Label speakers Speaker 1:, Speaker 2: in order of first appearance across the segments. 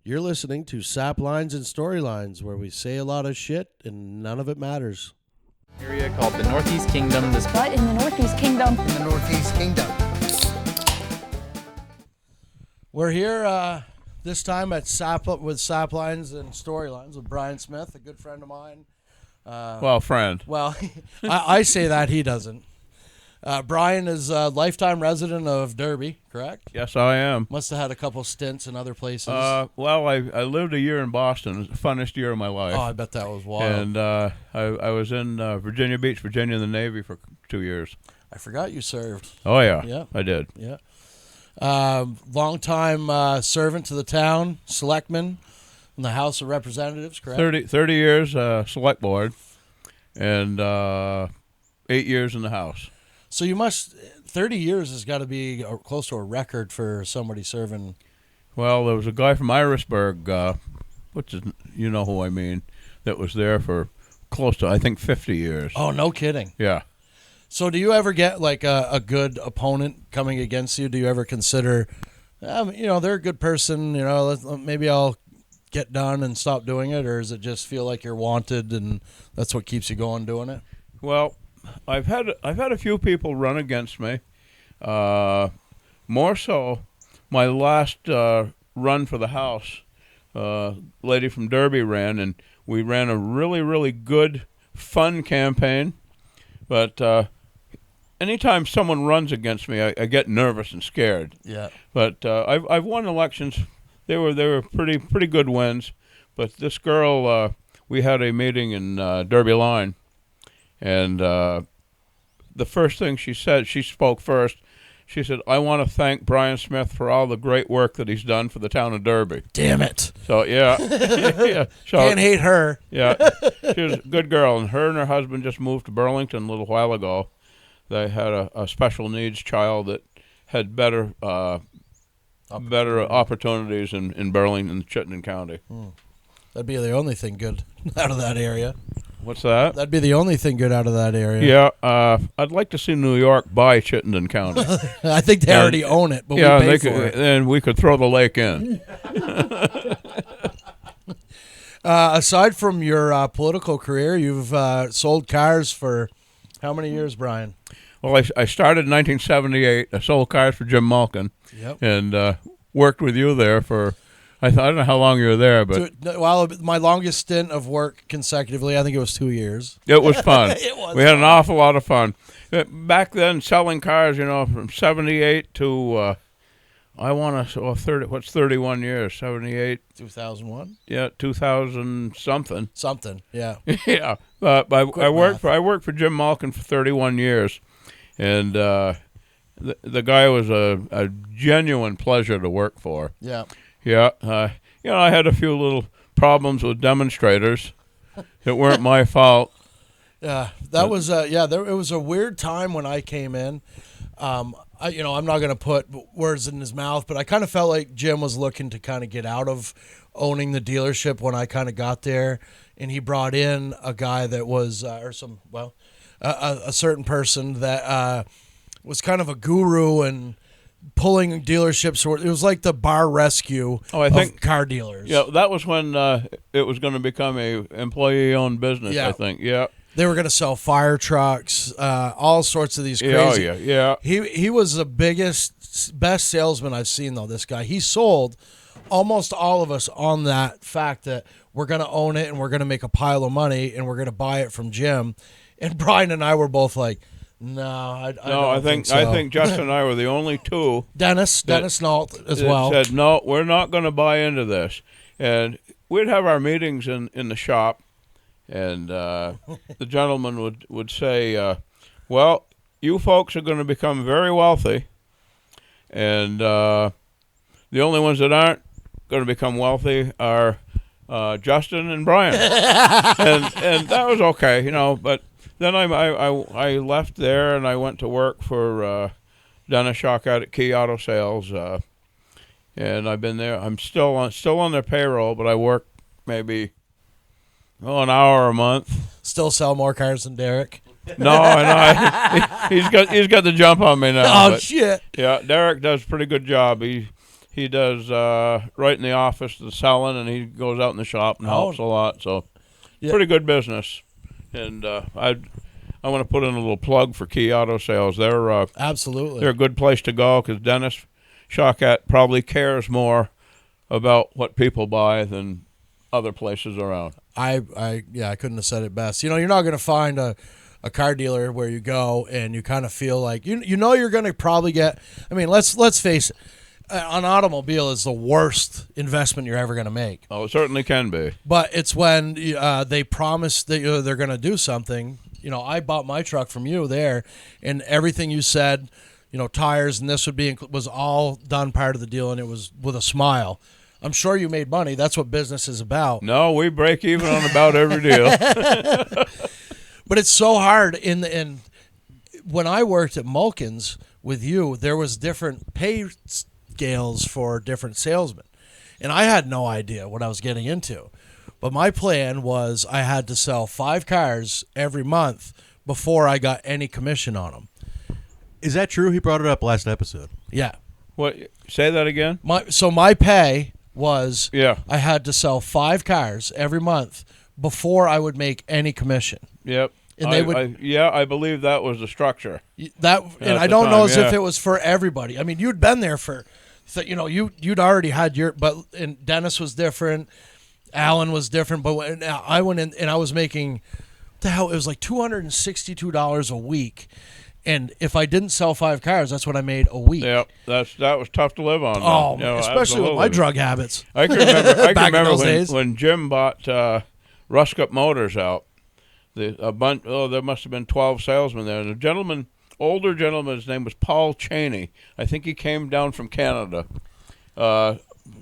Speaker 1: You're listening to Sap Lines and Storylines, where we say a lot of shit and none of it matters.
Speaker 2: Area called the Northeast Kingdom.
Speaker 3: But in the Northeast Kingdom.
Speaker 4: In the Northeast Kingdom.
Speaker 1: We're here this time at Sap with Sap Lines and Storylines with Brian Smith, a good friend of mine.
Speaker 5: Friend.
Speaker 1: Well, I say that, he doesn't. Brian is a lifetime resident of Derby, correct?
Speaker 5: Yes, I am.
Speaker 1: Must have had a couple stints in other places.
Speaker 5: I lived a year in Boston. It was the funnest year of my life.
Speaker 1: Oh, I bet that was wild.
Speaker 5: And I was in Virginia Beach, Virginia in the Navy for 2 years.
Speaker 1: I forgot you served.
Speaker 5: Oh, yeah.
Speaker 1: Yeah.
Speaker 5: I did.
Speaker 1: Yeah. Long-time servant to the town, selectman in the House of Representatives, correct?
Speaker 5: 30 years select board and 8 years in the House.
Speaker 1: So 30 years has got to be close to a record for somebody serving.
Speaker 5: Well, there was a guy from Irisburg, which is, you know who I mean, that was there for close to, I think, 50 years.
Speaker 1: Oh, no kidding.
Speaker 5: Yeah.
Speaker 1: So do you ever get like a good opponent coming against you? Do you ever consider, they're a good person, maybe I'll get done and stop doing it? Or does it just feel like you're wanted and that's what keeps you going doing it?
Speaker 5: Well, I've had a few people run against me. More so, my last run for the House, lady from Derby ran, and we ran a really, really good, fun campaign. But anytime someone runs against me, I get nervous and scared.
Speaker 1: Yeah.
Speaker 5: But I've won elections. They were pretty good wins. But this girl, we had a meeting in Derby Line. And the first thing she said, she spoke first. She said, "I want to thank Brian Smith for all the great work that he's done for the town of Derby."
Speaker 1: Damn it.
Speaker 5: So, yeah. Yeah. So,
Speaker 1: can't hate her.
Speaker 5: Yeah. She was a good girl. And her husband just moved to Burlington a little while ago. They had a special needs child that had better opportunities in Burlington, Chittenden County.
Speaker 1: That'd be the only thing good out of that area.
Speaker 5: What's that?
Speaker 1: That'd be the only thing good out of that area.
Speaker 5: Yeah, I'd like to see New York buy Chittenden County.
Speaker 1: I think they already own it, but
Speaker 5: yeah,
Speaker 1: we pay for it.
Speaker 5: And we could throw the lake in.
Speaker 1: Aside from your political career, you've sold cars for how many years, Brian?
Speaker 5: Well, I started in 1978. I sold cars for Jim Malkin.
Speaker 1: Yep.
Speaker 5: And worked with you there for... I don't know how long you were there, but...
Speaker 1: Well, my longest stint of work consecutively, I think it was 2 yeyears.
Speaker 5: It was fun.
Speaker 1: It was
Speaker 5: We had
Speaker 1: fun.
Speaker 5: an awful lot of fun. Back then, selling cars, from 78 to, I want to, 31 years? 78?
Speaker 1: 2001?
Speaker 5: Yeah, 2000 something.
Speaker 1: Something, yeah.
Speaker 5: Yeah. I worked for Jim Malkin for 31 years, and the guy was a genuine pleasure to work for.
Speaker 1: Yeah.
Speaker 5: Yeah, I had a few little problems with demonstrators. It weren't my fault.
Speaker 1: Yeah, it was a weird time when I came in. I'm not going to put words in his mouth, but I kind of felt like Jim was looking to kind of get out of owning the dealership when I kind of got there, and he brought in a guy that was, a certain person that was kind of a guru and pulling dealerships. It was like the bar rescue of car dealers.
Speaker 5: Yeah, that was when it was going to become a employee-owned business,
Speaker 1: Yeah.
Speaker 5: I think. Yeah.
Speaker 1: They were going to sell fire trucks, all sorts of these crazy.
Speaker 5: Oh, yeah.
Speaker 1: He was the best salesman I've seen, though, this guy. He sold almost all of us on that fact that we're going to own it and we're going to make a pile of money and we're going to buy it from Jim. And Brian and I were both like, no, I don't think so.
Speaker 5: I think Justin and I were the only two.
Speaker 1: Dennis Nault as well.
Speaker 5: Said, no, we're not going to buy into this. And we'd have our meetings in the shop, and the gentleman would say, well, you folks are going to become very wealthy, and the only ones that aren't going to become wealthy are Justin and Brian. and that was okay, but... Then I left there and I went to work for Dennis Shock out at Key Auto Sales, and I've been there. I'm still on their payroll, but I work maybe an hour a month.
Speaker 1: Still sell more cars than Derek.
Speaker 5: No, he's got the jump on me now.
Speaker 1: Oh shit!
Speaker 5: Yeah, Derek does a pretty good job. he does right in the office the selling, and he goes out in the shop and helps a lot. So pretty good business. And I want to put in a little plug for Key Auto Sales. They're
Speaker 1: absolutely
Speaker 5: they're a good place to go because Dennis Shawkat probably cares more about what people buy than other places around.
Speaker 1: I couldn't have said it best. You know, you're not going to find a car dealer where you go and you kind of feel like you know you're going to probably get. I mean, let's face it, an automobile is the worst investment you're ever going to make.
Speaker 5: Oh, it certainly can be.
Speaker 1: But it's when they promise that they're going to do something. You know, I bought my truck from you there, and everything you said, you know, tires and this was all done part of the deal, and it was with a smile. I'm sure you made money. That's what business is about.
Speaker 5: No, we break even on about every deal.
Speaker 1: But it's so hard. When I worked at Mulkins with you, there was different pay scales for different salesmen, and I had no idea what I was getting into. But my plan was I had to sell 5 cars every month before I got any commission on them.
Speaker 4: Is that true? He brought it up last episode.
Speaker 1: Yeah.
Speaker 5: What? Say that again.
Speaker 1: My pay was
Speaker 5: I
Speaker 1: had to sell 5 cars every month before I would make any commission.
Speaker 5: Yep.
Speaker 1: And they
Speaker 5: I believe that was the structure.
Speaker 1: And I don't know if it was for everybody. I mean, you'd been there you'd already had and Dennis was different, Alan was different, but when I went in and I was making, it was like $262 a week. And if I didn't sell 5 cars, that's what I made a week.
Speaker 5: Yeah, that was tough to live on.
Speaker 1: Oh, especially with my drug habits.
Speaker 5: I can remember.
Speaker 1: Days.
Speaker 5: When Jim bought Ruskup Motors out. There must have been 12 salesmen there. And the older gentleman, his name was Paul Cheney. I think he came down from Canada.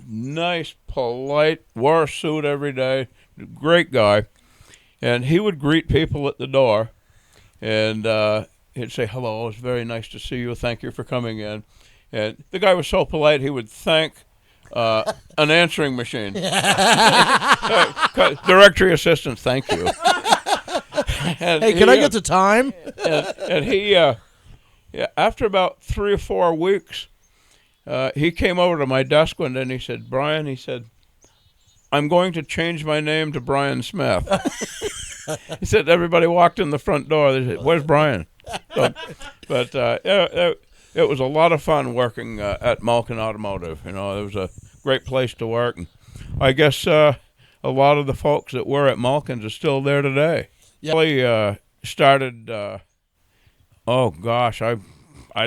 Speaker 5: Nice, polite, wore a suit every day. Great guy, and he would greet people at the door, and he'd say, "Hello, it's very nice to see you. Thank you for coming in." And the guy was so polite, he would thank an answering machine. Directory assistant, thank you.
Speaker 1: Hey, can I get the time?
Speaker 5: And he, after about 3 or 4 weeks, he came over to my desk one day and he said, "Brian," he said, "I'm going to change my name to Brian Smith." He said everybody walked in the front door. They said, "Where's Brian?" It was a lot of fun working at Malkin Automotive. You know, it was a great place to work. And I guess a lot of the folks that were at Malkin's are still there today. Yeah. He started, oh gosh, I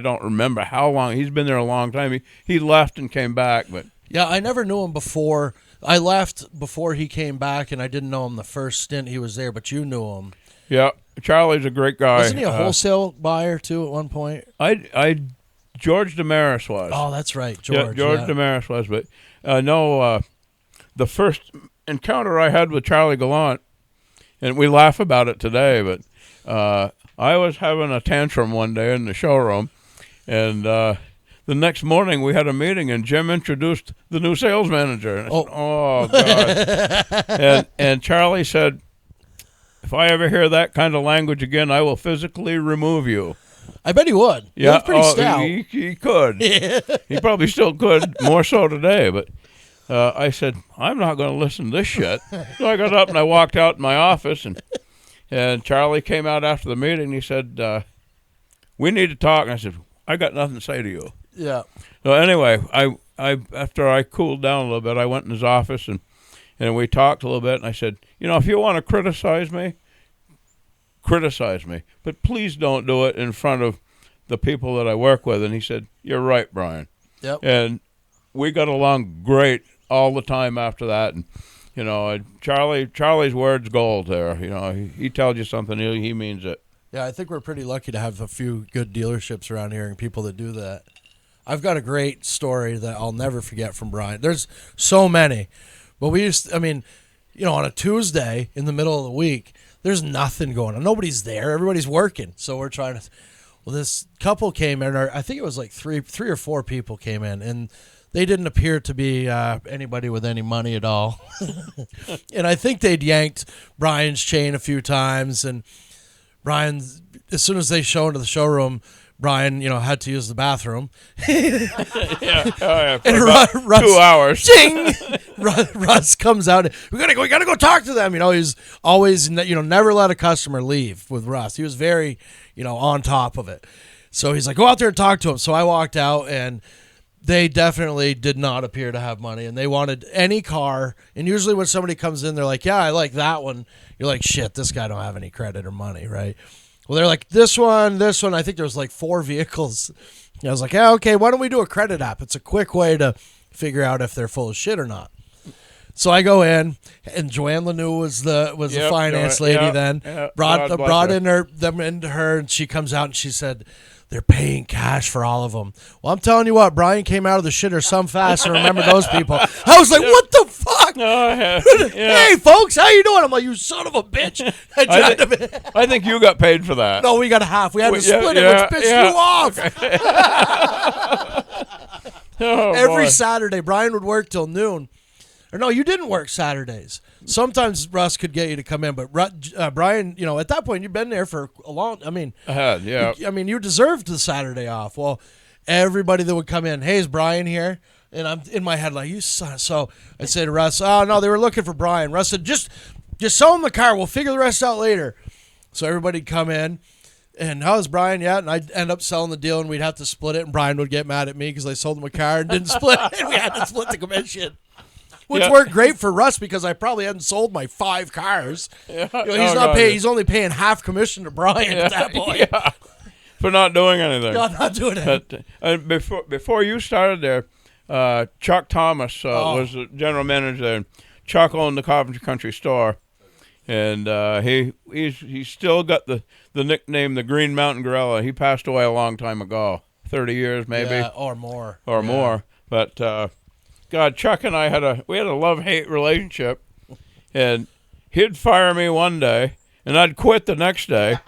Speaker 5: don't remember how long. He's been there a long time. He left and came back. But
Speaker 1: yeah, I never knew him before. I left before he came back, and I didn't know him the first stint he was there, but you knew him.
Speaker 5: Yeah, Charlie's a great guy.
Speaker 1: Wasn't he a wholesale buyer, too, at one point?
Speaker 5: George Damaris was.
Speaker 1: Oh, that's right, George.
Speaker 5: Yeah, George Damaris was. But the first encounter I had with Charlie Gallant, and we laugh about it today, but I was having a tantrum one day in the showroom, and the next morning we had a meeting, and Jim introduced the new sales manager. And I said, "Oh, God." and Charlie said, "If I ever hear that kind of language again, I will physically remove you."
Speaker 1: I bet he would.
Speaker 5: Yeah,
Speaker 1: he was pretty stout.
Speaker 5: He could. He probably still could, more so today, but I said, "I'm not going to listen to this shit." So I got up and I walked out in my office, and Charlie came out after the meeting. And he said, "We need to talk." And I said, "I got nothing to say to you."
Speaker 1: Yeah.
Speaker 5: So anyway, I after I cooled down a little bit, I went in his office and we talked a little bit. And I said, "If you want to criticize me, but please don't do it in front of the people that I work with." And he said, "You're right, Brian."
Speaker 1: Yep.
Speaker 5: And we got along great all the time after that. And Charlie's word's gold there. He tells you something, he means it.
Speaker 1: Yeah, I think we're pretty lucky to have a few good dealerships around here and people that do that. I've got a great story that I'll never forget from Brian. There's so many, but on a Tuesday in the middle of the week, there's nothing going on. Nobody's there. Everybody's working. So we're trying to. Well, this couple came in, or I think it was like three or four people came in, and they didn't appear to be anybody with any money at all. And I think they'd yanked Brian's chain a few times, and Brian, as soon as they show into the showroom, Brian, had to use the bathroom.
Speaker 5: Yeah. For
Speaker 1: And
Speaker 5: about
Speaker 1: Russ,
Speaker 5: 2 hours.
Speaker 1: Ding! Russ comes out. We gotta go talk to them. He's always, never let a customer leave with Russ. He was very, on top of it. So he's like, go out there and talk to him. So I walked out, and they definitely did not appear to have money, and they wanted any car. And usually when somebody comes in, they're like, yeah, I like that one. You're like, shit, this guy don't have any credit or money, right? Well, they're like, this one. I think there was like 4 vehicles. I was like, yeah, okay, why don't we do a credit app? It's a quick way to figure out if they're full of shit or not. So I go in, and Joanne Lanou was the finance lady then. Brought them into her, and she comes out and she said, they're paying cash for all of them. Well, I'm telling you what, Brian came out of the shitter some fast and remember those people. I was like, what the fuck? Hey, folks, how you doing? I'm like, you son of a bitch.
Speaker 5: I think you got paid for that.
Speaker 1: No, we got a half. We had to split it, which pissed you off.
Speaker 5: Okay.
Speaker 1: Every Saturday, Brian would work till noon. Or no, you didn't work Saturdays. Sometimes Russ could get you to come in, but Brian, at that point, you've been there for a long.
Speaker 5: I had, yeah.
Speaker 1: You deserved the Saturday off. Well, everybody that would come in, hey, is Brian here? And I'm in my head like, you son. So I said to Russ, oh no, they were looking for Brian. Russ said, just sell him the car. We'll figure the rest out later. So everybody'd come in. And how's Brian yet? And I'd end up selling the deal, and we'd have to split it. And Brian would get mad at me because I sold him a car and didn't split it. And we had to split the commission. Which worked great for Russ because I probably hadn't sold my 5 cars. Yeah. He's only paying half commission to Brian at that point.
Speaker 5: Yeah. For not doing anything.
Speaker 1: Not doing it.
Speaker 5: Before you started there, Chuck Thomas was the general manager there. Chuck owned the Coventry Country Store, and he's still got the nickname the Green Mountain Gorilla. He passed away a long time ago, 30 years maybe,
Speaker 1: or more,
Speaker 5: more. But God, Chuck and I had a love-hate relationship, and he'd fire me one day, and I'd quit the next day,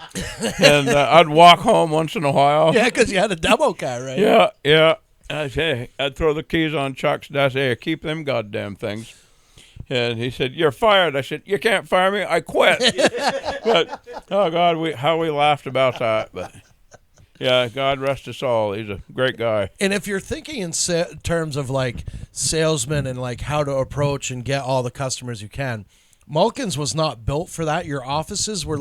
Speaker 5: and I'd walk home once in a while.
Speaker 1: Yeah, because you had a demo car, right?
Speaker 5: Yeah. I'd throw the keys on Chuck's desk. Hey, keep them goddamn things. And he said, "You're fired." I said, "You can't fire me. I quit." But oh God, how we laughed about that. But yeah, God rest his soul. He's a great guy.
Speaker 1: And if you're thinking in terms of like salesmen and like how to approach and get all the customers you can, Malkin's was not built for that. Your offices were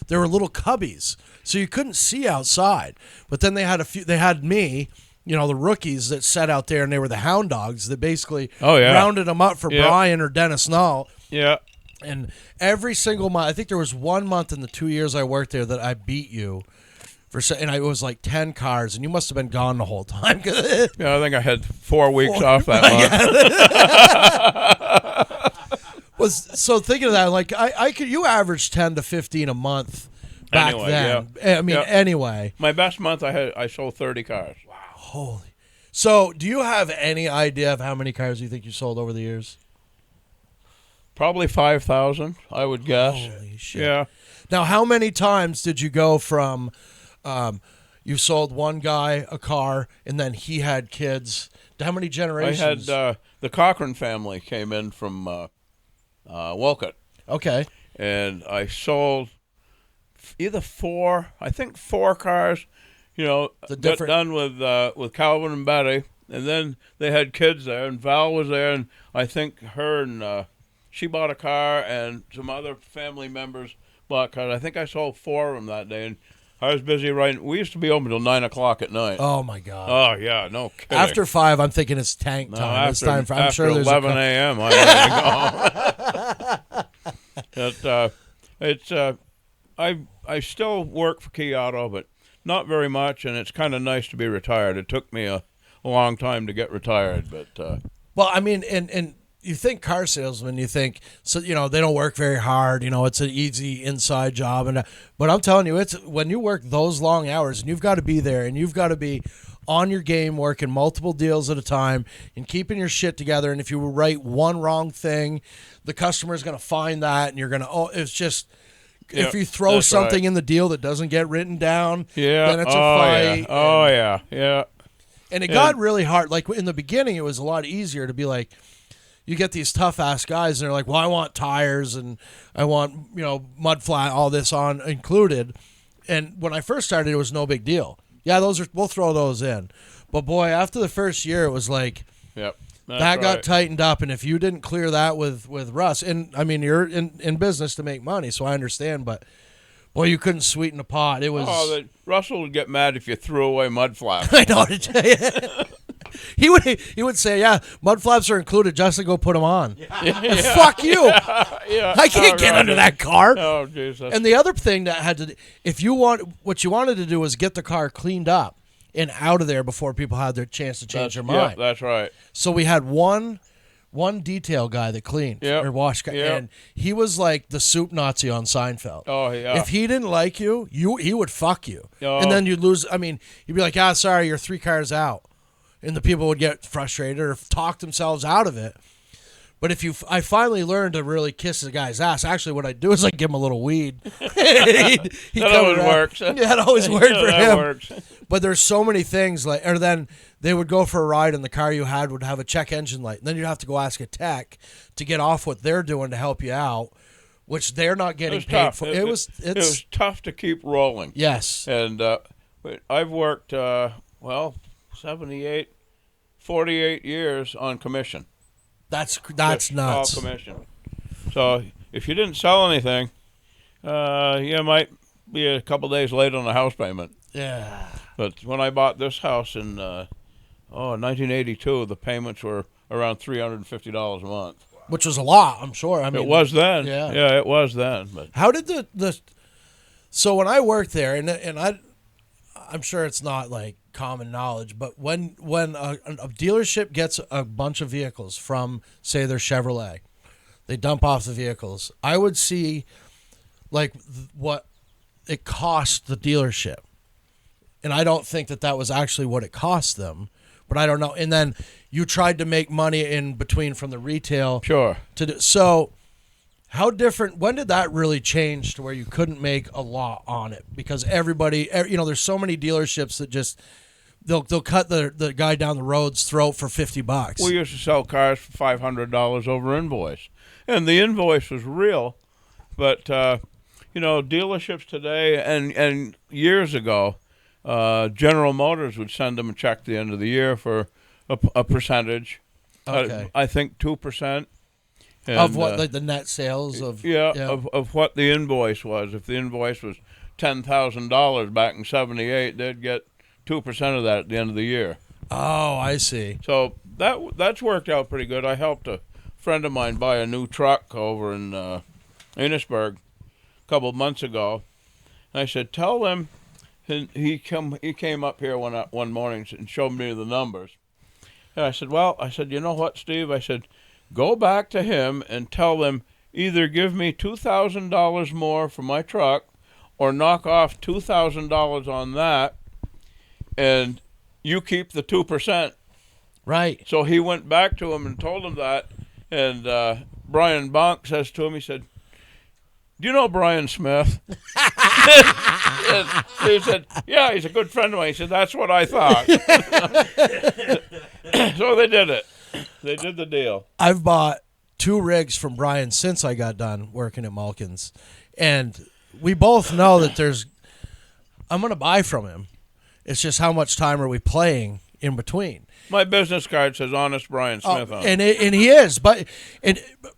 Speaker 1: there were little cubbies, so you couldn't see outside. But then they had me, the rookies that sat out there, and they were the hound dogs that basically rounded them up for Brian or Dennis Knoll.
Speaker 5: Yeah.
Speaker 1: And every single month, I think there was 1 month in the 2 years I worked there that I beat you. And it was like 10 cars, and you must have been gone the whole time.
Speaker 5: Yeah, I think I had 4 weeks off that month.
Speaker 1: So thinking of that, you averaged 10 to 15 a month back then. Yeah. Anyway.
Speaker 5: My best month, I sold 30 cars.
Speaker 1: Wow. Holy. So do you have any idea of how many cars you think you sold over the years?
Speaker 5: Probably 5,000, I would guess.
Speaker 1: Holy shit.
Speaker 5: Yeah.
Speaker 1: Now, how many times did you go from... you sold one guy a car, and then he had kids. How many generations?
Speaker 5: I had the Cochran family came in from Wolcott.
Speaker 1: Okay.
Speaker 5: And I sold either 4 cars. Got done with Calvin and Betty, and then they had kids there, and Val was there, and I think her and she bought a car, and some other family members bought cars. I think I sold 4 of them that day, and I was busy writing. We used to be open till 9 o'clock at night.
Speaker 1: Oh my God!
Speaker 5: Oh yeah, no kidding.
Speaker 1: After 5, I'm thinking it's tank time. I'm sure there's
Speaker 5: 11 a.m. I go. I still work for Key Auto, but not very much, and it's kind of nice to be retired. It took me a long time to get retired, but
Speaker 1: well, and you think car salesmen, you think they don't work very hard. It's an easy inside job, but I'm telling you, it's when you work those long hours, and you've got to be there, and you've got to be on your game, working multiple deals at a time, and keeping your shit together. And if you write one wrong thing, the customer's going to find that, and you're going to. It's just if you throw something in the deal that doesn't get written down, then it's a fight.
Speaker 5: Yeah.
Speaker 1: And it got really hard. Like in the beginning, it was a lot easier to be like. You get these tough-ass guys, and they're like, well, I want tires, and I want, mud flat, all this on included. And when I first started, it was no big deal. Yeah, we'll throw those in. But boy, after the first year, it was like
Speaker 5: Yep.
Speaker 1: that got tightened up, and if you didn't clear that with Russ, and I mean you're in business to make money, so I understand, but boy, you couldn't sweeten the pot. It was.
Speaker 5: Russell would get mad if you threw away mud flaps.
Speaker 1: I know. He would say, "Yeah, mud flaps are included. Just to go put them on." Yeah. Fuck you.
Speaker 5: Yeah.
Speaker 1: I can't get under that car.
Speaker 5: Oh Jesus.
Speaker 1: And the other thing that had to, if you what you wanted to do was get the car cleaned up and out of there before people had their chance to change their mind.
Speaker 5: Yeah, that's right.
Speaker 1: So we had one detail guy that cleaned or washed, and he was like the soup Nazi on Seinfeld.
Speaker 5: Oh yeah.
Speaker 1: If he didn't like you, he would fuck you,
Speaker 5: Oh.
Speaker 1: and then you'd lose. I mean, you'd be like, sorry, you're 3 cars out, and the people would get frustrated or talk themselves out of it. But I finally learned to really kiss the guy's ass. Actually, what I'd do is I'd give him a little weed.
Speaker 5: That always works.
Speaker 1: Yeah, it always worked for him.
Speaker 5: Works.
Speaker 1: But there's so many things or then they would go for a ride and the car you had would have a check engine light. And then you'd have to go ask a tech to get off what they're doing to help you out, which they're not getting paid for. It was
Speaker 5: tough to keep rolling.
Speaker 1: Yes.
Speaker 5: And I've worked 48 years on commission.
Speaker 1: That's
Speaker 5: Just
Speaker 1: nuts.
Speaker 5: All commission. So if you didn't sell anything, you might be a couple days late on the house payment.
Speaker 1: Yeah.
Speaker 5: But when I bought this house in 1982, the payments were around $350 a month.
Speaker 1: Which was a lot, I'm sure. I mean,
Speaker 5: it was then.
Speaker 1: Yeah,
Speaker 5: it was then. But
Speaker 1: how did so when I worked there, and I'm sure it's not like common knowledge, but when a dealership gets a bunch of vehicles from, say, their Chevrolet, they dump off the vehicles. I would see like what it cost the dealership, and I don't think that was actually what it cost them, but I don't know. And then you tried to make money in between from the retail.
Speaker 5: Sure.
Speaker 1: So how different, when did that really change to where you couldn't make a lot on it? Because everybody, there's so many dealerships that just, they'll cut the guy down the road's throat for $50.
Speaker 5: We used to sell cars for $500 over invoice. And the invoice was real. But, dealerships today and years ago, General Motors would send them a check at the end of the year for a percentage.
Speaker 1: Okay.
Speaker 5: I think 2%. And,
Speaker 1: of what, like the net sales of?
Speaker 5: Yeah, of what the invoice was. If the invoice was $10,000 back in '78, they'd get 2% of that at the end of the year.
Speaker 1: Oh, I see.
Speaker 5: So that's worked out pretty good. I helped a friend of mine buy a new truck over in Innisburg a couple of months ago. And I said, tell them, and he came up here one morning and showed me the numbers. And I said, you know what, Steve? I said, go back to him and tell them either give me $2,000 more for my truck or knock off $2,000 on that and you keep the 2%.
Speaker 1: Right.
Speaker 5: So he went back to him and told him that. And Brian Bonk says to him, he said, do you know Brian Smith? And he said, yeah, he's a good friend of mine. He said, that's what I thought. So they did it. They did the deal.
Speaker 1: I've bought 2 rigs from Brian since I got done working at Malkin's. And we both know that I'm going to buy from him. It's just how much time are we playing in between.
Speaker 5: My business card says Honest Brian Smith on it.
Speaker 1: And he is. But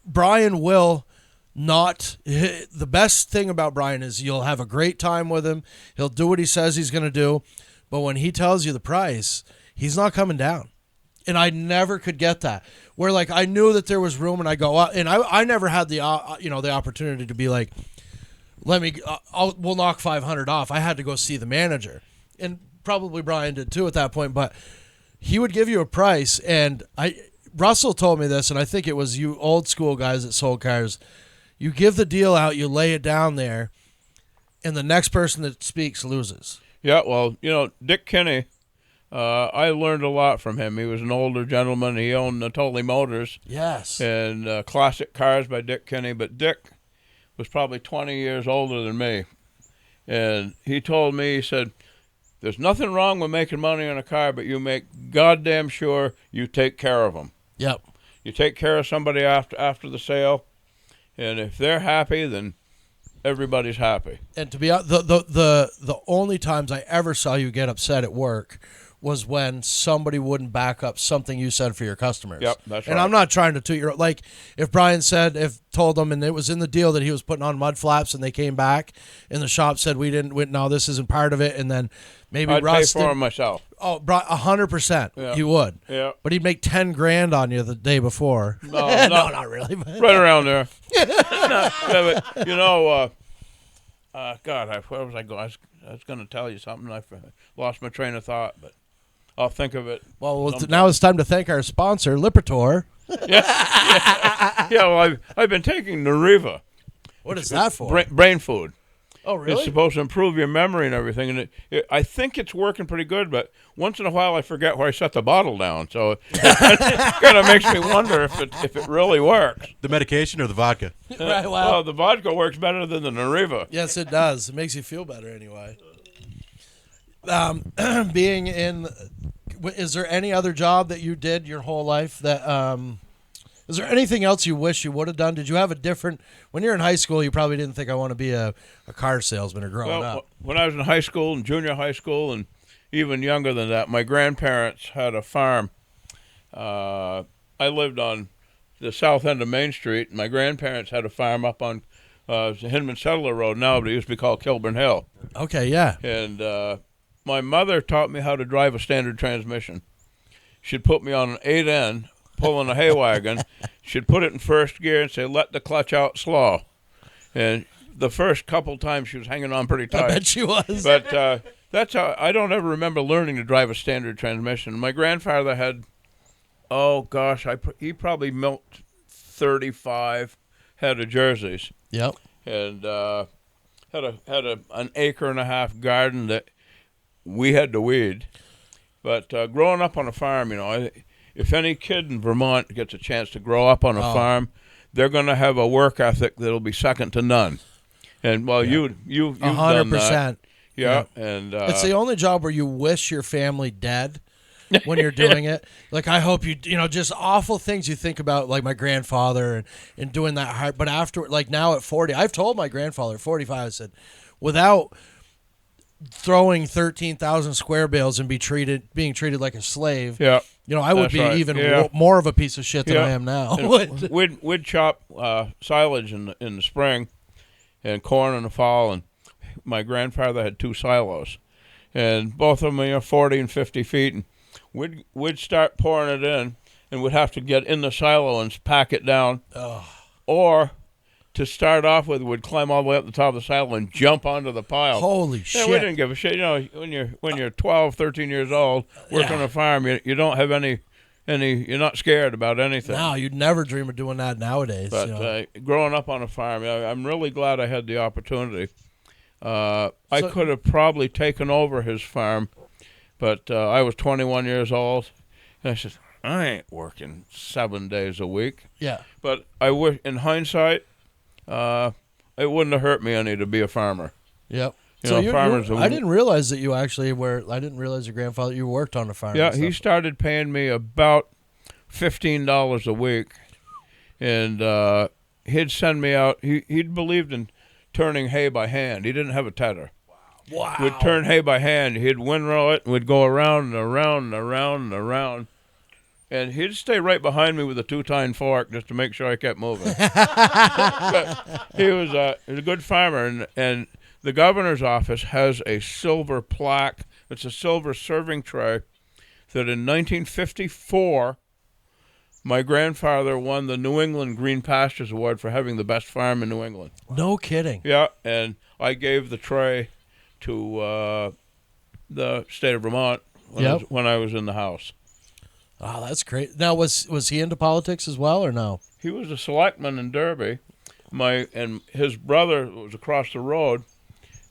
Speaker 1: Brian will not. The best thing about Brian is you'll have a great time with him. He'll do what he says he's going to do. But when he tells you the price, he's not coming down. And I never could get that. Where like I knew that there was room, and I go out, and I never had the the opportunity to be like, we'll knock $500 off. I had to go see the manager, and probably Brian did too at that point. But he would give you a price, and Russell told me this, and I think it was you old school guys that sold cars. You give the deal out, you lay it down there, and the next person that speaks loses.
Speaker 5: Yeah, well, Dick Kinney. I learned a lot from him. He was an older gentleman. He owned Natoli Motors.
Speaker 1: Yes.
Speaker 5: And Classic Cars by Dick Kinney. But Dick was probably 20 years older than me. And he told me, he said, there's nothing wrong with making money on a car, but you make goddamn sure you take care of them.
Speaker 1: Yep.
Speaker 5: You take care of somebody after the sale. And if they're happy, then everybody's happy.
Speaker 1: And to be honest, the only times I ever saw you get upset at work was when somebody wouldn't back up something you said for your customers.
Speaker 5: Yep, that's right.
Speaker 1: And I'm not trying to toot your, like, if Brian told them, and it was in the deal that he was putting on mud flaps, and they came back, and the shop said no, this isn't part of it, and then maybe
Speaker 5: I'd
Speaker 1: Russ
Speaker 5: pay for them myself.
Speaker 1: Oh, 100%.
Speaker 5: Yeah.
Speaker 1: You would.
Speaker 5: Yeah.
Speaker 1: But he'd make $10,000 on you the day before.
Speaker 5: No,
Speaker 1: no, not really. But.
Speaker 5: Right around there. No, but, you know, God, where was I going? I was going to tell you something. I lost my train of thought, but I'll think of it.
Speaker 1: Well, now it's time to thank our sponsor, Lipitor.
Speaker 5: Yeah, well, I've been taking Nariva.
Speaker 1: What is that for?
Speaker 5: Brain food.
Speaker 1: Oh, really?
Speaker 5: It's supposed to improve your memory and everything, and I think it's working pretty good, but once in a while I forget where I set the bottle down, so it kind of makes me wonder if it really works.
Speaker 4: The medication or the vodka?
Speaker 1: Right,
Speaker 5: well, the vodka works better than the Nariva.
Speaker 1: Yes, it does. It makes you feel better anyway. Being in, is there any other job that you did your whole life that, is there anything else you wish you would have done? Did you have a different, when you're in high school, you probably didn't think I want to be a car salesman or growing up.
Speaker 5: When I was in high school and junior high school and even younger than that, my grandparents had a farm. I lived on the south end of Main Street, and my grandparents had a farm up on Hinman Settler Road now, but it used to be called Kilburn Hill.
Speaker 1: Okay, yeah.
Speaker 5: And my mother taught me how to drive a standard transmission. She'd put me on an 8N, pulling a hay wagon. She'd put it in first gear and say, let the clutch out slow. And the first couple times she was hanging on pretty tight.
Speaker 1: I bet she was.
Speaker 5: But that's how I don't ever remember learning to drive a standard transmission. My grandfather had, he probably milked 35 head of jerseys.
Speaker 1: Yep.
Speaker 5: And had an acre and a half garden that we had to weed. But growing up on a farm, you know, if any kid in Vermont gets a chance to grow up on a farm, they're going to have a work ethic that'll be second to none. And you've 100%. Done that. Yeah, and
Speaker 1: it's the only job where you wish your family dead when you're doing it. Like, I hope just awful things you think about, like my grandfather and doing that hard. But after, like now at 40, I've told my grandfather at 45, I said, without throwing 13,000 square bales and being treated like a slave.
Speaker 5: Yeah.
Speaker 1: You know, I would be even more of a piece of shit than I am now.
Speaker 5: We'd chop silage in the spring and corn in the fall, and my grandfather had 2 silos, and both of them 40 and 50 feet, and we'd start pouring it in, and we'd have to get in the silo and pack it down, or to start off with, we'd climb all the way up the top of the silo and jump onto the pile.
Speaker 1: Holy shit.
Speaker 5: We didn't give a shit. You know, when you're 12, 13 years old, working on a farm, you don't have any, you're not scared about anything.
Speaker 1: No, you'd never dream of doing that nowadays.
Speaker 5: But growing up on a farm, I'm really glad I had the opportunity. I could have probably taken over his farm, but I was 21 years old, and I said, I ain't working 7 days a week.
Speaker 1: Yeah.
Speaker 5: But I wish, in hindsight, it wouldn't have hurt me any to be a farmer.
Speaker 1: Yep.
Speaker 5: Farmers.
Speaker 1: I didn't realize that you actually were. I didn't realize your grandfather. You worked on a farm.
Speaker 5: Yeah, he started paying me about $15 a week, and he'd send me out. He'd believed in turning hay by hand. He didn't have a tedder.
Speaker 1: Wow.
Speaker 5: We'd turn hay by hand. He'd windrow it, and we'd go around and around and around and around. And he'd stay right behind me with a 2-tine fork just to make sure I kept moving. But he was a good farmer, and the governor's office has a silver plaque. It's a silver serving tray that in 1954, my grandfather won the New England Green Pastures Award for having the best farm in New England.
Speaker 1: No kidding.
Speaker 5: Yeah, and I gave the tray to the state of Vermont when I was in the House.
Speaker 1: Oh, that's great. Now, was he into politics as well, or no?
Speaker 5: He was a selectman in Derby. And his brother was across the road.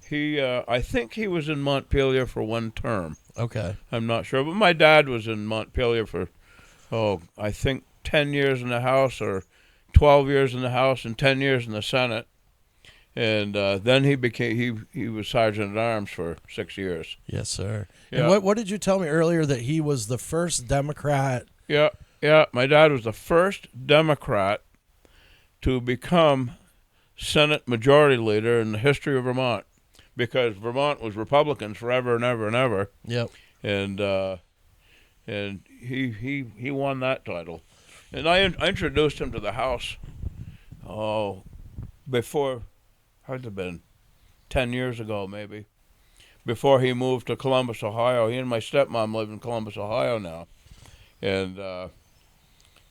Speaker 5: I think he was in Montpelier for 1 term.
Speaker 1: Okay.
Speaker 5: I'm not sure, but my dad was in Montpelier for, I think 10 years in the House, or 12 years in the House and 10 years in the Senate. And then he was sergeant at arms for 6 years.
Speaker 1: Yes, sir.
Speaker 5: Yeah.
Speaker 1: And what did you tell me earlier, that he was the first Democrat?
Speaker 5: Yeah. My dad was the first Democrat to become Senate Majority Leader in the history of Vermont, because Vermont was Republicans forever and ever and ever.
Speaker 1: Yep.
Speaker 5: And he won that title. And I introduced him to the House, before, how'd it have been, 10 years ago maybe, before he moved to Columbus, Ohio. He and my stepmom live in Columbus, Ohio now. And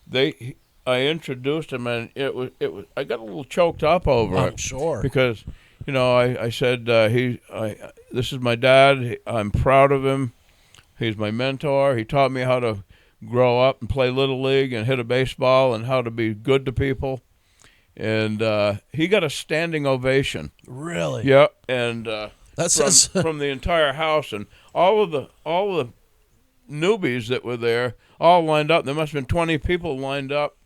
Speaker 5: I introduced him, and it was I got a little choked up over it.
Speaker 1: I'm sure.
Speaker 5: Because, I said, this is my dad. I'm proud of him. He's my mentor. He taught me how to grow up and play Little League and hit a baseball and how to be good to people. And he got a standing ovation.
Speaker 1: Really?
Speaker 5: Yeah, and
Speaker 1: That says
Speaker 5: from the entire house, and all of the newbies that were there all lined up. There must have been 20 people lined up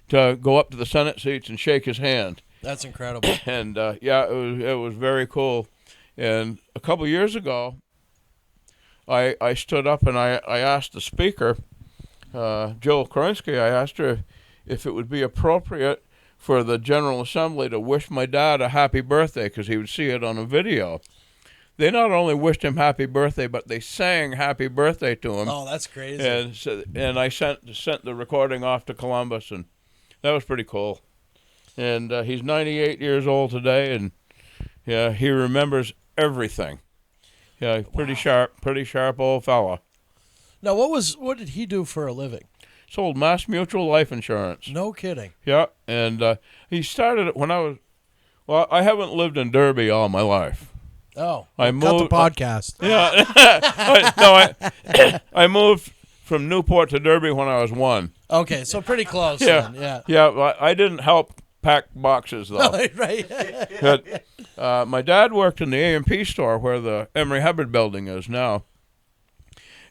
Speaker 5: to go up to the Senate seats and shake his hand.
Speaker 1: That's incredible.
Speaker 5: And it was very cool. And a couple years ago, I stood up and I asked the speaker, Jill Krinsky, I asked her if it would be appropriate for the General Assembly to wish my dad a happy birthday, because he would see it on a video. They not only wished him happy birthday, but they sang happy birthday to him.
Speaker 1: Oh, that's crazy.
Speaker 5: And I sent the recording off to Columbus, and that was pretty cool. And he's 98 years old today, and yeah, he remembers everything. Yeah, pretty sharp old fella.
Speaker 1: Now, what did he do for a living?
Speaker 5: Sold Mass Mutual life insurance.
Speaker 1: No kidding.
Speaker 5: Yeah, and he started it when I haven't lived in Derby all my life.
Speaker 1: Oh,
Speaker 4: Cut the podcast.
Speaker 5: Yeah, I moved from Newport to Derby when I was 1.
Speaker 1: okay, so pretty close.
Speaker 5: Yeah,
Speaker 1: Then.
Speaker 5: yeah. I didn't help pack boxes though.
Speaker 1: Right.
Speaker 5: But, my dad worked in the A&P store where the Emory Hubbard building is now.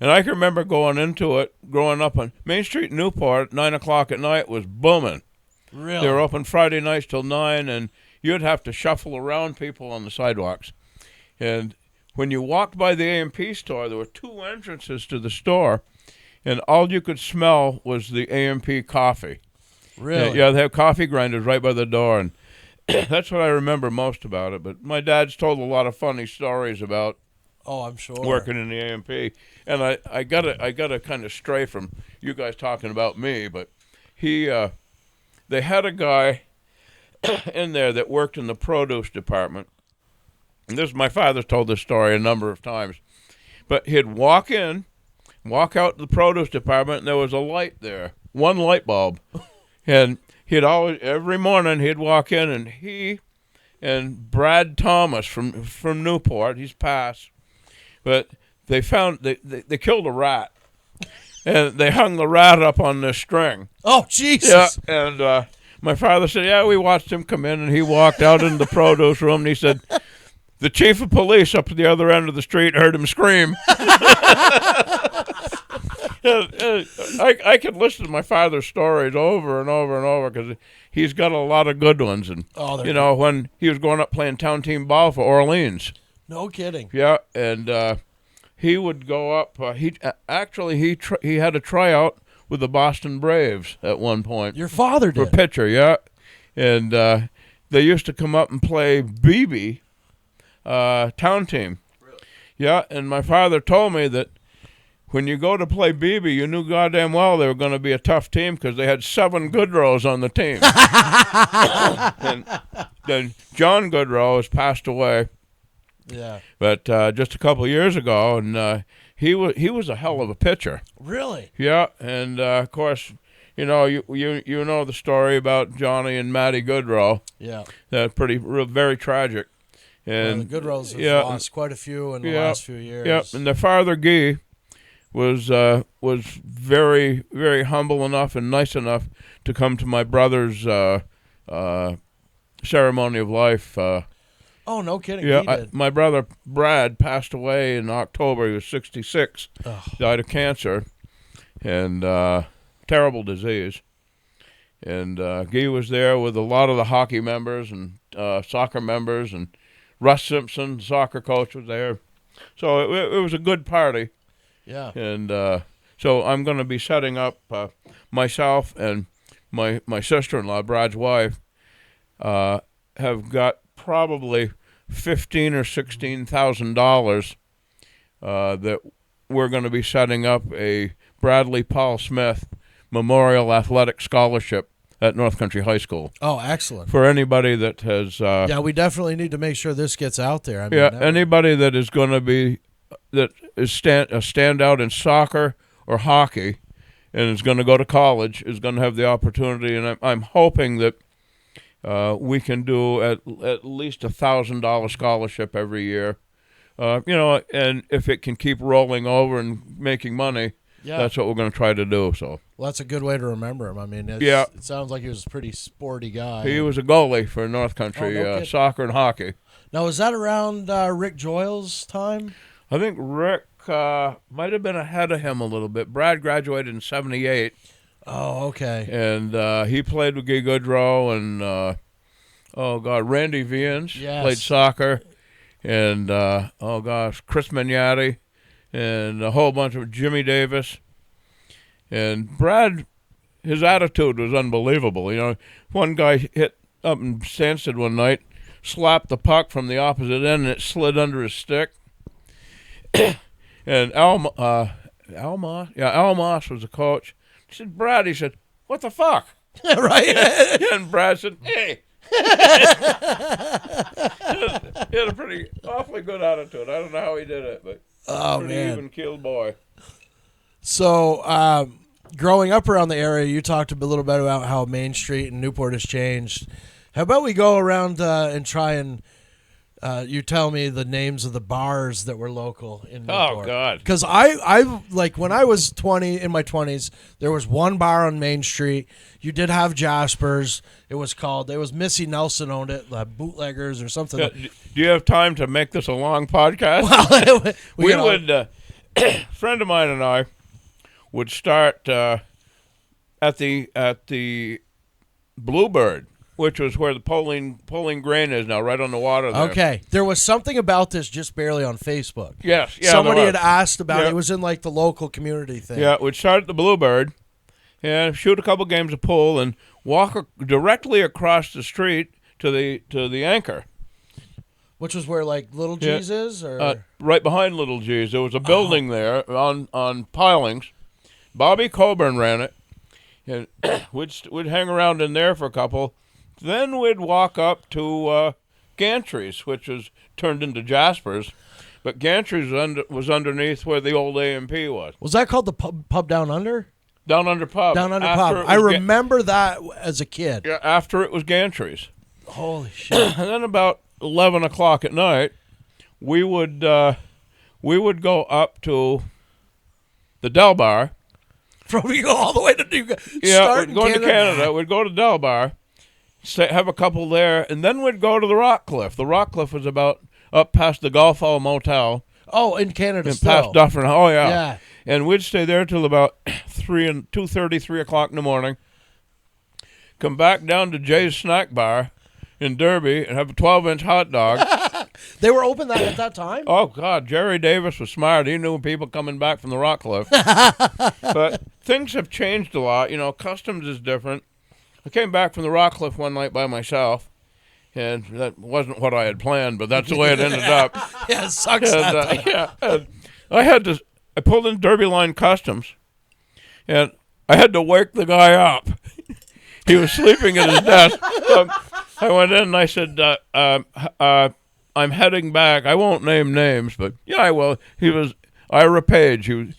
Speaker 5: And I can remember going into it, growing up on Main Street in Newport, 9 o'clock at night was booming.
Speaker 1: Really?
Speaker 5: They were open Friday nights till 9, and you'd have to shuffle around people on the sidewalks. And when you walked by the A&P store, there were 2 entrances to the store, and all you could smell was the A&P coffee.
Speaker 1: Really?
Speaker 5: Yeah, they have coffee grinders right by the door, and that's what I remember most about it. But my dad's told a lot of funny stories about
Speaker 1: I'm sure.
Speaker 5: working in the A&P. And I gotta kind of stray from you guys talking about me, but they had a guy in there that worked in the produce department. And my father's told this story a number of times. But he'd walk out to the produce department, and there was a light there, 1 light bulb. And he'd always, every morning, he'd walk in, and he and Brad Thomas from Newport, he's passed, but they killed a rat, and they hung the rat up on this string.
Speaker 1: Oh, Jesus.
Speaker 5: Yeah, and my father said, yeah, we watched him come in, and he walked out into the produce room, and he said, the chief of police up at the other end of the street heard him scream. I could listen to my father's stories over and over and over because he's got a lot of good ones. And when he was going up playing town team ball for Orleans.
Speaker 1: No kidding.
Speaker 5: Yeah, and he would go up. He had a tryout with the Boston Braves at one point.
Speaker 1: Your father did.
Speaker 5: For pitcher, yeah, and they used to come up and play BB town team. Really? Yeah, and my father told me that when you go to play BB, you knew goddamn well they were going to be a tough team because they had 7 Goodrows on the team. And then John Goodrow has passed away.
Speaker 1: Yeah.
Speaker 5: But just a couple of years ago, and he was a hell of a pitcher.
Speaker 1: Really?
Speaker 5: Yeah, and of course, you know the story about Johnny and Matty Goodrow.
Speaker 1: Yeah.
Speaker 5: That's very tragic. And
Speaker 1: the Goodrows have lost quite a few in the last few years.
Speaker 5: Yeah, and their father Guy was very, very humble enough and nice enough to come to my brother's ceremony of life.
Speaker 1: Oh, no kidding.
Speaker 5: Yeah, my brother Brad passed away in October. He was 66, died of cancer, and terrible disease. And Guy was there with a lot of the hockey members and soccer members, and Russ Simpson, soccer coach, was there. So it was a good party.
Speaker 1: Yeah.
Speaker 5: And so I'm going to be setting up myself and my sister-in-law, Brad's wife, have got probably $15,000 or $16,000 that we're going to be setting up a Bradley Paul Smith Memorial Athletic Scholarship at North Country High School.
Speaker 1: Oh, excellent.
Speaker 5: For anybody that has...
Speaker 1: yeah, we definitely need to make sure this gets out there. I mean,
Speaker 5: yeah, anybody that is going to be... that is a standout in soccer or hockey and is going to go to college is going to have the opportunity, and I'm hoping that we can do at least $1,000 scholarship every year. And if it can keep rolling over and making money, that's what we're going to try to do. So,
Speaker 1: well, that's a good way to remember him. I mean, it sounds like he was a pretty sporty guy.
Speaker 5: He was a goalie for North Country soccer and hockey.
Speaker 1: Now, was that around Rick Joyle's time?
Speaker 5: I think Rick might have been ahead of him a little bit. Brad graduated in '78.
Speaker 1: Oh, okay.
Speaker 5: And he played with Guy Goodrow and, Randy Vians played soccer. And, Chris Mignati and a whole bunch of Jimmy Davis. And Brad, his attitude was unbelievable. You know, one guy hit up in Stansted one night, slapped the puck from the opposite end, and it slid under his stick. And Al Moss was the coach. He said, Brad, he said, what the fuck?
Speaker 1: Right.
Speaker 5: And Brad said, hey. He had a pretty awfully good attitude. I don't know how he did it, but pretty even-keeled boy.
Speaker 1: So, growing up around the area, you talked a little bit about how Main Street and Newport has changed. How about we go around and try and you tell me the names of the bars that were local in Newport.
Speaker 5: Oh, God.
Speaker 1: Because I like when I was in my 20s, there was one bar on Main Street. You did have Jasper's. It was Missy Nelson owned it, Bootleggers or something.
Speaker 5: Do you have time to make this a long podcast?
Speaker 1: Well,
Speaker 5: we would, a friend of mine and I would start at the Bluebird, which was where the Poling Grain is now, right on the water there.
Speaker 1: Okay. There was something about this just barely on Facebook.
Speaker 5: Yes. Yeah,
Speaker 1: somebody had asked about it. It was in like the local community thing.
Speaker 5: Yeah, we'd start at the Bluebird and shoot a couple games of pool and walk directly across the street to the Anchor.
Speaker 1: Which was where like Little G's is? Or?
Speaker 5: Right behind Little G's. There was a building there on pilings. Bobby Coburn ran it. And we'd hang around in there for a couple. Then we'd walk up to Gantry's, which was turned into Jasper's. But Gantry's was underneath where the old AMP was.
Speaker 1: Was that called the pub Down Under?
Speaker 5: Down Under Pub.
Speaker 1: Down Under Pub. I remember that as a kid.
Speaker 5: Yeah, after it was Gantry's.
Speaker 1: Holy shit.
Speaker 5: And then about 11 o'clock at night, we would go up to the Del Bar.
Speaker 1: We go all the way to
Speaker 5: we'd go to Canada. We'd go to Del Bar. Have a couple there, and then we'd go to the Rockcliffe. The Rockcliffe was about up past the Golf Hall Motel.
Speaker 1: Oh, in Canada
Speaker 5: and
Speaker 1: still.
Speaker 5: Past Dufferin. Oh, yeah.
Speaker 1: Yeah.
Speaker 5: And we'd stay there till about 2:30, 3 o'clock in the morning. Come back down to Jay's Snack Bar in Derby and have a 12-inch hot dog.
Speaker 1: They were open at that time?
Speaker 5: Oh, God. Jerry Davis was smart. He knew people coming back from the Rockcliffe. But things have changed a lot. You know, customs is different. I came back from the Rockcliffe one night by myself, and that wasn't what I had planned, but that's the way it ended up.
Speaker 1: Yeah, it sucks.
Speaker 5: And I pulled in Derby Line Customs, and I had to wake the guy up. He was sleeping at his desk. I went in and I said, I'm heading back. I won't name names, but yeah, I will. He was Ira Page. He was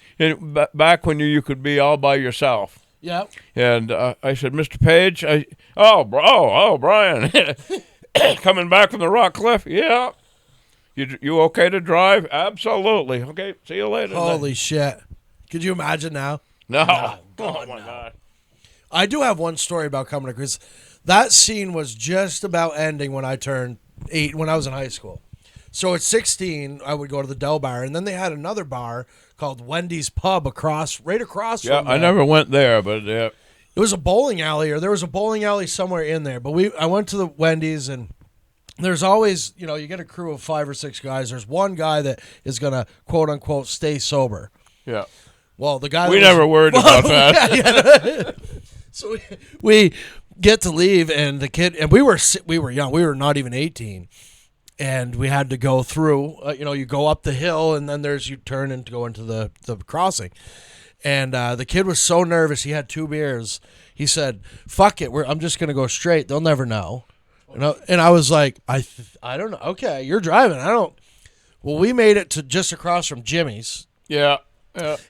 Speaker 5: back when you could be all by yourself.
Speaker 1: Yep.
Speaker 5: And I said, Mr. Page, Brian, coming back from the Rockcliffe? Yeah. You okay to drive? Absolutely. Okay, see you later.
Speaker 1: Holy shit. Could you imagine now?
Speaker 5: No.
Speaker 1: God,
Speaker 5: my God.
Speaker 1: I do have one story about coming to because that scene was just about ending when I turned 8, when I was in high school. So at 16, I would go to the Del Bar, and then they had another bar called Wendy's Pub right across from
Speaker 5: I never went there, but yeah.
Speaker 1: It was a bowling alley, or there was a bowling alley somewhere in there. But I went to the Wendy's, and there's always, you get a crew of 5 or 6 guys. There's one guy that is going to, quote unquote, stay sober.
Speaker 5: Yeah.
Speaker 1: Well, the guy
Speaker 5: we never worried about that.
Speaker 1: So we get to leave, and the kid, and we were young. We were not even 18. And we had to go through, you go up the hill, and then you turn and go into the crossing. And the kid was so nervous. He had 2 beers. He said, fuck it. I'm just going to go straight. They'll never know. And I was like, I don't know. Okay, you're driving. Well, we made it to just across from Jimmy's.
Speaker 5: Yeah.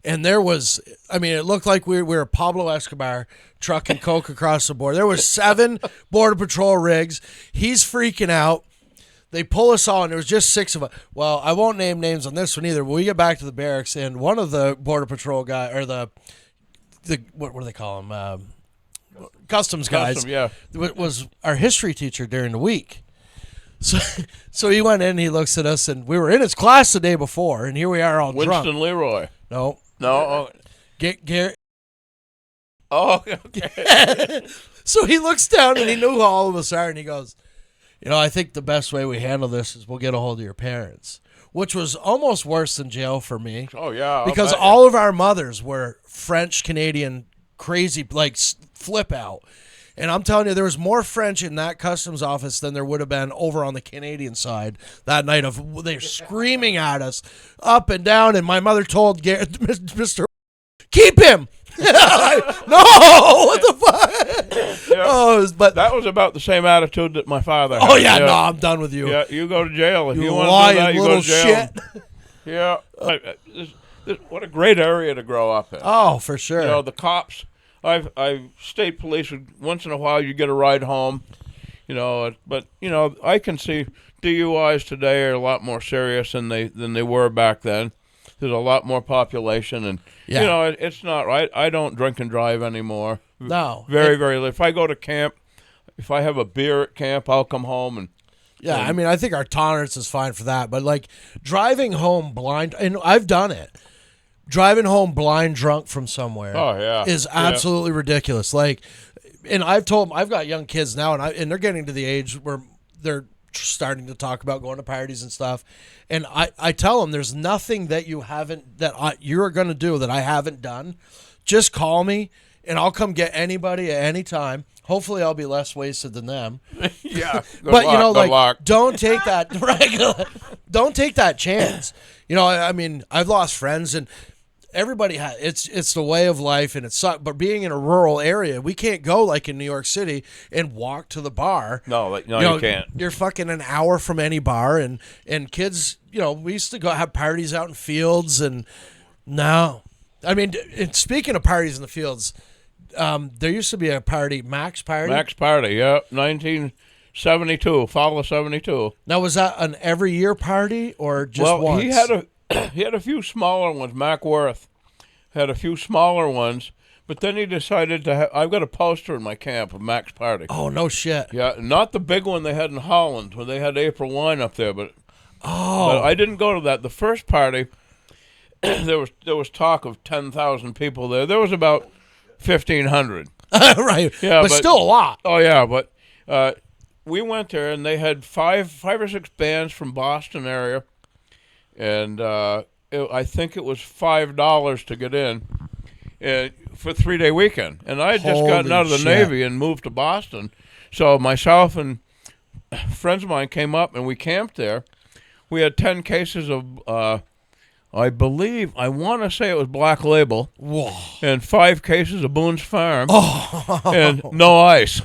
Speaker 1: And there was, it looked like we were Pablo Escobar trucking coke across the border. There was 7 Border Patrol rigs. He's freaking out. They pull us all, and there was just 6 of us. Well, I won't name names on this one either, but we get back to the barracks, and one of the Border Patrol guy, or the what do they call them? Customs guys. Was our history teacher during the week. So he went in, he looks at us, and we were in his class the day before, and here we are all drunk.
Speaker 5: Winston Leroy.
Speaker 1: No. Gary.
Speaker 5: Oh, okay.
Speaker 1: So he looks down, and he knew who all of us are, and he goes, I think the best way we handle this is we'll get a hold of your parents, which was almost worse than jail for me.
Speaker 5: Oh, yeah.
Speaker 1: Because all of our mothers were French, Canadian, crazy, like flip out. And I'm telling you, there was more French in that customs office than there would have been over on the Canadian side that night. They're screaming at us up and down. And my mother told Mr. Keep him. No, what the fuck?
Speaker 5: Yeah.
Speaker 1: But
Speaker 5: that was about the same attitude that my father had.
Speaker 1: Oh, yeah, no, I'm done with you.
Speaker 5: Yeah, you go to jail. If you want
Speaker 1: lying
Speaker 5: to do that, you
Speaker 1: little
Speaker 5: go to jail.
Speaker 1: shit.
Speaker 5: Yeah. What a great area to grow up in.
Speaker 1: Oh, for sure.
Speaker 5: The cops, state police, once in a while you get a ride home, but, I can see DUIs today are a lot more serious than they were back then. There's a lot more population, and it's not right. I don't drink and drive anymore.
Speaker 1: No,
Speaker 5: very little. If I go to camp, if I have a beer at camp, I'll come home and.
Speaker 1: Yeah, I think our tolerance is fine for that, but like driving home blind, and I've done it. Driving home blind drunk from somewhere, is absolutely ridiculous. Like, and I've told them, I've got young kids now, and they're getting to the age where they're starting to talk about going to parties and stuff, and I tell them there's nothing that you're going to do that I haven't done. Just call me and I'll come get anybody at any time. Hopefully I'll be less wasted than them.
Speaker 5: Yeah,
Speaker 1: but
Speaker 5: luck.
Speaker 1: Don't take that don't take that chance. I've lost friends, and everybody has. It's the way of life, and it sucks. But being in a rural area, we can't go like in New York City and walk to the bar.
Speaker 5: No, you can't.
Speaker 1: You're fucking an hour from any bar, and kids. We used to go have parties out in fields, and now, and speaking of parties in the fields, there used to be a party, Max Party.
Speaker 5: Max Party, yeah, 1972, fall of 72.
Speaker 1: Now, was that an every year party or just once?
Speaker 5: He had a few smaller ones. Mac Worth had a few smaller ones, but then he decided to have. I've got a poster in my camp of Mac's Party.
Speaker 1: Oh, no shit.
Speaker 5: Yeah, not the big one they had in Holland where they had April wine up there, but I didn't go to that. The first party, there was talk of 10,000 people there. There was about 1,500.
Speaker 1: Right. Yeah, but still a lot.
Speaker 5: Oh yeah, but we went there and they had five or six bands from Boston area. And I think it was $5 to get in for a 3-day weekend. And I had just gotten out of the Navy and moved to Boston. So myself and friends of mine came up and we camped there. We had 10 cases of, I want to say it was Black Label.
Speaker 1: Whoa.
Speaker 5: And 5 cases of Boone's Farm. Oh. And no ice.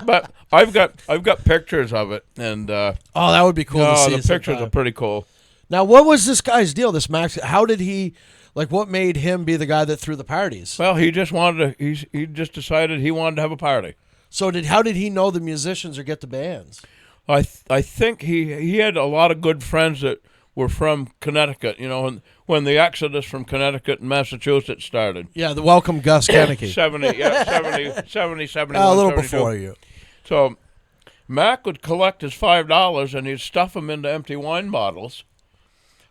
Speaker 5: but I've got pictures of it, and
Speaker 1: that would be cool to see.
Speaker 5: The pictures are pretty cool.
Speaker 1: Now, what was this guy's deal? This Max, how did he, what made him be the guy that threw the parties?
Speaker 5: Well, he just wanted to. He just decided he wanted to have a party.
Speaker 1: So how did he know the musicians or get the bands?
Speaker 5: I think he had a lot of good friends that were from Connecticut. When the exodus from Connecticut and Massachusetts started.
Speaker 1: Yeah, the welcome Gus Kennedy.
Speaker 5: 70, 71,
Speaker 1: a little
Speaker 5: 72.
Speaker 1: before you.
Speaker 5: So Mac would collect his $5 and he'd stuff them into empty wine bottles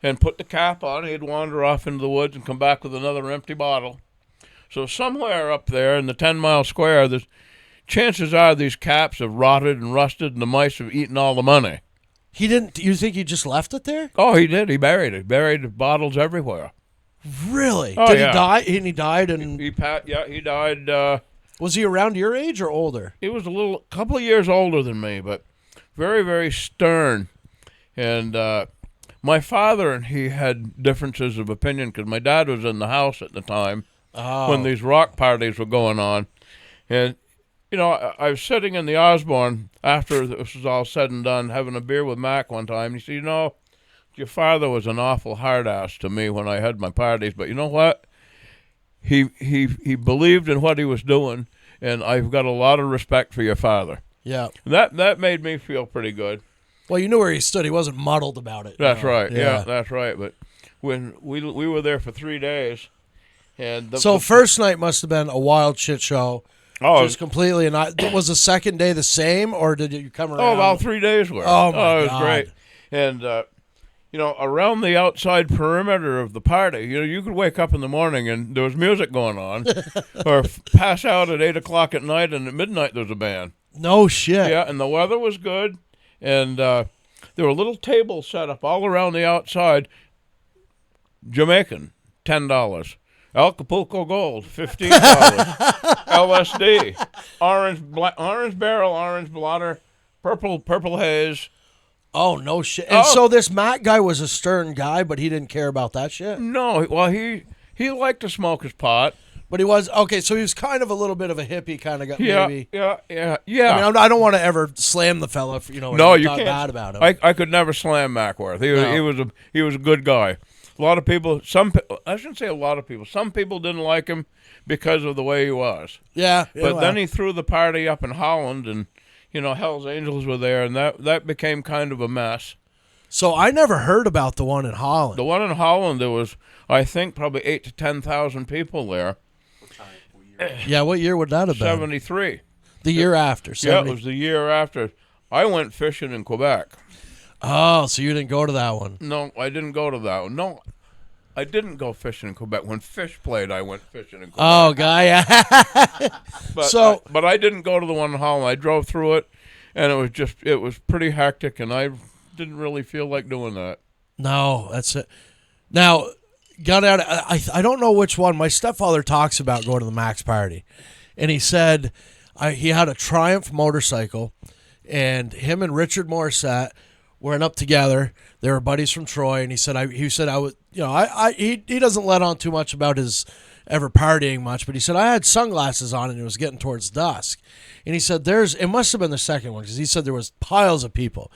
Speaker 5: and put the cap on. He'd wander off into the woods and come back with another empty bottle. So somewhere up there in the 10-mile square, chances are these caps have rotted and rusted and the mice have eaten all the money.
Speaker 1: He didn't. You think he just left it there?
Speaker 5: Oh, he did. He buried it. Buried bottles everywhere.
Speaker 1: Really?
Speaker 5: Oh,
Speaker 1: Did
Speaker 5: yeah.
Speaker 1: he die? And he died, and
Speaker 5: He died.
Speaker 1: was he around your age or older?
Speaker 5: He was couple of years older than me, but very, very stern. And my father and he had differences of opinion because my dad was in the house at the time when these rock parties were going on. And, I was sitting in the Osborne after this was all said and done, having a beer with Mac one time. He said, your father was an awful hard ass to me when I had my parties, but you know what? He believed in what he was doing, and I've got a lot of respect for your father.
Speaker 1: Yeah.
Speaker 5: That made me feel pretty good.
Speaker 1: Well, you knew where he stood. He wasn't muddled about it.
Speaker 5: That's right. Yeah, that's right. But when we were there for 3 days, and
Speaker 1: so first night must have been a wild shit show.
Speaker 5: Oh,
Speaker 1: just completely. And was the second day the same, or did you come around?
Speaker 5: Oh, all 3 days were.
Speaker 1: Oh my God,
Speaker 5: it was great. And around the outside perimeter of the party, you could wake up in the morning and there was music going on, or pass out at 8 o'clock at night, and at midnight there was a band.
Speaker 1: No shit.
Speaker 5: Yeah, and the weather was good, and there were little tables set up all around the outside. Jamaican, $10. Acapulco Gold, $15. LSD, orange barrel, orange blotter, purple haze.
Speaker 1: Oh, no shit. And so this Matt guy was a stern guy, but he didn't care about that shit?
Speaker 5: No, well, he liked to smoke his pot.
Speaker 1: But he was, okay, so he was kind of a little bit of a hippie kind of guy, maybe.
Speaker 5: Yeah.
Speaker 1: I mean, I don't want to ever slam the fella,
Speaker 5: no, you
Speaker 1: talk
Speaker 5: can't.
Speaker 1: bad about him.
Speaker 5: I could never slam Mackworth. He was a good guy. A lot of people, I shouldn't say a lot of people, some people didn't like him because of the way he was.
Speaker 1: Yeah.
Speaker 5: But then he threw the party up in Holland, and, Hell's Angels were there, and that became kind of a mess.
Speaker 1: So I never heard about the one in Holland.
Speaker 5: The one in Holland, there was, I think, probably 8,000 to 10,000 people there.
Speaker 1: Yeah, what year would that have been?
Speaker 5: 73.
Speaker 1: The year after. 70.
Speaker 5: Yeah, it was the year after. I went fishing in Quebec.
Speaker 1: Oh, so you didn't go to that one?
Speaker 5: No, I didn't go to that one. No, I didn't go fishing in Quebec. When Fish played, I went fishing in Quebec.
Speaker 1: Oh, guy.
Speaker 5: But I didn't go to the one in Holland. I drove through it, and it was pretty hectic, and I didn't really feel like doing that.
Speaker 1: No, that's it. Now, got out. I don't know which one. My stepfather talks about going to the Max party, and he said he had a Triumph motorcycle, and him and Richard Morissette went up together. They were buddies from Troy, and he said I was, he doesn't let on too much about his ever partying much, but he said I had sunglasses on and it was getting towards dusk, and he said it must have been the second one because he said there was piles of people,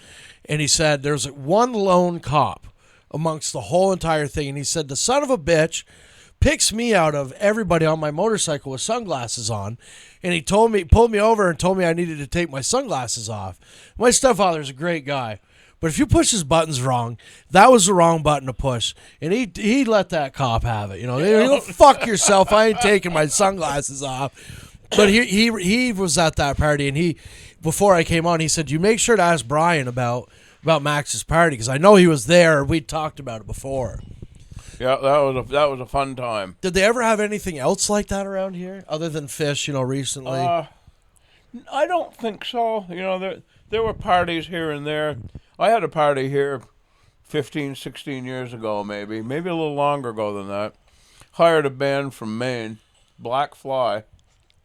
Speaker 1: and he said there's one lone cop amongst the whole entire thing, and he said the son of a bitch picks me out of everybody on my motorcycle with sunglasses on, and he pulled me over and told me I needed to take my sunglasses off. My stepfather's a great guy, but if you push his buttons wrong, that was the wrong button to push, and he let that cop have it. You fuck yourself. I ain't taking my sunglasses off. But he was at that party, and before I came on, he said, "You make sure to ask Brian about Max's party because I know he was there. We talked about it before."
Speaker 5: Yeah, that was a fun time.
Speaker 1: Did they ever have anything else like that around here other than Fish? Recently.
Speaker 5: I don't think so. There were parties here and there. I had a party here 15, 16 years ago, maybe a little longer ago than that. Hired a band from Maine, Black Fly.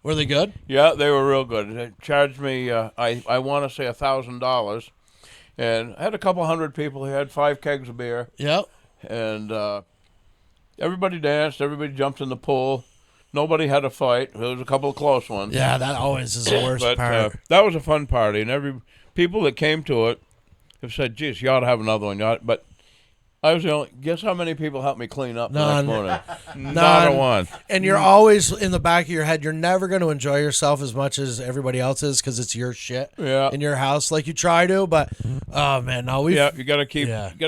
Speaker 1: Were they good?
Speaker 5: Yeah, they were real good. They charged me, I want to say $1,000. And I had a couple hundred people. They had 5 kegs of beer.
Speaker 1: Yep.
Speaker 5: And everybody danced. Everybody jumped in the pool. Nobody had a fight. There was a couple of close ones.
Speaker 1: Yeah, that always is the worst part.
Speaker 5: That was a fun party. And people that came to it have said, geez, you ought to have another one. But I was the only. Guess how many people helped me clean up the next morning? Not a one.
Speaker 1: And you're always in the back of your head. You're never going to enjoy yourself as much as everybody else is because it's your shit in your house. Like you try to, but oh man, no. You got
Speaker 5: to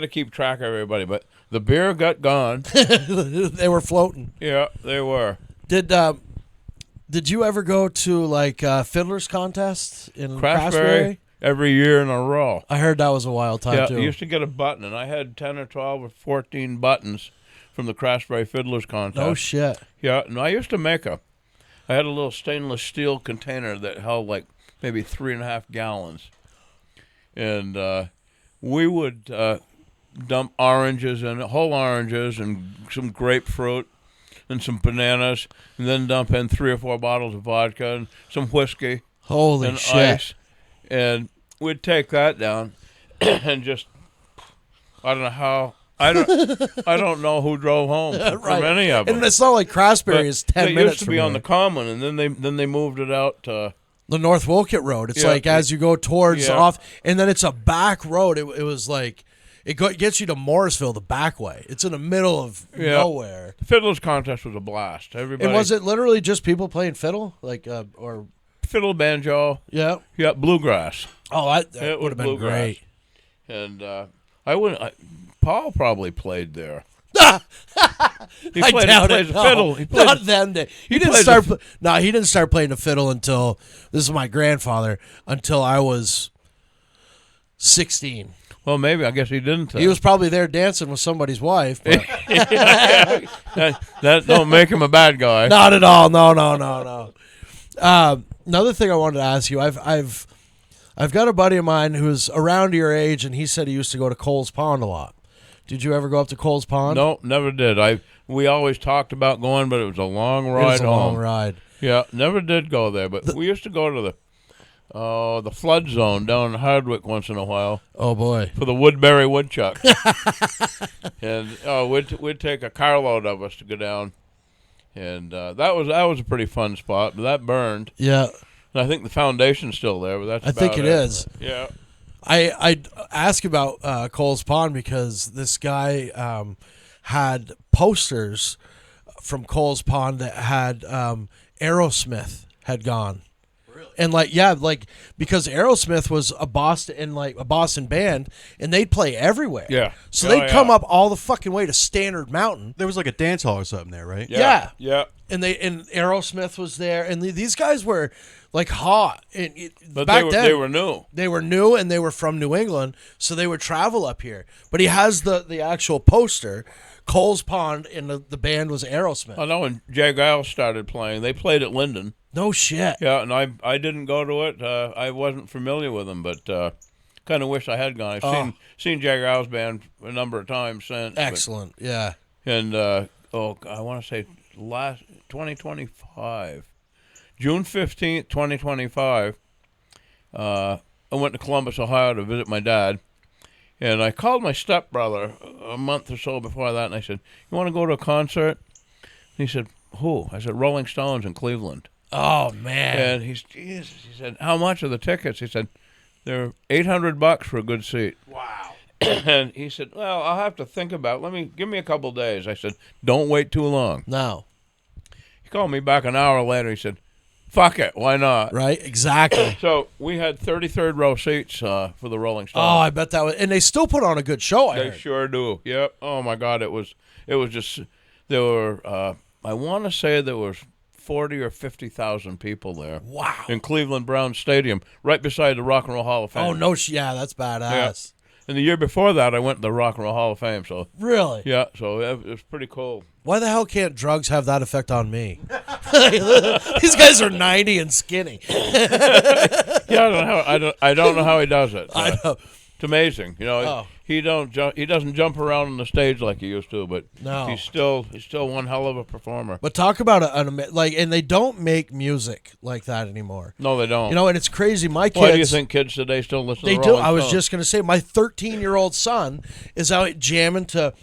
Speaker 5: keep track of everybody. But the beer got gone.
Speaker 1: They were floating.
Speaker 5: Yeah, they were.
Speaker 1: Did you ever go to like Fiddler's Contest in Craftsbury?
Speaker 5: Every year in a row.
Speaker 1: I heard that was a wild time too.
Speaker 5: Yeah, you used to get a button, and I had 10 or 12 or 14 buttons from the Craftsbury Fiddlers Contest.
Speaker 1: No shit.
Speaker 5: Yeah, and I used to make I had a little stainless steel container that held like maybe 3.5 gallons. And we would dump oranges in it, whole oranges and some grapefruit and some bananas, and then dump in 3 or 4 bottles of vodka and some whiskey
Speaker 1: Holy
Speaker 5: and
Speaker 1: shit.
Speaker 5: ice. And we'd take that down and just, I don't know how. I don't know who drove home from any of them.
Speaker 1: And it's not like Craftsbury is 10
Speaker 5: it
Speaker 1: minutes
Speaker 5: used to
Speaker 1: from
Speaker 5: be on
Speaker 1: here.
Speaker 5: the Common, and then they moved it out to
Speaker 1: The North Wolcott Road. It's
Speaker 5: Yeah.
Speaker 1: like as you go towards
Speaker 5: Yeah.
Speaker 1: off, and then it's a back road. It was like it gets you to Morrisville the back way. It's in the middle of nowhere.
Speaker 5: The Fiddler's Contest was a blast. Everybody
Speaker 1: And was it literally just people playing fiddle, like or
Speaker 5: fiddle, banjo,
Speaker 1: yeah?
Speaker 5: bluegrass.
Speaker 1: Oh,
Speaker 5: It
Speaker 1: that
Speaker 5: was
Speaker 1: would have been
Speaker 5: bluegrass.
Speaker 1: great.
Speaker 5: And I wouldn't. Paul probably played there. He
Speaker 1: I
Speaker 5: played,
Speaker 1: doubt
Speaker 5: plays
Speaker 1: it.
Speaker 5: the
Speaker 1: No,
Speaker 5: fiddle. He played,
Speaker 1: not then. He didn't
Speaker 5: plays
Speaker 1: start.
Speaker 5: the
Speaker 1: No, he didn't start playing the fiddle until this is my grandfather. Until I was 16.
Speaker 5: well, maybe I guess he didn't.
Speaker 1: He was probably there dancing with somebody's wife. But
Speaker 5: that don't make him a bad guy.
Speaker 1: not at all. No. Another thing I wanted to ask you. I've got a buddy of mine who's around your age, and he said he used to go to Coles Pond a lot. Did you ever go up to Coles Pond?
Speaker 5: No, never did. We always talked about going, but it was a long ride
Speaker 1: It was a
Speaker 5: home.
Speaker 1: long ride.
Speaker 5: Yeah, never did go there, but we used to go to the flood zone down in Hardwick once in a while
Speaker 1: Oh boy.
Speaker 5: for the Woodbury woodchuck. And we'd take a carload of us to go down, and that was a pretty fun spot. But that burned,
Speaker 1: Yeah.
Speaker 5: and I think the foundation's still there. But that's
Speaker 1: I think
Speaker 5: about
Speaker 1: it is.
Speaker 5: Yeah.
Speaker 1: I ask about Coles Pond because this guy had posters from Coles Pond that had Aerosmith had gone. Really? And because Aerosmith was a Boston band, and they'd play everywhere.
Speaker 5: Yeah.
Speaker 1: So
Speaker 5: Oh,
Speaker 1: they'd come
Speaker 5: yeah.
Speaker 1: up all the fucking way to Standard Mountain.
Speaker 4: There was like a dance hall or something there, right?
Speaker 1: Yeah.
Speaker 5: Yeah.
Speaker 1: And Aerosmith was there, and these guys were like hot.
Speaker 5: But
Speaker 1: back then
Speaker 5: they were new.
Speaker 1: They were new, and they were from New England, so they would travel up here. But he has the actual poster, Coles Pond, and the band was Aerosmith.
Speaker 5: I know when Jay Giles started playing, they played at Linden.
Speaker 1: No shit.
Speaker 5: Yeah, and I didn't go to it. I wasn't familiar with them, but kind of wish I had gone. I've seen Jay Giles band a number of times since.
Speaker 1: Excellent. Yeah.
Speaker 5: And I want to say last 2025, June 15th, 2025. I went to Columbus, Ohio to visit my dad. And I called my stepbrother a month or so before that, and I said, "You want to go to a concert?" And he said, "Who?" I said, "Rolling Stones in Cleveland."
Speaker 1: Oh man.
Speaker 5: And he said, "How much are the tickets?" He said, "They're $800 for a good seat."
Speaker 1: Wow.
Speaker 5: And he said, "Well, I'll have to think about it. Give me a couple days." I said, "Don't wait too long."
Speaker 1: No.
Speaker 5: He called me back an hour later. He said, "Fuck it, why not?"
Speaker 1: Right. Exactly.
Speaker 5: So we had 33rd row seats for the Rolling Stones.
Speaker 1: Oh, I bet that was, and they still put on a good show. I
Speaker 5: They
Speaker 1: heard.
Speaker 5: sure do. Yep. Oh my God, it was just there were I want to say there was 40 or 50,000 people there.
Speaker 1: Wow.
Speaker 5: In Cleveland Browns Stadium, right beside the Rock and Roll Hall of Fame.
Speaker 1: Oh no. Yeah, that's badass.
Speaker 5: And the year before that, I went to the Rock and Roll Hall of Fame. So
Speaker 1: Really?
Speaker 5: yeah, so it was pretty cool.
Speaker 1: Why the hell can't drugs have that effect on me? These guys are 90 and skinny.
Speaker 5: Yeah, I don't know how he does it.
Speaker 1: I know.
Speaker 5: It's amazing. You know,
Speaker 1: Oh.
Speaker 5: he doesn't jump around on the stage like he used to, but
Speaker 1: No.
Speaker 5: he's still one hell of a performer.
Speaker 1: But talk about and they don't make music like that anymore.
Speaker 5: No, they don't.
Speaker 1: You know, and it's crazy. My kids.
Speaker 5: Why do you think kids today still listen
Speaker 1: They
Speaker 5: to
Speaker 1: do.
Speaker 5: Rolling
Speaker 1: I was
Speaker 5: Stones?
Speaker 1: just going to say, my 13-year-old son is out jamming to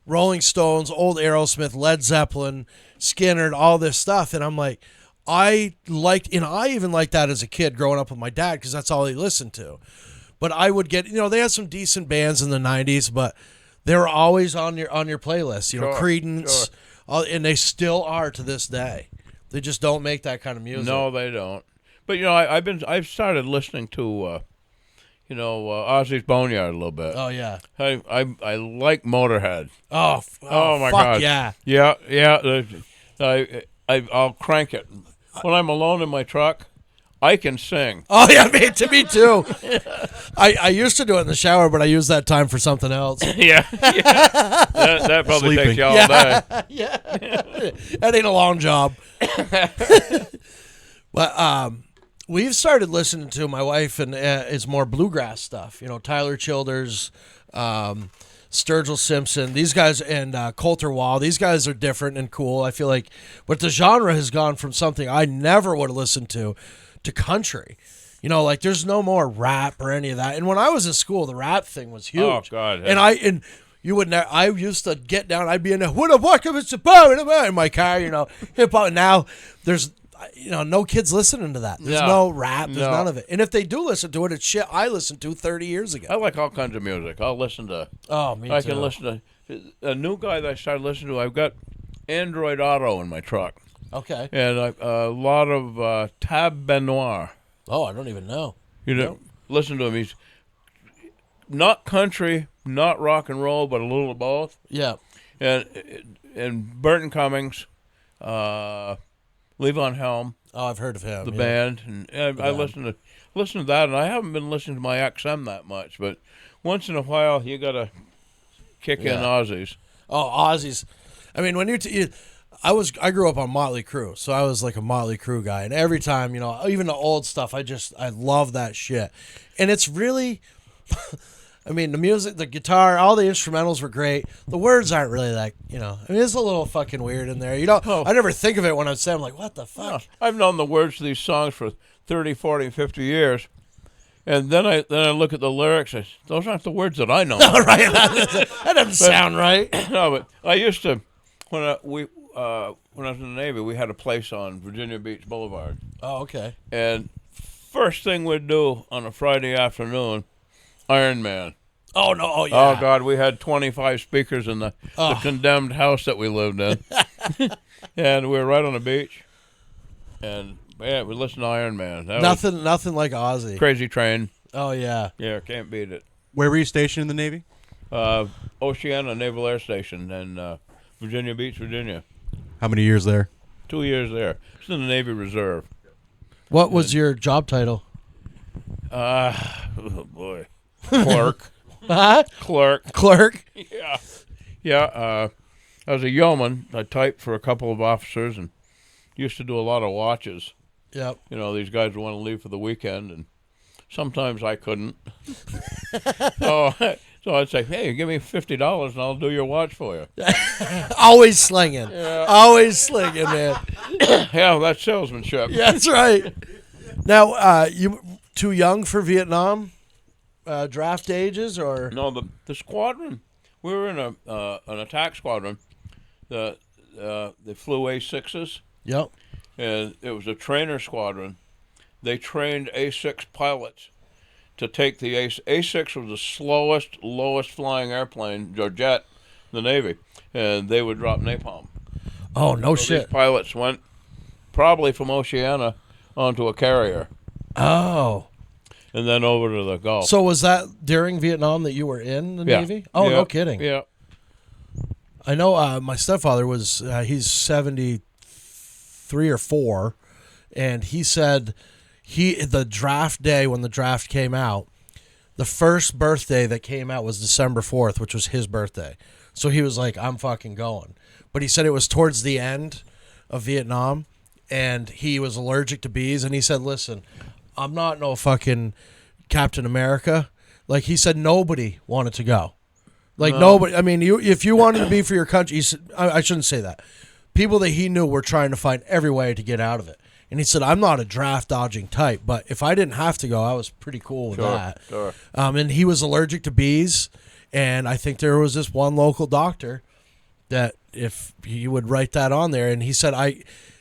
Speaker 1: Rolling Stones, old Aerosmith, Led Zeppelin, Skinner, all this stuff. And I'm like, I even liked that as a kid growing up with my dad because that's all he listened to. But I would get, they had some decent bands in the 90s, but they were always on your playlist. You know,
Speaker 5: Sure,
Speaker 1: Creedence, and they still are to this day. They just don't make that kind of music.
Speaker 5: No, they don't. But I've started listening to Ozzy's Boneyard a little bit.
Speaker 1: Oh yeah.
Speaker 5: I like Motorhead.
Speaker 1: Oh
Speaker 5: my
Speaker 1: fuck
Speaker 5: God.
Speaker 1: yeah.
Speaker 5: Yeah. I'll crank it when I'm alone in my truck. I can sing.
Speaker 1: Oh yeah, me too. I used to do it in the shower, but I use that time for something else.
Speaker 5: Yeah. That probably
Speaker 4: Sleeping.
Speaker 5: takes you all day.
Speaker 1: Yeah, that ain't a long job. But we've started listening to my wife, and it's more bluegrass stuff. Tyler Childers, Sturgill Simpson, these guys, and Coulter Wall, these guys are different and cool. I feel like, but the genre has gone from something I never would have listened to country. You know, like there's no more rap or any of that. And when I was in school, the rap thing was huge.
Speaker 5: Oh God!
Speaker 1: And you would never. I used to get down. I'd be in in my car. You know, hip hop. Now there's. No kids listening to that. There's no rap. There's none of it. And if they do listen to it, it's shit I listened to 30 years ago.
Speaker 5: I like all kinds of music. I'll listen to.
Speaker 1: Oh, me too.
Speaker 5: I can listen to a new guy that I started listening to. I've got Android Auto in my truck.
Speaker 1: Okay.
Speaker 5: And a lot of Tab Benoit.
Speaker 1: Oh, I don't even know.
Speaker 5: You know, listen to him. He's not country, not rock and roll, but a little of both.
Speaker 1: Yeah.
Speaker 5: And Burton Cummings. Levon Helm.
Speaker 1: Oh, I've heard of him.
Speaker 5: The band, and I listen to that, and I haven't been listening to my XM that much, but once in a while you gotta kick in Aussies.
Speaker 1: Oh, Aussies! I mean, when I grew up on Motley Crue, so I was like a Motley Crue guy, and every time, even the old stuff, I love that shit, and it's really. I mean, the music, the guitar, all the instrumentals were great. The words aren't really like, I mean, it's a little fucking weird in there. I never think of it when I'm saying, I'm like, what the fuck?
Speaker 5: No, I've known the words to these songs for 30, 40, 50 years. And then I look at the lyrics, and those aren't the words that I know.
Speaker 1: Right? That doesn't sound right.
Speaker 5: No, but I used to, when I was in the Navy, we had a place on Virginia Beach Boulevard.
Speaker 1: Oh, okay.
Speaker 5: And first thing we'd do on a Friday afternoon, Iron Man.
Speaker 1: Oh, no. Oh, yeah.
Speaker 5: Oh, God. We had 25 speakers in the condemned house that we lived in. And we were right on the beach. And, we listened to Iron Man.
Speaker 1: Nothing like Ozzy.
Speaker 5: Crazy Train.
Speaker 1: Oh, yeah.
Speaker 5: Yeah, can't beat it.
Speaker 4: Where were you stationed in the Navy?
Speaker 5: Oceana Naval Air Station in Virginia Beach, Virginia.
Speaker 4: How many years there?
Speaker 5: 2 years there. It's in the Navy Reserve.
Speaker 1: What was your job title?
Speaker 5: Oh, boy. Clerk.
Speaker 1: Huh?
Speaker 5: Clerk. Yeah. Yeah. I was a yeoman. I typed for a couple of officers and used to do a lot of watches.
Speaker 1: Yep.
Speaker 5: These guys would want to leave for the weekend, and sometimes I couldn't. So I'd say, hey, give me $50 and I'll do your watch for you.
Speaker 1: Always slinging. Yeah. Always slinging, man.
Speaker 5: Yeah, that's salesmanship.
Speaker 1: Yeah, that's right. Now, you too young for Vietnam? Draft ages, or
Speaker 5: no? The squadron. We were in an attack squadron. They flew A6s.
Speaker 1: Yep.
Speaker 5: And it was a trainer squadron. They trained A6 pilots to take the A6 was the slowest, lowest flying airplane, or jet, in the Navy, and they would drop napalm.
Speaker 1: Oh, no shit!
Speaker 5: These pilots went probably from Oceana onto a carrier.
Speaker 1: Oh.
Speaker 5: And then over to the Gulf.
Speaker 1: So was that during Vietnam that you were in the Navy? Oh, no kidding.
Speaker 5: Yeah.
Speaker 1: I know my stepfather was, he's 73 or 4, and he said the draft day when the draft came out, the first birthday that came out was December 4th, which was his birthday. So he was like, I'm fucking going. But he said it was towards the end of Vietnam, and he was allergic to bees, and he said, listen, I'm not no fucking Captain America. Like, he said nobody wanted to go. Like, nobody. I mean, if you wanted to be for your country, he said, I shouldn't say that. People that he knew were trying to find every way to get out of it. And he said, I'm not a draft dodging type, but if I didn't have to go, I was pretty cool with that.
Speaker 5: Sure.
Speaker 1: And he was allergic to bees. And I think there was this one local doctor that if he would write that on there, and he said,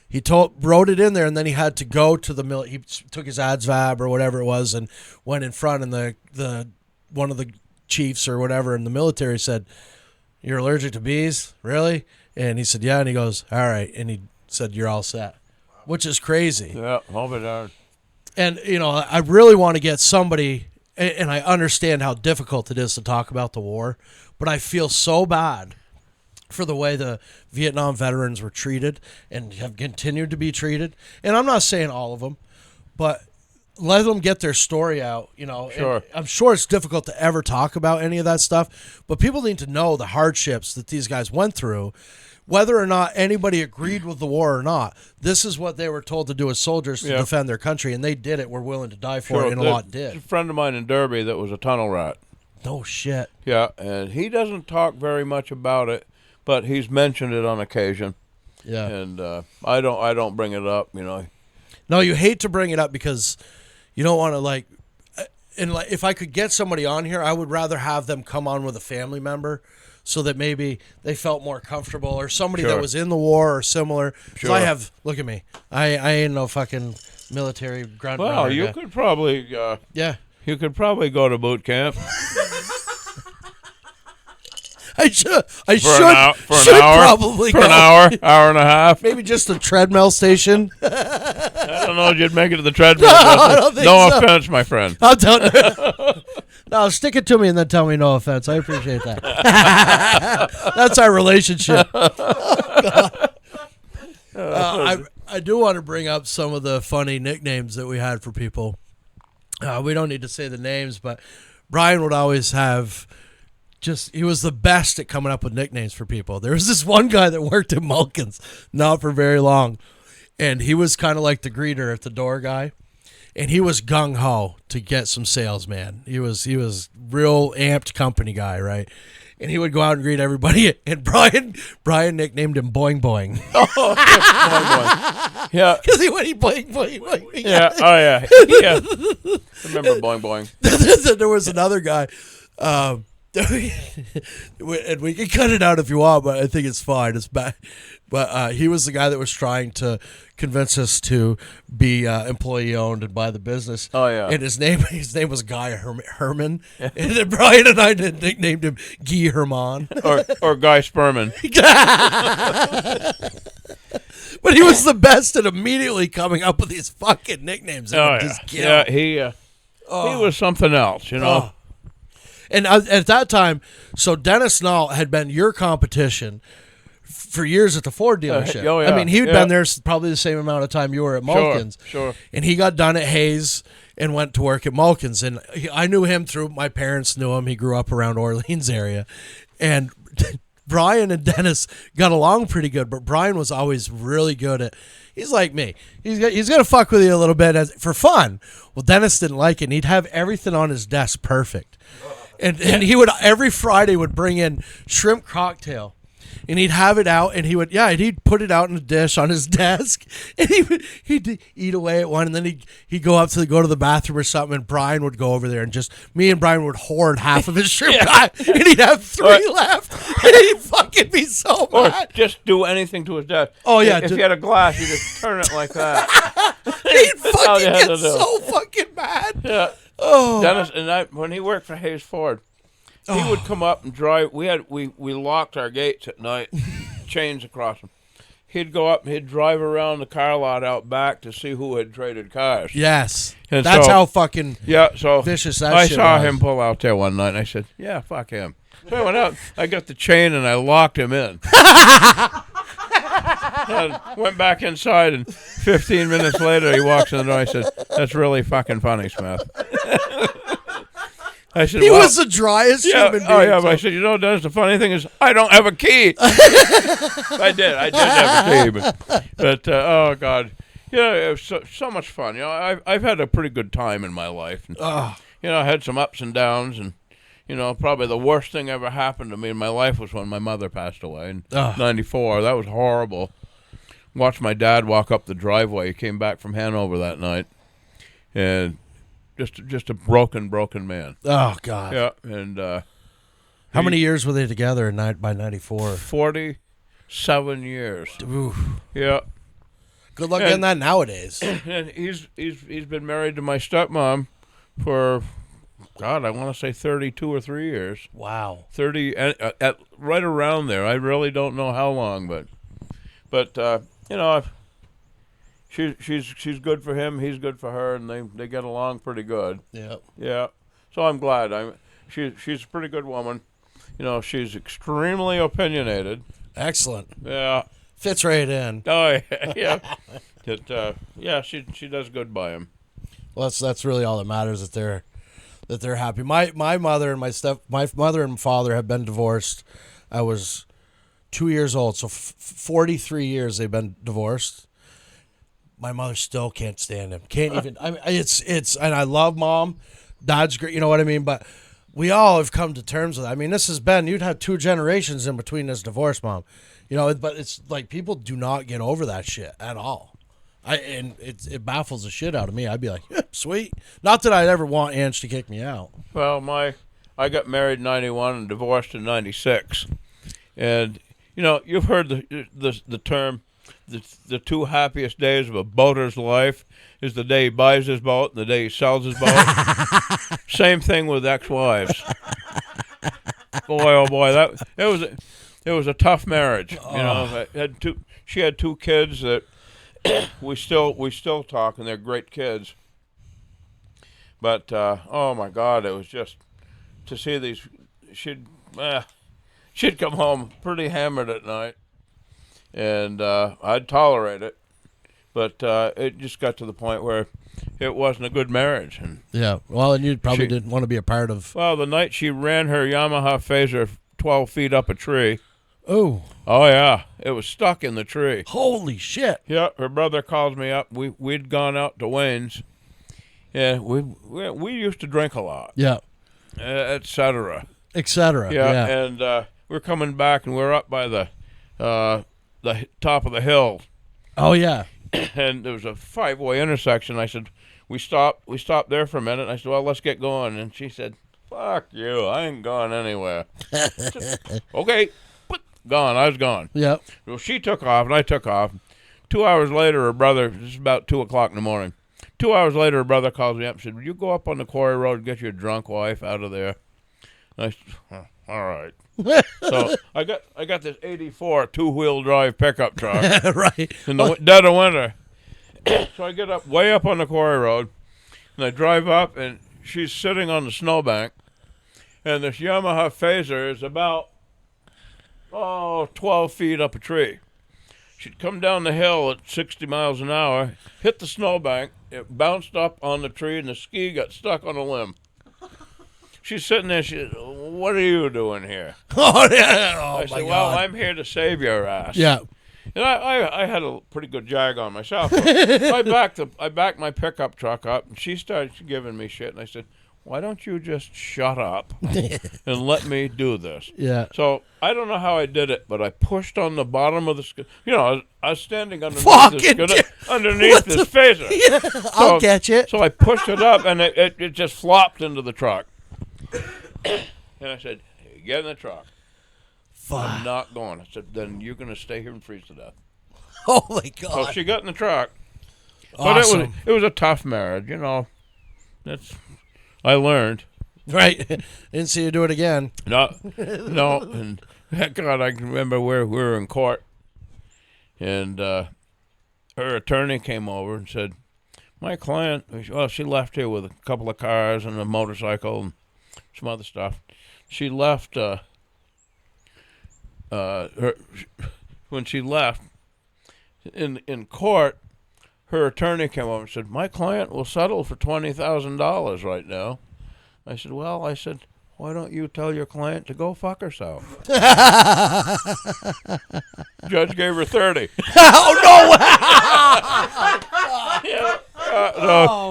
Speaker 1: he wrote it in there, and then he had to go to the mill. He took his ADSVAB or whatever it was, and went in front, and the one of the chiefs or whatever in the military said, "You're allergic to bees, really?" And he said, "Yeah." And he goes, "All right," and he said, "You're all set," which is crazy.
Speaker 5: Yeah, all but darn.
Speaker 1: And I really want to get somebody, and I understand how difficult it is to talk about the war, but I feel so bad for the way the Vietnam veterans were treated and have continued to be treated. And I'm not saying all of them, but let them get their story out,
Speaker 5: Sure.
Speaker 1: I'm sure it's difficult to ever talk about any of that stuff, but people need to know the hardships that these guys went through, whether or not anybody agreed with the war or not. This is what they were told to do as soldiers to defend their country, and they did it, were willing to die for it, and a lot did.
Speaker 5: A friend of mine in Derby that was a tunnel rat.
Speaker 1: No shit.
Speaker 5: Yeah, and he doesn't talk very much about it, but he's mentioned it on occasion.
Speaker 1: Yeah.
Speaker 5: And I don't bring it up, you know.
Speaker 1: No, you hate to bring it up because you don't want to like. And like, if I could get somebody on here, I would rather have them come on with a family member, so that maybe they felt more comfortable, or somebody that
Speaker 5: Sure.
Speaker 1: was in the war or similar. 'Cause
Speaker 5: Sure.
Speaker 1: I have. Look at me. I ain't no fucking military grunt.
Speaker 5: Well,
Speaker 1: runner
Speaker 5: you
Speaker 1: guy.
Speaker 5: could probably
Speaker 1: Yeah.
Speaker 5: you could probably go to boot camp
Speaker 1: I should. I
Speaker 5: for
Speaker 1: should.
Speaker 5: an hour, for
Speaker 1: should
Speaker 5: an hour,
Speaker 1: probably
Speaker 5: for
Speaker 1: go.
Speaker 5: an hour and a half.
Speaker 1: Maybe just a treadmill station.
Speaker 5: I don't know if you'd make it to the treadmill.
Speaker 1: No,
Speaker 5: but
Speaker 1: I don't think
Speaker 5: no
Speaker 1: so.
Speaker 5: offense, my friend.
Speaker 1: I'll tell. No, stick it to me and then tell me no offense. I appreciate that. That's our relationship. I do want to bring up some of the funny nicknames that we had for people. We don't need to say the names, but Brian would always have he was the best at coming up with nicknames for people. There was this one guy that worked at Mulkins, not for very long, and he was kind of like the greeter at the door guy. And he was gung ho to get some sales, man. He was real amped company guy, right? And he would go out and greet everybody. And Brian nicknamed him Boing Boing.
Speaker 5: Oh, yeah,
Speaker 1: Because he boing boing boing.
Speaker 5: yeah, oh yeah, yeah. Remember Boing Boing?
Speaker 1: There was another guy, and we can cut it out if you want, but I think it's fine. It's bad. But he was the guy that was trying to convince us to be employee owned and buy the business.
Speaker 5: Oh yeah.
Speaker 1: And his name was Guy Herman, and then Brian and I nicknamed him Guy Herman.
Speaker 5: or Guy Sperman.
Speaker 1: But he was the best at immediately coming up with these fucking nicknames.
Speaker 5: Oh
Speaker 1: That would
Speaker 5: yeah,
Speaker 1: just kill.
Speaker 5: yeah. He was something else, you know.
Speaker 1: Oh. And at that time, so Dennis Knoll had been your competition for years at the Ford dealership.
Speaker 5: Oh, yeah,
Speaker 1: I mean, he'd
Speaker 5: yeah.
Speaker 1: been there probably the same amount of time you were at Mulkins.
Speaker 5: Sure.
Speaker 1: And he got done at Hayes and went to work at Mulkins. And I knew him through my parents knew him. He grew up around Orleans area. And Brian and Dennis got along pretty good, but Brian was always really good at. He's like me. He's gonna fuck with you a little bit for fun. Well, Dennis didn't like it. And he'd have everything on his desk perfect. And he would every Friday would bring in shrimp cocktail, and he'd have it out, and he'd put it out in a dish on his desk, and he'd eat away at one, and then he'd go to the bathroom or something, and Brian would go over there, and just me and Brian would hoard half of his shrimp, and he'd have three left, and he'd fucking be so
Speaker 5: Or
Speaker 1: mad.
Speaker 5: just do anything to his desk.
Speaker 1: Oh, yeah,
Speaker 5: If you had a glass, you just turn it like that.
Speaker 1: He'd
Speaker 5: That's all
Speaker 1: fucking
Speaker 5: you had
Speaker 1: get
Speaker 5: to do.
Speaker 1: so fucking mad.
Speaker 5: Yeah.
Speaker 1: Oh,
Speaker 5: Dennis and when he worked for Hayes Ford, he would come up and drive. We locked our gates at night, chains across them. He'd go up and he'd drive around the car lot out back to see who had traded cars.
Speaker 1: yes,
Speaker 5: And
Speaker 1: that's
Speaker 5: so-
Speaker 1: how fucking
Speaker 5: Yeah, so
Speaker 1: vicious that
Speaker 5: I
Speaker 1: shit
Speaker 5: saw
Speaker 1: was.
Speaker 5: him pull out there one night, and I said, "Yeah, fuck him." So I went out. I got the chain and I locked him in. And went back inside, and 15 minutes later, he walks in the door. I said, "That's really fucking funny, Smith." I said,
Speaker 1: He
Speaker 5: "Well,
Speaker 1: was the driest
Speaker 5: yeah,
Speaker 1: human being.
Speaker 5: oh yeah." But I said, Dennis, the funny thing is, I don't have a key. I did have a key, but oh god, it was so much fun. I've had a pretty good time in my life. And, I had some ups and downs, and probably the worst thing ever happened to me in my life was when my mother passed away in '94. That was horrible. Watched my dad walk up the driveway. He came back from Hanover that night, and just a broken man.
Speaker 1: Oh God.
Speaker 5: Yeah, and
Speaker 1: How many years were they together by '94?
Speaker 5: 47 years.
Speaker 1: Oof.
Speaker 5: Yeah,
Speaker 1: Good luck getting that nowadays.
Speaker 5: and he's been married to my stepmom for, God, I want to say 32 or 3 years.
Speaker 1: Wow.
Speaker 5: 30 at right around there. I really don't know how long, but she's good for him. He's good for her, and they get along pretty good.
Speaker 1: Yeah.
Speaker 5: Yeah. So I'm glad. She's a pretty good woman. She's extremely opinionated.
Speaker 1: Excellent.
Speaker 5: Yeah.
Speaker 1: Fits right in.
Speaker 5: Oh yeah. Yeah. She does good by him.
Speaker 1: Well, that's really all that matters, that they're happy. My mother and my mother and father have been divorced. I was 2 years old, so 43 years they've been divorced. My mother still can't stand him. Can't even. I mean, it's and I love mom. Dad's great. You know what I mean? But we all have come to terms with it. I mean, this has been, you'd have 2 generations in between this divorce, Mom. You know, but it's like people do not get over that shit at all. And it baffles the shit out of me. I'd be like, yeah, sweet. Not that I'd ever want Ange to kick me out.
Speaker 5: Well, I got married in 91 and divorced in 96. And, you know, you've heard the term, the 2 happiest days of a boater's life is the day he buys his boat and the day he sells his boat. Same thing with ex-wives. Boy, oh boy, it was a tough marriage. You know, she had 2 kids that we still talk, and they're great kids. But oh my God, it was just to see these. She'd come home pretty hammered at night, and I'd tolerate it, but it just got to the point where it wasn't a good marriage. And
Speaker 1: yeah, well, and you probably didn't want to be a part of.
Speaker 5: Well, the night she ran her Yamaha Phaser 12 feet up a tree.
Speaker 1: Oh
Speaker 5: yeah, it was stuck in the tree.
Speaker 1: Holy shit!
Speaker 5: Yeah, her brother calls me up. We'd gone out to Wayne's, and we used to drink a lot.
Speaker 1: Yeah,
Speaker 5: etc.
Speaker 1: Etc.
Speaker 5: Yeah, and we're coming back, and we're up by the top of the hill.
Speaker 1: Oh yeah,
Speaker 5: and there was a 5-way intersection. I said, we stopped there for a minute. And I said, well, let's get going. And she said, fuck you, I ain't going anywhere. Said, okay. Gone. I was gone.
Speaker 1: Yeah.
Speaker 5: Well, she took off, and I took off. 2 hours later, her brother, this is about 2 o'clock in the morning, 2 hours later, her brother calls me up and said, would you go up on the quarry road and get your drunk wife out of there? And I said, all right. So I got this 84 2-wheel drive pickup truck.
Speaker 1: Right.
Speaker 5: In the dead of winter. So I get way up on the quarry road, and I drive up, and she's sitting on the snowbank, and this Yamaha Phaser is about 12 feet up a tree. She'd come down the hill at 60 miles an hour, hit the snowbank, it bounced up on the tree, and the ski got stuck on a limb. She's sitting there, she said, what are you doing here?
Speaker 1: Oh, yeah.
Speaker 5: I said, well, I'm here to save your ass.
Speaker 1: Yeah.
Speaker 5: And I had a pretty good jag on myself. So I backed my pickup truck up, and she started giving me shit, and I said, why don't you just shut up and let me do this?
Speaker 1: Yeah.
Speaker 5: So I don't know how I did it, but I pushed on the bottom of the you know, I was standing underneath this phaser.
Speaker 1: Yeah, I'll catch it.
Speaker 5: So I pushed it up, and it just flopped into the truck. And I said, hey, get in the truck.
Speaker 1: Fuck.
Speaker 5: I'm not going. I said, then you're going to stay here and freeze to death.
Speaker 1: Oh, my God.
Speaker 5: So she got in the truck.
Speaker 1: Awesome.
Speaker 5: But it was a tough marriage, you know. I learned.
Speaker 1: Right. Didn't see you do it again.
Speaker 5: No. And God, I can remember where we were in court, and her attorney came over and said, my client, well, she left here with a couple of cars and a motorcycle and some other stuff. She left, when she left, in court, her attorney came over and said, my client will settle for $20,000 right now. I said, why don't you tell your client to go fuck herself? Judge gave her 30.
Speaker 1: Oh, no!
Speaker 5: Yeah.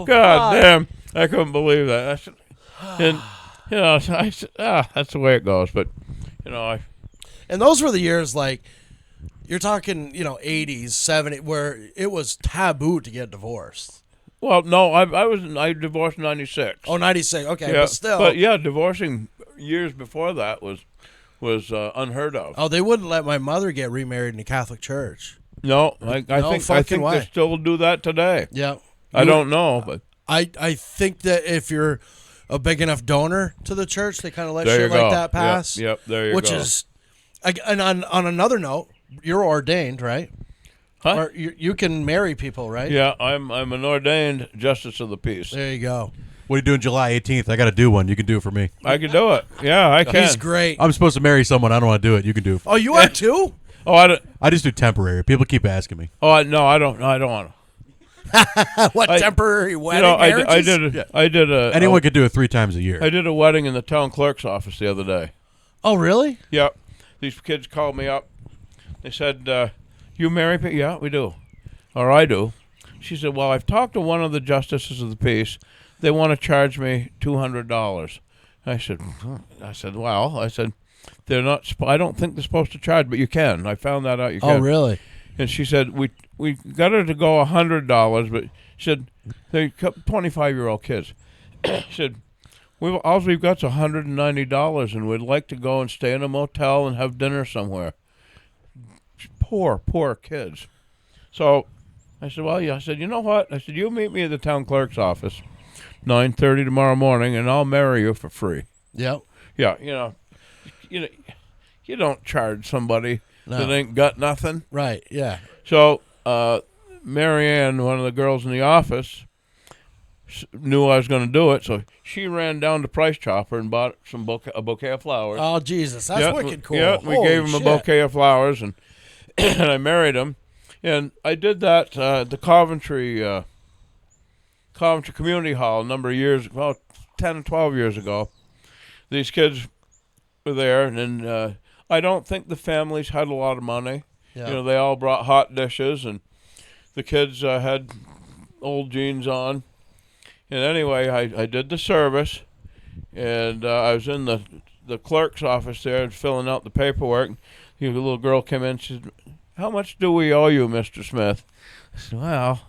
Speaker 5: God damn. I couldn't believe that. I said, and, you know, I said, that's the way it goes. But, you know,
Speaker 1: And those were the years, like, you're talking, you know, 80s, 70s, where it was taboo to get divorced.
Speaker 5: well, no, I divorced in 96.
Speaker 1: Oh, 96. Okay,
Speaker 5: Yeah,
Speaker 1: but still.
Speaker 5: But yeah, divorcing years before that was unheard of.
Speaker 1: Oh, they wouldn't let my mother get remarried in the Catholic Church.
Speaker 5: No, I think
Speaker 1: way.
Speaker 5: they still do that today.
Speaker 1: Yeah.
Speaker 5: I don't know, but
Speaker 1: I think that if you're a big enough donor to the church, they kind of let
Speaker 5: there
Speaker 1: shit
Speaker 5: you go.
Speaker 1: like that pass.
Speaker 5: Yep, there you
Speaker 1: which
Speaker 5: go.
Speaker 1: is, and on another note, you're ordained, right?
Speaker 5: Huh?
Speaker 1: Or you can marry people, right?
Speaker 5: Yeah, I'm an ordained justice of the peace.
Speaker 1: There you go.
Speaker 4: What are you doing July 18th? I got to do one. You can do it for me.
Speaker 5: I can do it. Yeah, I can.
Speaker 1: He's great.
Speaker 4: I'm supposed to marry someone. I don't want to do it. You can do it.
Speaker 1: Oh, you are too?
Speaker 5: Oh, I don't.
Speaker 4: I just do temporary. People keep asking me.
Speaker 5: Oh, no, I don't. I don't want to.
Speaker 1: What, temporary wedding marriages?
Speaker 5: I did a.
Speaker 4: Anyone could do it 3 times a year.
Speaker 5: I did a wedding in the town clerk's office the other day.
Speaker 1: Oh, really?
Speaker 5: Yep. These kids called me up. They said, you marry people? Yeah, we do. Or I do. She said, well, I've talked to one of the justices of the peace. They want to charge me $200. I said, well, I said, they're not. I don't think they're supposed to charge, but you can. I found that out. You can.
Speaker 1: Oh, really?
Speaker 5: And she said, we got her to go $100, but she said they're 25-year-old kids. She said, all we've got's $190, and we'd like to go and stay in a motel and have dinner somewhere. Poor kids. So I said, well, yeah. I said, you know what? I said, you meet me at the town clerk's office, 9:30 tomorrow morning, and I'll marry you for free.
Speaker 1: Yep.
Speaker 5: Yeah, you don't charge somebody
Speaker 1: No.
Speaker 5: that ain't got nothing.
Speaker 1: Right, yeah.
Speaker 5: So Marianne, one of the girls in the office, knew I was going to do it, so she ran down to Price Chopper and bought a bouquet of flowers.
Speaker 1: Oh, Jesus. That's wicked cool.
Speaker 5: Yeah, we
Speaker 1: Holy
Speaker 5: gave him
Speaker 1: shit.
Speaker 5: a bouquet of flowers, and and I married him. And I did that at the Coventry Community Hall a number of years, about 10 or 12 years ago. These kids were there, and I don't think the families had a lot of money.
Speaker 1: Yeah.
Speaker 5: They all brought hot dishes, and the kids had old jeans on. And anyway, I did the service, and I was in the clerk's office there filling out the paperwork. The little girl came in. She said, "How much do we owe you, Mr. Smith?" I said, "Well,"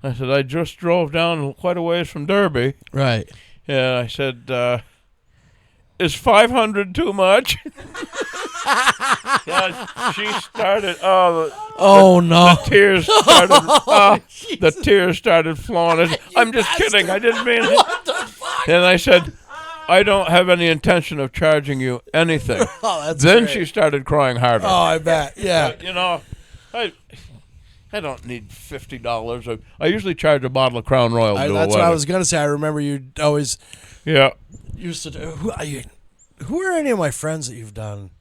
Speaker 5: I said, "I just drove down quite a ways from Derby."
Speaker 1: Right.
Speaker 5: And I said, "Is 500 too much?" Yeah, she started.
Speaker 1: Oh, no.
Speaker 5: The tears started. The tears started flowing. I'm just kidding. I didn't mean it.
Speaker 1: What the fuck?
Speaker 5: And I said, "I don't have any intention of charging you anything."
Speaker 1: Oh, that's
Speaker 5: Then
Speaker 1: great.
Speaker 5: she started crying harder.
Speaker 1: Oh, I bet. Yeah.
Speaker 5: I don't need $50. I usually charge a bottle of Crown Royal to do a
Speaker 1: That's what I
Speaker 5: wedding.
Speaker 1: was going to say. I remember you always
Speaker 5: Yeah.
Speaker 1: used to do. Who are any of my friends that you've done?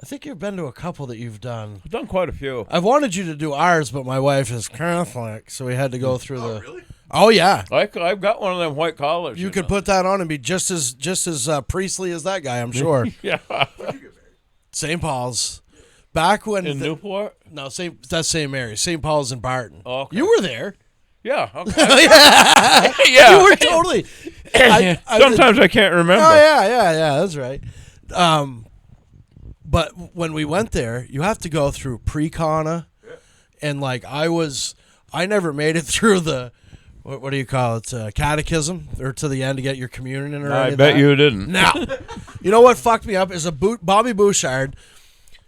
Speaker 1: I think you've been to a couple that you've done.
Speaker 5: I've done quite a few.
Speaker 1: I've wanted you to do ours, but my wife is Catholic, so we had to go through the. Really? Oh yeah.
Speaker 5: I've got one of them white collars.
Speaker 1: You could put that on and be just as priestly as that guy, I'm sure.
Speaker 5: Yeah.
Speaker 1: St. Paul's. Back when
Speaker 5: In Newport?
Speaker 1: No, that's St. Mary's. St. Paul's in Barton.
Speaker 5: Oh, okay.
Speaker 1: You were there.
Speaker 5: Yeah. Okay.
Speaker 1: Yeah. You were totally.
Speaker 5: Sometimes I can't remember.
Speaker 1: Oh yeah, that's right. But when we went there, you have to go through pre-cana, and I never made it through the, what do you call it, catechism, or to the end to get your communion or
Speaker 5: I
Speaker 1: any of
Speaker 5: bet
Speaker 1: that.
Speaker 5: you didn't.
Speaker 1: Now, you know what fucked me up is Bobby Bouchard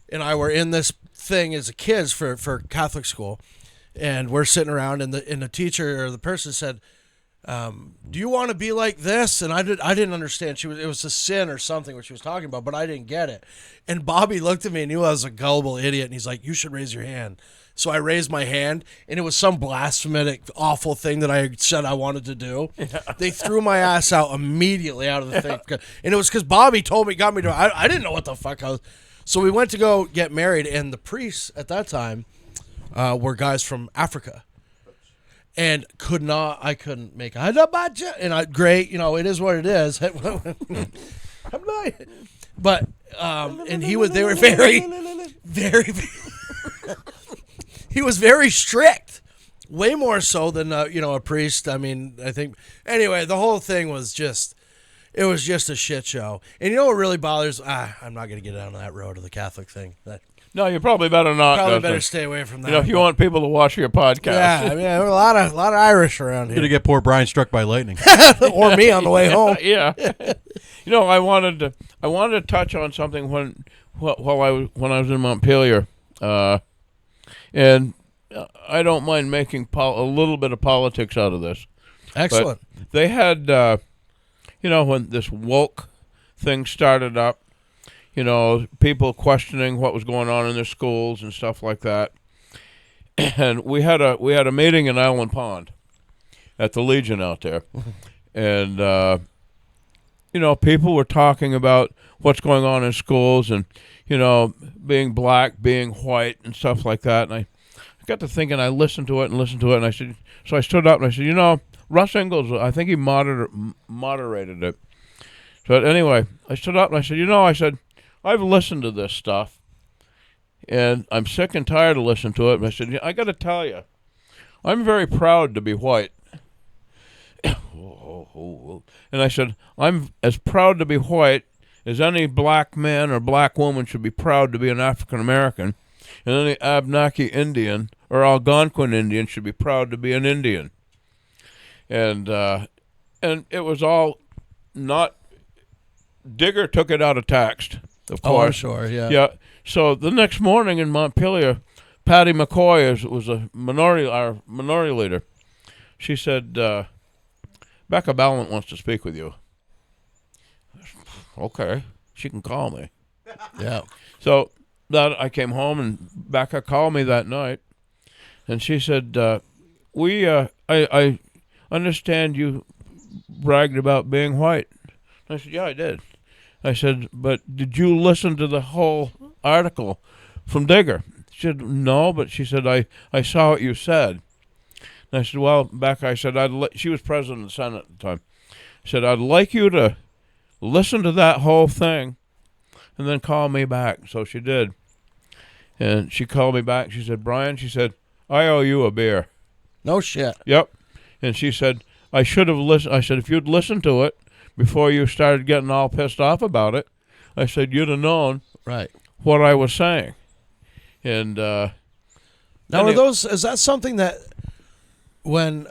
Speaker 1: and I were in this thing as kids for Catholic school, and we're sitting around, and the teacher or the person said, "Do you want to be like this?" And I didn't understand. It was a sin or something what she was talking about, but I didn't get it. And Bobby looked at me and knew I was a gullible idiot, and he's like, "You should raise your hand." So I raised my hand, and it was some blasphematic, awful thing that I said I wanted to do. Yeah. They threw my ass out immediately out of the thing, and it was because Bobby got me to. I didn't know what the fuck I was. So we went to go get married, and the priests at that time were guys from Africa. And I couldn't make it. And great, it is what it is. But, and they were very, very, he was very strict. Way more so than, a priest. I mean, I think, anyway, the whole thing was it was just a shit show. And you know what really bothers, I'm not going to get down that road of the Catholic thing.
Speaker 5: No, you probably better not.
Speaker 1: Probably better stay away from that.
Speaker 5: If you want people to watch your podcast.
Speaker 1: Yeah, I mean, there are a lot of Irish around here.
Speaker 4: Gonna get poor Brian struck by lightning.
Speaker 1: Or me on the way home.
Speaker 5: Yeah. I wanted to touch on something when I was in Montpelier, and I don't mind making a little bit of politics out of this.
Speaker 1: Excellent.
Speaker 5: But they had, when this woke thing started up, people questioning what was going on in their schools and stuff like that. And we had a meeting in Island Pond at the Legion out there. And, people were talking about what's going on in schools and, being black, being white and stuff like that. And I got to thinking, I listened to it, and I said, so I stood up and I said, Russ Ingalls, I think he moderated it. So anyway, I stood up and I said, I've listened to this stuff, and I'm sick and tired of listening to it. And I said, I got to tell you, I'm very proud to be white. oh. And I said, I'm as proud to be white as any black man or black woman should be proud to be an African American, and any Abenaki Indian or Algonquin Indian should be proud to be an Indian. And it was all not. Digger took it out of text, of course.
Speaker 1: Oh, I'm sure, yeah.
Speaker 5: Yeah. So the next morning in Montpelier, Patty McCoy was our minority leader. She said, Becca Ballant wants to speak with you. Okay, she can call me.
Speaker 1: Yeah.
Speaker 5: So that I came home, and Becca called me that night, and she said, I understand you bragged about being white. I said, yeah, I did. I said, but did you listen to the whole article from Digger? She said, no, but she said, I saw what you said. And I said, well, Becca, I said, she was president of the Senate at the time. I said, I'd like you to listen to that whole thing and then call me back. So she did. And she called me back. She said, Brian, she said, I owe you a beer.
Speaker 1: No shit.
Speaker 5: Yep. And she said, I should have listened. I said, if you'd listened to it before you started getting all pissed off about it, I said, you'd have known
Speaker 1: right
Speaker 5: what I was saying. And
Speaker 1: now, is that something that when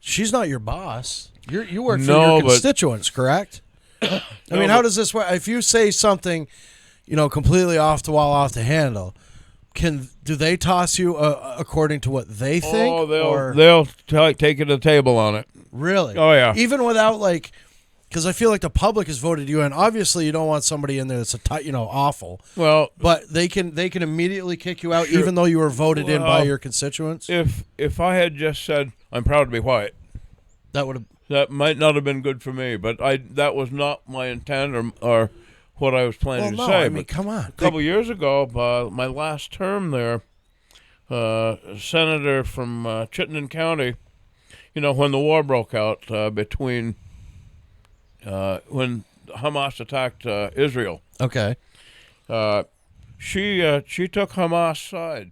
Speaker 1: she's not your boss, you work for your constituents, correct? I mean, how does this work? If you say something, completely off the wall, off the handle, do they toss you according to what they think?
Speaker 5: Oh, they'll take you to the table on it.
Speaker 1: Really?
Speaker 5: Oh, yeah.
Speaker 1: Even without because I feel like the public has voted you in. Obviously, you don't want somebody in there that's awful.
Speaker 5: Well,
Speaker 1: but they can immediately kick you out, sure, even though you were voted in by your constituents.
Speaker 5: If I had just said I'm proud to be white, that might not have been good for me. But that was not my intent or what I was planning to say.
Speaker 1: I mean, come on.
Speaker 5: A couple years ago, my last term there, senator from Chittenden County, when the war broke out between. When Hamas attacked Israel.
Speaker 1: Okay.
Speaker 5: She took Hamas' side,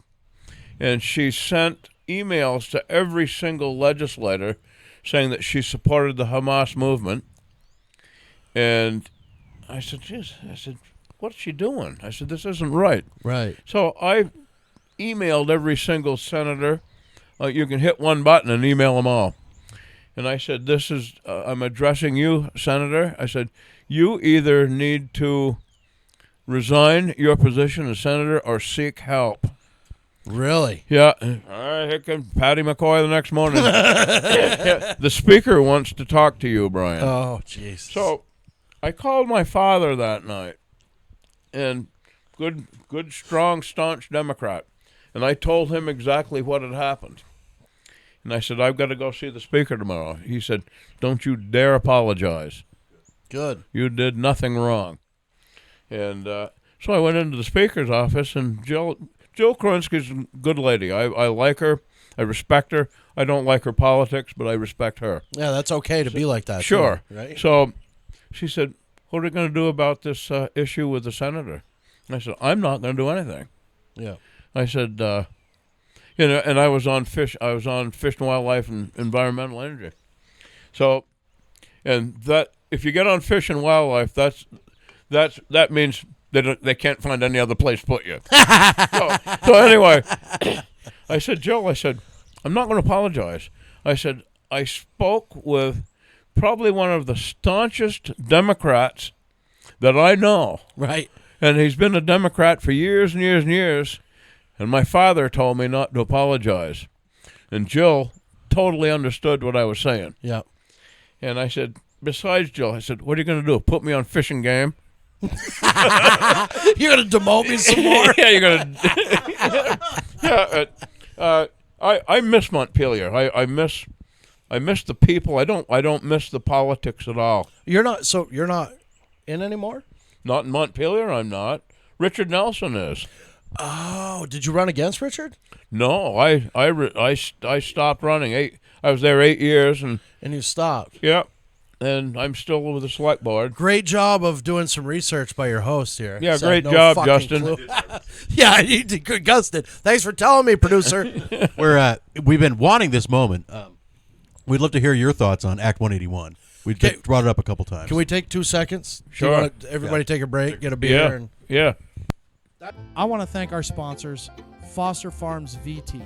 Speaker 5: and she sent emails to every single legislator saying that she supported the Hamas movement. And I said, geez, what's she doing? I said, this isn't right.
Speaker 1: Right.
Speaker 5: So I emailed every single senator. You can hit one button and email them all. And I said, I'm addressing you, Senator. I said, you either need to resign your position as senator or seek help.
Speaker 1: Really?
Speaker 5: Yeah. All right, here comes Patty McCoy the next morning. The speaker wants to talk to you, Brian.
Speaker 1: Oh, jeez.
Speaker 5: So I called my father that night, and good, strong, staunch Democrat. And I told him exactly what had happened. And I said, I've got to go see the speaker tomorrow. He said, don't you dare apologize.
Speaker 1: Good.
Speaker 5: You did nothing wrong. And so I went into the speaker's office, and Jill Korinsky's a good lady. I like her. I respect her. I don't like her politics, but I respect her.
Speaker 1: Yeah, that's okay to be like that.
Speaker 5: Sure.
Speaker 1: Too, right?
Speaker 5: So she said, what are we going to do about this issue with the senator? And I said, I'm not going to do anything.
Speaker 1: Yeah.
Speaker 5: I said, and I was on Fish and Wildlife and Environmental Energy. So, and that if you get on Fish and Wildlife, that means they can't find any other place to put you. so anyway, I said, Joe, I'm not going to apologize. I said, I spoke with probably one of the staunchest Democrats that I know.
Speaker 1: Right.
Speaker 5: And he's been a Democrat for years and years and years. And my father told me not to apologize. And Jill totally understood what I was saying.
Speaker 1: Yeah.
Speaker 5: And I said, besides Jill, I said, what are you going to do? Put me on Fish and Game?
Speaker 1: You're going to demote me some more?
Speaker 5: Yeah, you're going to. Yeah. I miss Montpelier. I miss the people. I don't miss the politics at all.
Speaker 1: You're not in anymore?
Speaker 5: Not in Montpelier, I'm not. Richard Nelson is.
Speaker 1: Oh, did you run against Richard?
Speaker 5: No, I stopped running. I was there 8 years, and
Speaker 1: you stopped.
Speaker 5: Yeah, and I'm still with the select board.
Speaker 1: Great job of doing some research by your host here.
Speaker 5: Yeah, great job, Justin.
Speaker 1: Yeah, you did good, Justin. Thanks for telling me, producer.
Speaker 4: We've been wanting this moment. We'd love to hear your thoughts on Act 181. We brought it up a couple times.
Speaker 1: Can we take 2 seconds?
Speaker 5: Sure.
Speaker 1: Do you want everybody take a break, get a beer?
Speaker 5: Yeah.
Speaker 1: And
Speaker 5: Yeah.
Speaker 6: I want to thank our sponsors, Foster Farms VT.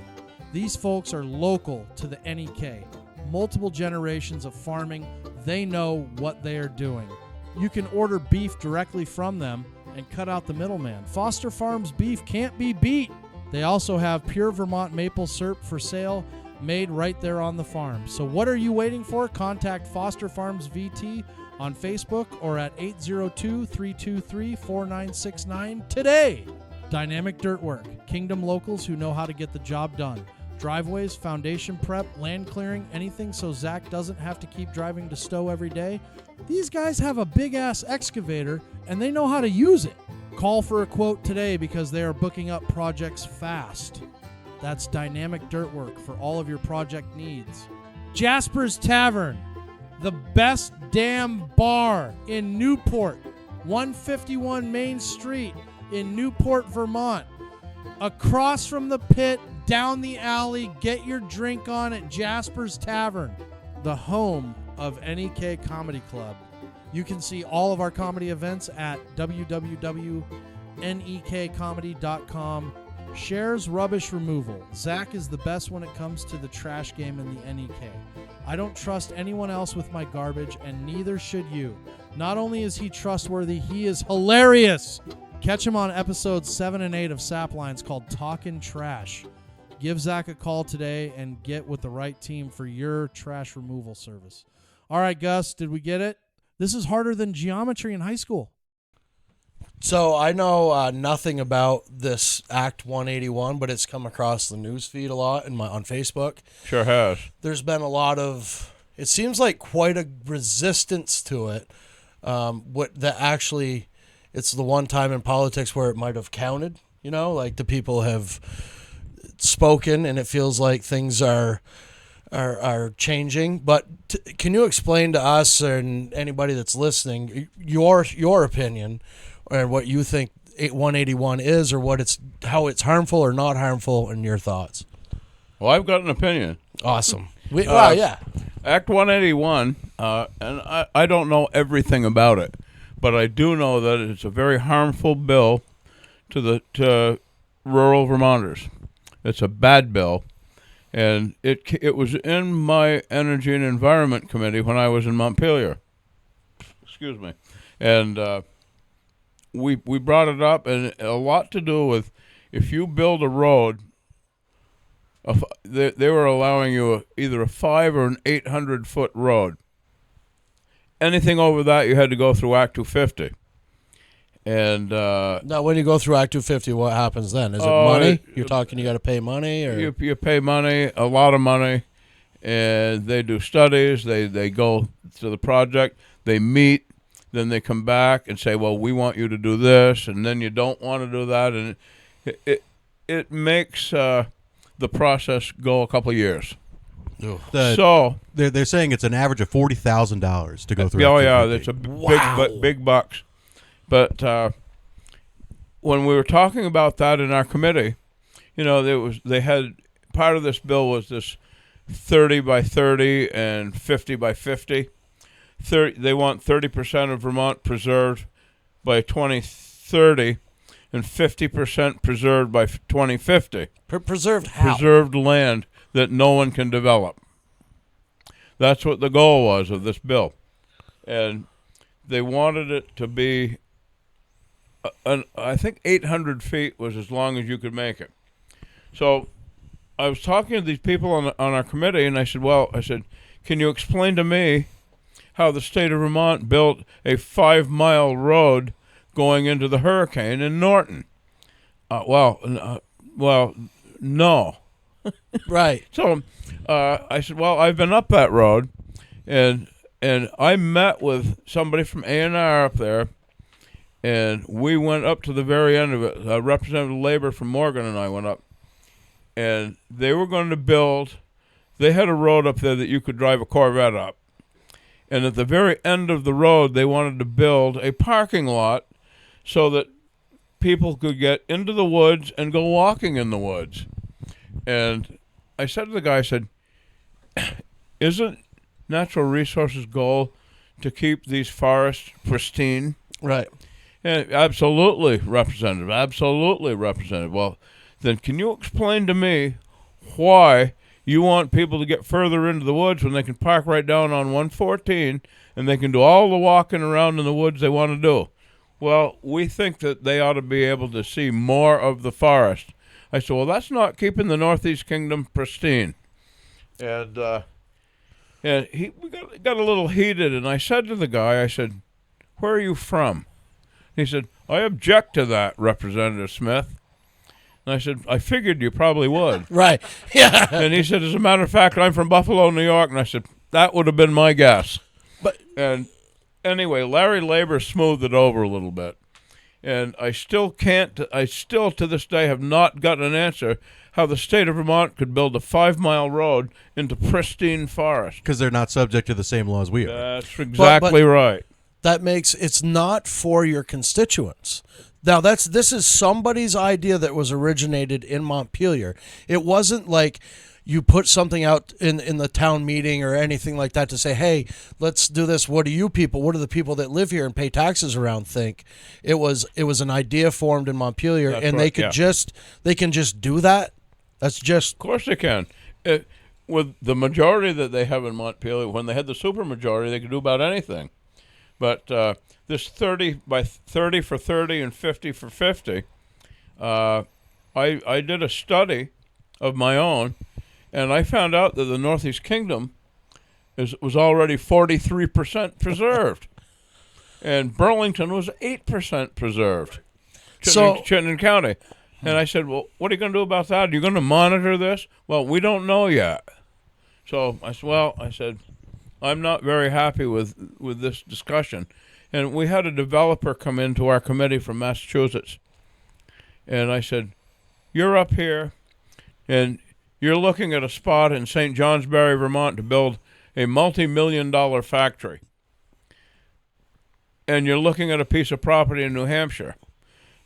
Speaker 6: These folks are local to the NEK. Multiple generations of farming. They know what they are doing. You can order beef directly from them and cut out the middleman. Foster Farms beef can't be beat. They also have pure Vermont maple syrup for sale, made right there on the farm. So what are you waiting for? Contact Foster Farms VT on Facebook or at 802-323-4969 today. Dynamic Dirtwork, Kingdom locals who know how to get the job done. Driveways, foundation prep, land clearing, anything so Zach doesn't have to keep driving to Stowe every day. These guys have a big-ass excavator, and they know how to use it. Call for a quote today because they are booking up projects fast. That's Dynamic Dirtwork for all of your project needs. Jasper's Tavern, the best damn bar in Newport, 151 Main Street in Newport, Vermont. Across from the pit, down the alley, get your drink on at Jasper's Tavern, the home of NEK Comedy Club. You can see all of our comedy events at www.nekcomedy.com. Shares rubbish removal. Zach is the best when it comes to the trash game in the NEK. I don't trust anyone else with my garbage, and neither should you. Not only is he trustworthy, he is hilarious. Catch him on episodes 7 and 8 of Saplines called Talkin' Trash. Give Zach a call today and get with the right team for your trash removal service. All right, Gus, did we get it? This is harder than geometry in high school.
Speaker 1: so I know nothing about this Act 181, but it's come across the news feed a lot on Facebook.
Speaker 5: Sure has.
Speaker 1: There's been a lot of, it seems like quite a resistance to it. It's the one time in politics where it might have counted, like the people have spoken and it feels like things are changing. But can you explain to us and anybody that's listening your opinion and what you think 181 is, or how it's harmful or not harmful, and your thoughts?
Speaker 5: Well, I've got an opinion.
Speaker 1: Awesome. Yeah.
Speaker 5: Act 181, and I don't know everything about it, but I do know that it's a very harmful bill to rural Vermonters. It's a bad bill, and it was in my Energy and Environment Committee when I was in Montpelier. Excuse me. And we brought it up, and a lot to do with if you build a road, they were allowing you either a 5 or an 800-foot road. Anything over that, you had to go through Act 250. And
Speaker 1: now, when you go through Act 250, what happens then? Is it money? You're talking you got to pay money? Or
Speaker 5: you pay money, a lot of money, and they do studies. They go to the project. They meet. Then they come back and say, well, we want you to do this, and then you don't want to do that. And it makes the process go a couple of years.
Speaker 4: So they're saying it's an average of $40,000 to go through.
Speaker 5: Oh yeah, that's a big bucks. But when we were talking about that in our committee, they had part of this bill was this 30 by 30 and 50 by 50. They want 30% of Vermont preserved by 2030 and 50% preserved by 2050.
Speaker 1: Preserved how?
Speaker 5: Preserved land that no one can develop. That's what the goal was of this bill. And they wanted it to be, I think 800 feet was as long as you could make it. So I was talking to these people on our committee, and I said, can you explain to me how the state of Vermont built a 5-mile road going into the hurricane in Norton? No.
Speaker 1: Right.
Speaker 5: So I said, well, I've been up that road, and I met with somebody from A&R up there, and we went up to the very end of it. Representative Labor from Morgan and I went up, and they were going to build, they had a road up there that you could drive a Corvette up. And at the very end of the road, they wanted to build a parking lot so that people could get into the woods and go walking in the woods. And I said to the guy, I said, isn't Natural Resources' goal to keep these forests pristine?
Speaker 1: Right.
Speaker 5: Yeah, absolutely, Representative. Absolutely, Representative. Well, then can you explain to me why you want people to get further into the woods when they can park right down on 114 and they can do all the walking around in the woods they want to do? Well, we think that they ought to be able to see more of the forest. I said, well, that's not keeping the Northeast Kingdom pristine. And we got a little heated, and I said to the guy, I said, where are you from? He said, I object to that, Representative Smith. And I said, I figured you probably would.
Speaker 1: Right. Yeah.
Speaker 5: And he said, as a matter of fact, I'm from Buffalo, New York. And I said, that would have been my guess. And anyway, Larry Labor smoothed it over a little bit. And I still to this day have not gotten an answer how the state of Vermont could build a 5-mile road into pristine forest.
Speaker 4: Because they're not subject to the same laws we are.
Speaker 5: That's exactly right.
Speaker 1: It's not for your constituents. Now this is somebody's idea that was originated in Montpelier. It wasn't like you put something out in the town meeting or anything like that to say, hey, let's do this. What do the people that live here and pay taxes around think? It was an idea formed in Montpelier.
Speaker 5: That's
Speaker 1: and
Speaker 5: right,
Speaker 1: they can just do that. That's just,
Speaker 5: of course they can. With the majority that they have in Montpelier, when they had the supermajority, they could do about anything. But this 30 by 30 for 30 and 50 for 50, I did a study of my own, and I found out that the Northeast Kingdom was already 43% preserved, and Burlington was 8% preserved. Chittenden County. And I said, well, what are you going to do about that? Are you going to monitor this? Well, we don't know yet. So I said, I'm not very happy with this discussion. And we had a developer come into our committee from Massachusetts. And I said, you're up here, and you're looking at a spot in St. Johnsbury, Vermont, to build a multi-million-dollar factory. And you're looking at a piece of property in New Hampshire.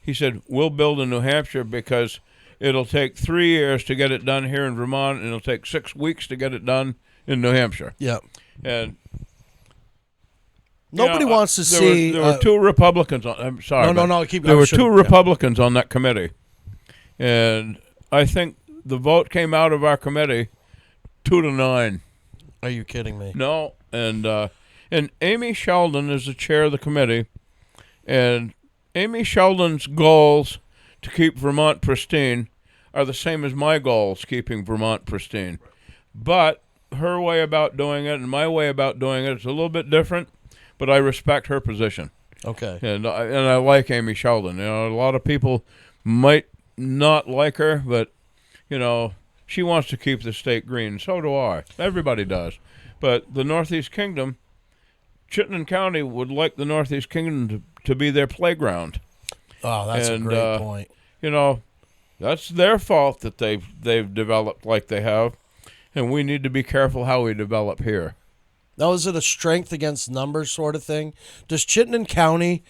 Speaker 5: He said, we'll build in New Hampshire because it'll take 3 years to get it done here in Vermont, and it'll take 6 weeks to get it done in New Hampshire.
Speaker 1: yeah.
Speaker 5: And
Speaker 1: Nobody wants to see.
Speaker 5: There were two Republicans on. I'm sorry.
Speaker 1: No. Keep going.
Speaker 5: There were two Republicans on that committee, and I think the vote came out of our committee 2-9.
Speaker 1: Are you kidding me?
Speaker 5: No, and Amy Sheldon is the chair of the committee, and Amy Sheldon's goals to keep Vermont pristine are the same as my goals keeping Vermont pristine, but her way about doing it and my way about doing it is a little bit different. But I respect her position.
Speaker 1: Okay.
Speaker 5: And I like Amy Sheldon. A lot of people might not like her, but she wants to keep the state green. So do I. Everybody does. But the Northeast Kingdom, Chittenden County would like the Northeast Kingdom to be their playground.
Speaker 1: Oh, that's a great point.
Speaker 5: That's their fault that they've developed like they have, and we need to be careful how we develop here.
Speaker 1: Now, is it a strength against numbers sort of thing? Does Chittenden County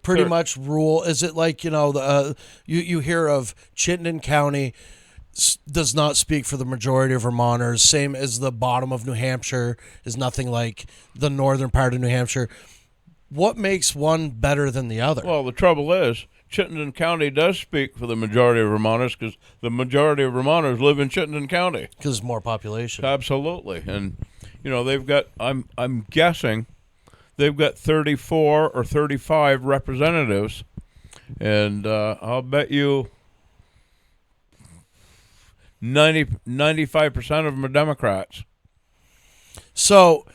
Speaker 1: pretty much rule? Is it like, you hear of Chittenden County does not speak for the majority of Vermonters, same as the bottom of New Hampshire is nothing like the northern part of New Hampshire. What makes one better than the other?
Speaker 5: Well, the trouble is, Chittenden County does speak for the majority of Vermonters because the majority of Vermonters live in Chittenden County.
Speaker 1: Because there's more population.
Speaker 5: Absolutely. And they've got, I'm guessing, they've got 34 or 35 representatives, and I'll bet you 95% of them are Democrats.
Speaker 1: So,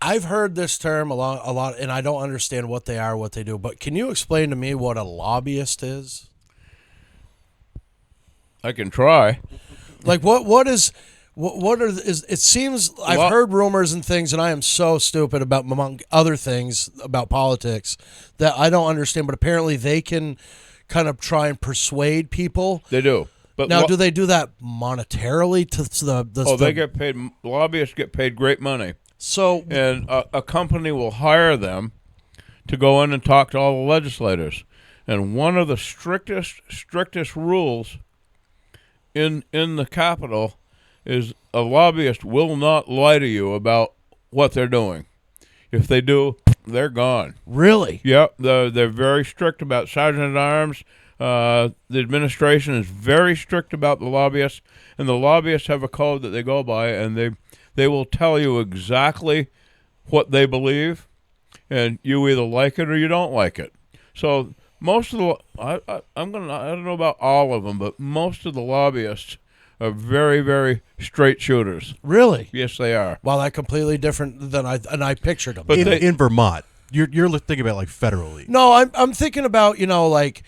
Speaker 1: I've heard this term a lot, and I don't understand what they are, what they do. But can you explain to me what a lobbyist is?
Speaker 5: I can try.
Speaker 1: Like it seems I've heard rumors and things, and I am so stupid about, among other things, about politics that I don't understand. But apparently, they can kind of try and persuade people.
Speaker 5: They do. But
Speaker 1: now, do they do that monetarily to the?
Speaker 5: They get paid. Lobbyists get paid great money.
Speaker 1: So,
Speaker 5: and a company will hire them to go in and talk to all the legislators. And one of the strictest rules in the Capitol is a lobbyist will not lie to you about what they're doing. If they do, they're gone.
Speaker 1: Really?
Speaker 5: Yep, they're very strict about sergeant at arms. The administration is very strict about the lobbyists, and the lobbyists have a code that they go by, and they will tell you exactly what they believe, and you either like it or you don't like it. So most of the I don't know about all of them, but most of the lobbyists are very, very straight shooters.
Speaker 1: Really?
Speaker 5: Yes, they are.
Speaker 1: Wow, that's completely different than I pictured them.
Speaker 5: But
Speaker 4: in Vermont, you're thinking about like federally.
Speaker 1: No, I'm thinking about, like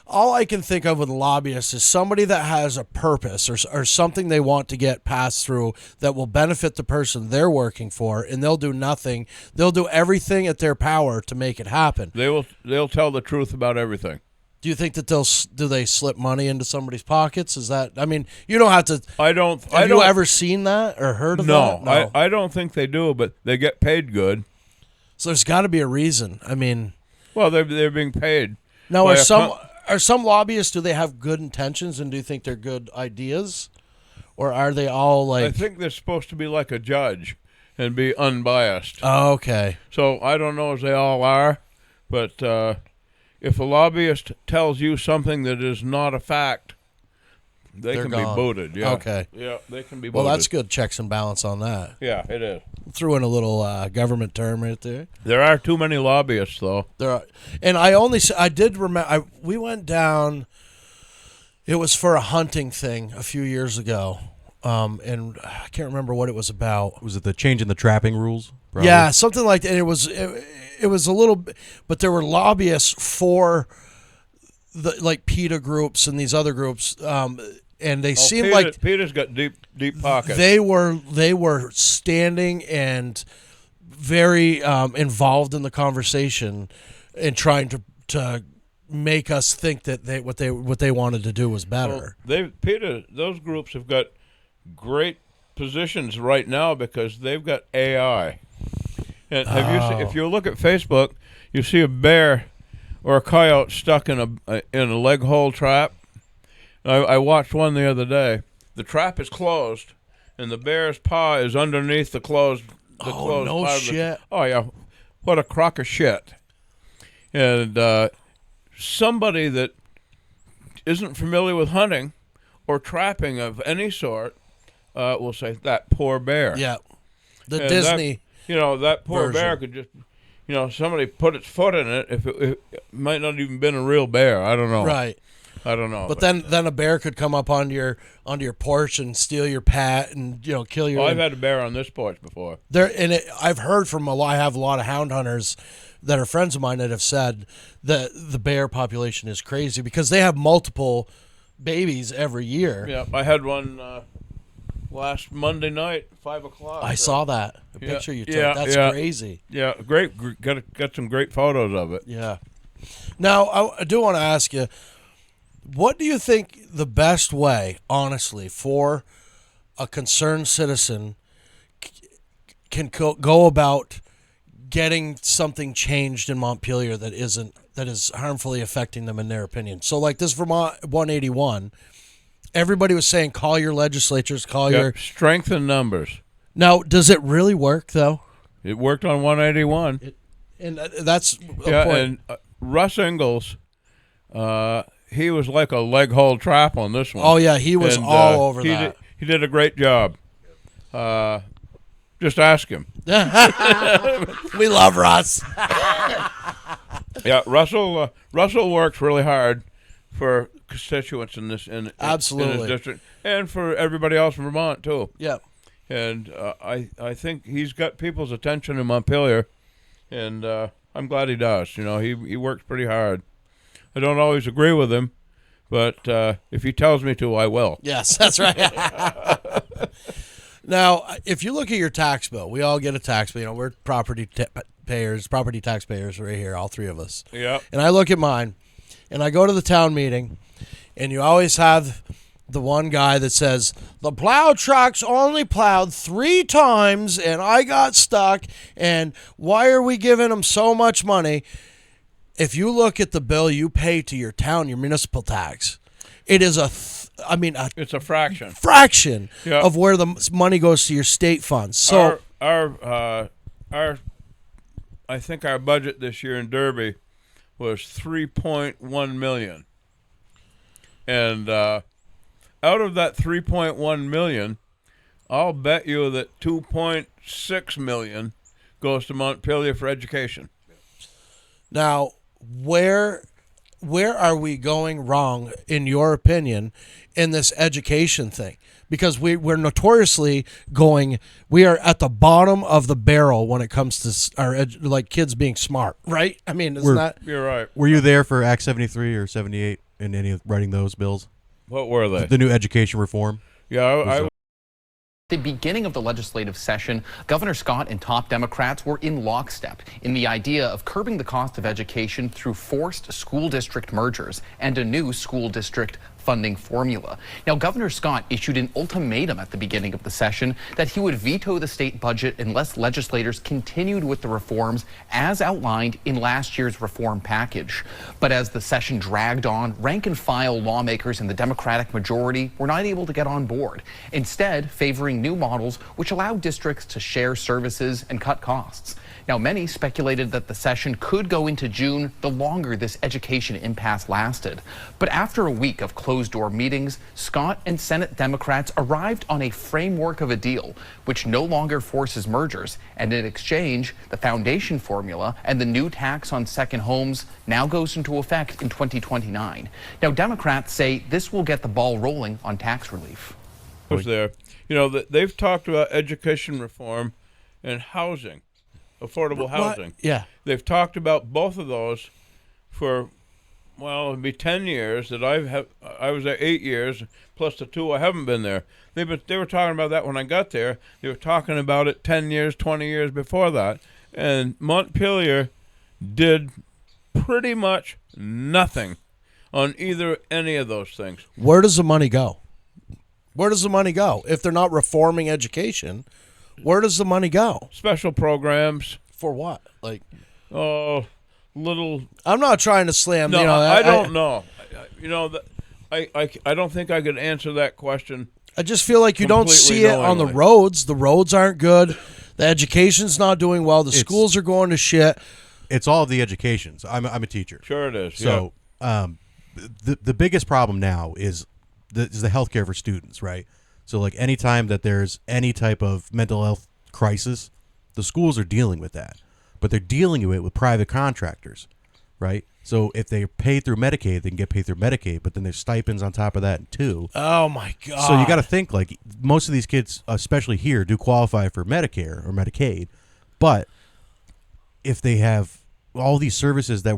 Speaker 1: all I can think of with lobbyists is somebody that has a purpose or something they want to get passed through that will benefit the person they're working for, and they'll do nothing. They'll do everything at their power to make it happen.
Speaker 5: They'll tell the truth about everything.
Speaker 1: Do you think that do they slip money into somebody's pockets? Is that, I mean, you don't have to. Have you ever seen that or heard of that?
Speaker 5: No, I don't think they do, but they get paid good.
Speaker 1: So there's got to be a reason. I mean,
Speaker 5: well, they're being paid.
Speaker 1: Now, are some lobbyists, do they have good intentions, and do you think they're good ideas? Or are they all like...
Speaker 5: I think they're supposed to be like a judge and be unbiased.
Speaker 1: Oh, okay.
Speaker 5: So I don't know if they all are, but if a lobbyist tells you something that is not a fact, they're gone. Be booted. Yeah.
Speaker 1: Okay.
Speaker 5: Yeah, they can be booted.
Speaker 1: Well, that's good checks and balance on that.
Speaker 5: Yeah, it is.
Speaker 1: Threw in a little government term right there.
Speaker 5: There are too many lobbyists, though.
Speaker 1: There are, and I did remember. We went down. It was for a hunting thing a few years ago, and I can't remember what it was about.
Speaker 4: Was it the change in the trapping rules? Probably?
Speaker 1: Yeah, something like that. And it was a little, but there were lobbyists for the like PETA groups and these other groups. And they seemed like
Speaker 5: PETA's got deep pockets.
Speaker 1: They were standing and very involved in the conversation and trying to make us think that what they wanted to do was better.
Speaker 5: Well, PETA, those groups have got great positions right now because they've got AI. And if you look at Facebook, you see a bear or a coyote stuck in a leg hole trap. I watched one the other day. The trap is closed, and the bear's paw is underneath the closed.
Speaker 1: Oh, no shit!
Speaker 5: Oh yeah, what a crock of shit! And somebody that isn't familiar with hunting or trapping of any sort will say that poor bear.
Speaker 1: Yeah, the
Speaker 5: and
Speaker 1: Disney.
Speaker 5: That poor
Speaker 1: version.
Speaker 5: bear could just, somebody put its foot in it. If it might not even been a real bear. I don't know.
Speaker 1: Right.
Speaker 5: I don't know.
Speaker 1: But then a bear could come up onto your porch and steal your pet and kill your.
Speaker 5: Well, I've had a bear on this porch before.
Speaker 1: I've heard from I have a lot of hound hunters that are friends of mine that have said that the bear population is crazy because they have multiple babies every year.
Speaker 5: Yeah, I had one last Monday night, 5:00.
Speaker 1: I saw that the picture you took.
Speaker 5: Yeah,
Speaker 1: That's crazy.
Speaker 5: Yeah, great. Got some great photos of it.
Speaker 1: Yeah. Now I do want to ask you. What do you think the best way, honestly, for a concerned citizen can go about getting something changed in Montpelier that is harmfully affecting them in their opinion? So, like this Vermont 181, everybody was saying, call your legislatures, your
Speaker 5: strengthen numbers.
Speaker 1: Now, does it really work though?
Speaker 5: It worked on 181,
Speaker 1: and that's a point.
Speaker 5: And Russ Ingalls. He was like a leg hole trap on this one.
Speaker 1: Oh, yeah, he was all over that.
Speaker 5: He did a great job. Just ask him.
Speaker 1: We love Russ.
Speaker 5: Yeah, Russell works really hard for constituents in this
Speaker 1: Absolutely.
Speaker 5: in his district, and for everybody else in Vermont too.
Speaker 1: Yeah,
Speaker 5: and I think he's got people's attention in Montpelier, and I'm glad he does. He works pretty hard. I don't always agree with him, but if he tells me to, I will.
Speaker 1: Yes, that's right. Now, if you look at your tax bill, we all get a tax bill. We're property taxpayers right here, all three of us.
Speaker 5: Yeah.
Speaker 1: And I look at mine, and I go to the town meeting, and you always have the one guy that says, the plow truck's only plowed 3 times, and I got stuck, and why are we giving them so much money? If you look at the bill you pay to your town, your municipal tax, it is I mean,
Speaker 5: It's a fraction.
Speaker 1: fraction
Speaker 5: Yeah.
Speaker 1: of where the money goes to your state funds. So
Speaker 5: our I think our budget this year in Derby was $3.1 million, and out of that $3.1 million, I'll bet you that $2.6 million goes to Montpelier for education.
Speaker 1: now, where are we going wrong, in your opinion, in this education thing? Because we're notoriously we are at the bottom of the barrel when it comes to our like kids being smart, right? I mean, isn't that?
Speaker 5: You're right.
Speaker 4: Were you there for Act 73 or 78 in any of writing those bills?
Speaker 5: What were they?
Speaker 4: The new education reform?
Speaker 5: Yeah, I
Speaker 7: The beginning of the legislative session, Governor Scott and top Democrats were in lockstep in the idea of curbing the cost of education through forced school district mergers and a new school district funding formula. Now, Governor Scott issued an ultimatum at the beginning of the session that he would veto the state budget unless legislators continued with the reforms as outlined in last year's reform package. But as the session dragged on, rank and file lawmakers in the Democratic majority were not able to get on board, instead favoring new models which allow districts to share services and cut costs. Now, many speculated that the session could go into June the longer this education impasse lasted. But after a week of closed-door meetings, Scott and Senate Democrats arrived on a framework of a deal, which no longer forces mergers. And in exchange, the foundation formula and the new tax on second homes now goes into effect in 2029. Now, Democrats say this will get the ball rolling on tax relief.
Speaker 5: was there. You know, they've talked about education reform and housing. Affordable housing.
Speaker 1: Yeah.
Speaker 5: They've talked about both of those for, well, it'd be 10 years that I was there 8 years, plus the 2 I haven't been there. They were talking about that when I got there. They were talking about it 10 years, 20 years before that. And Montpelier did pretty much nothing on any of those things.
Speaker 1: Where does the money go? Where does the money go? If they're not reforming education, where does the money go?
Speaker 5: Special programs.
Speaker 1: For what? Like,
Speaker 5: little.
Speaker 1: I'm not trying to slam.
Speaker 5: No,
Speaker 1: you know,
Speaker 5: I don't know. I don't think I could answer that question.
Speaker 1: I just feel like you don't see it on the
Speaker 5: knowingly.
Speaker 1: roads. The roads aren't good. The education's not doing well. The schools are going to shit.
Speaker 4: It's all of the educations. I'm a teacher.
Speaker 5: Sure it is.
Speaker 4: So the biggest problem now is the healthcare for students, right? So like anytime that there's any type of mental health crisis, the schools are dealing with that. But they're dealing with it with private contractors, right? So if they pay through Medicaid, they can get paid through Medicaid, but then there's stipends on top of that too.
Speaker 1: Oh my God.
Speaker 4: So you got to think, like, most of these kids, especially here, do qualify for Medicare or Medicaid, but if they have all these services that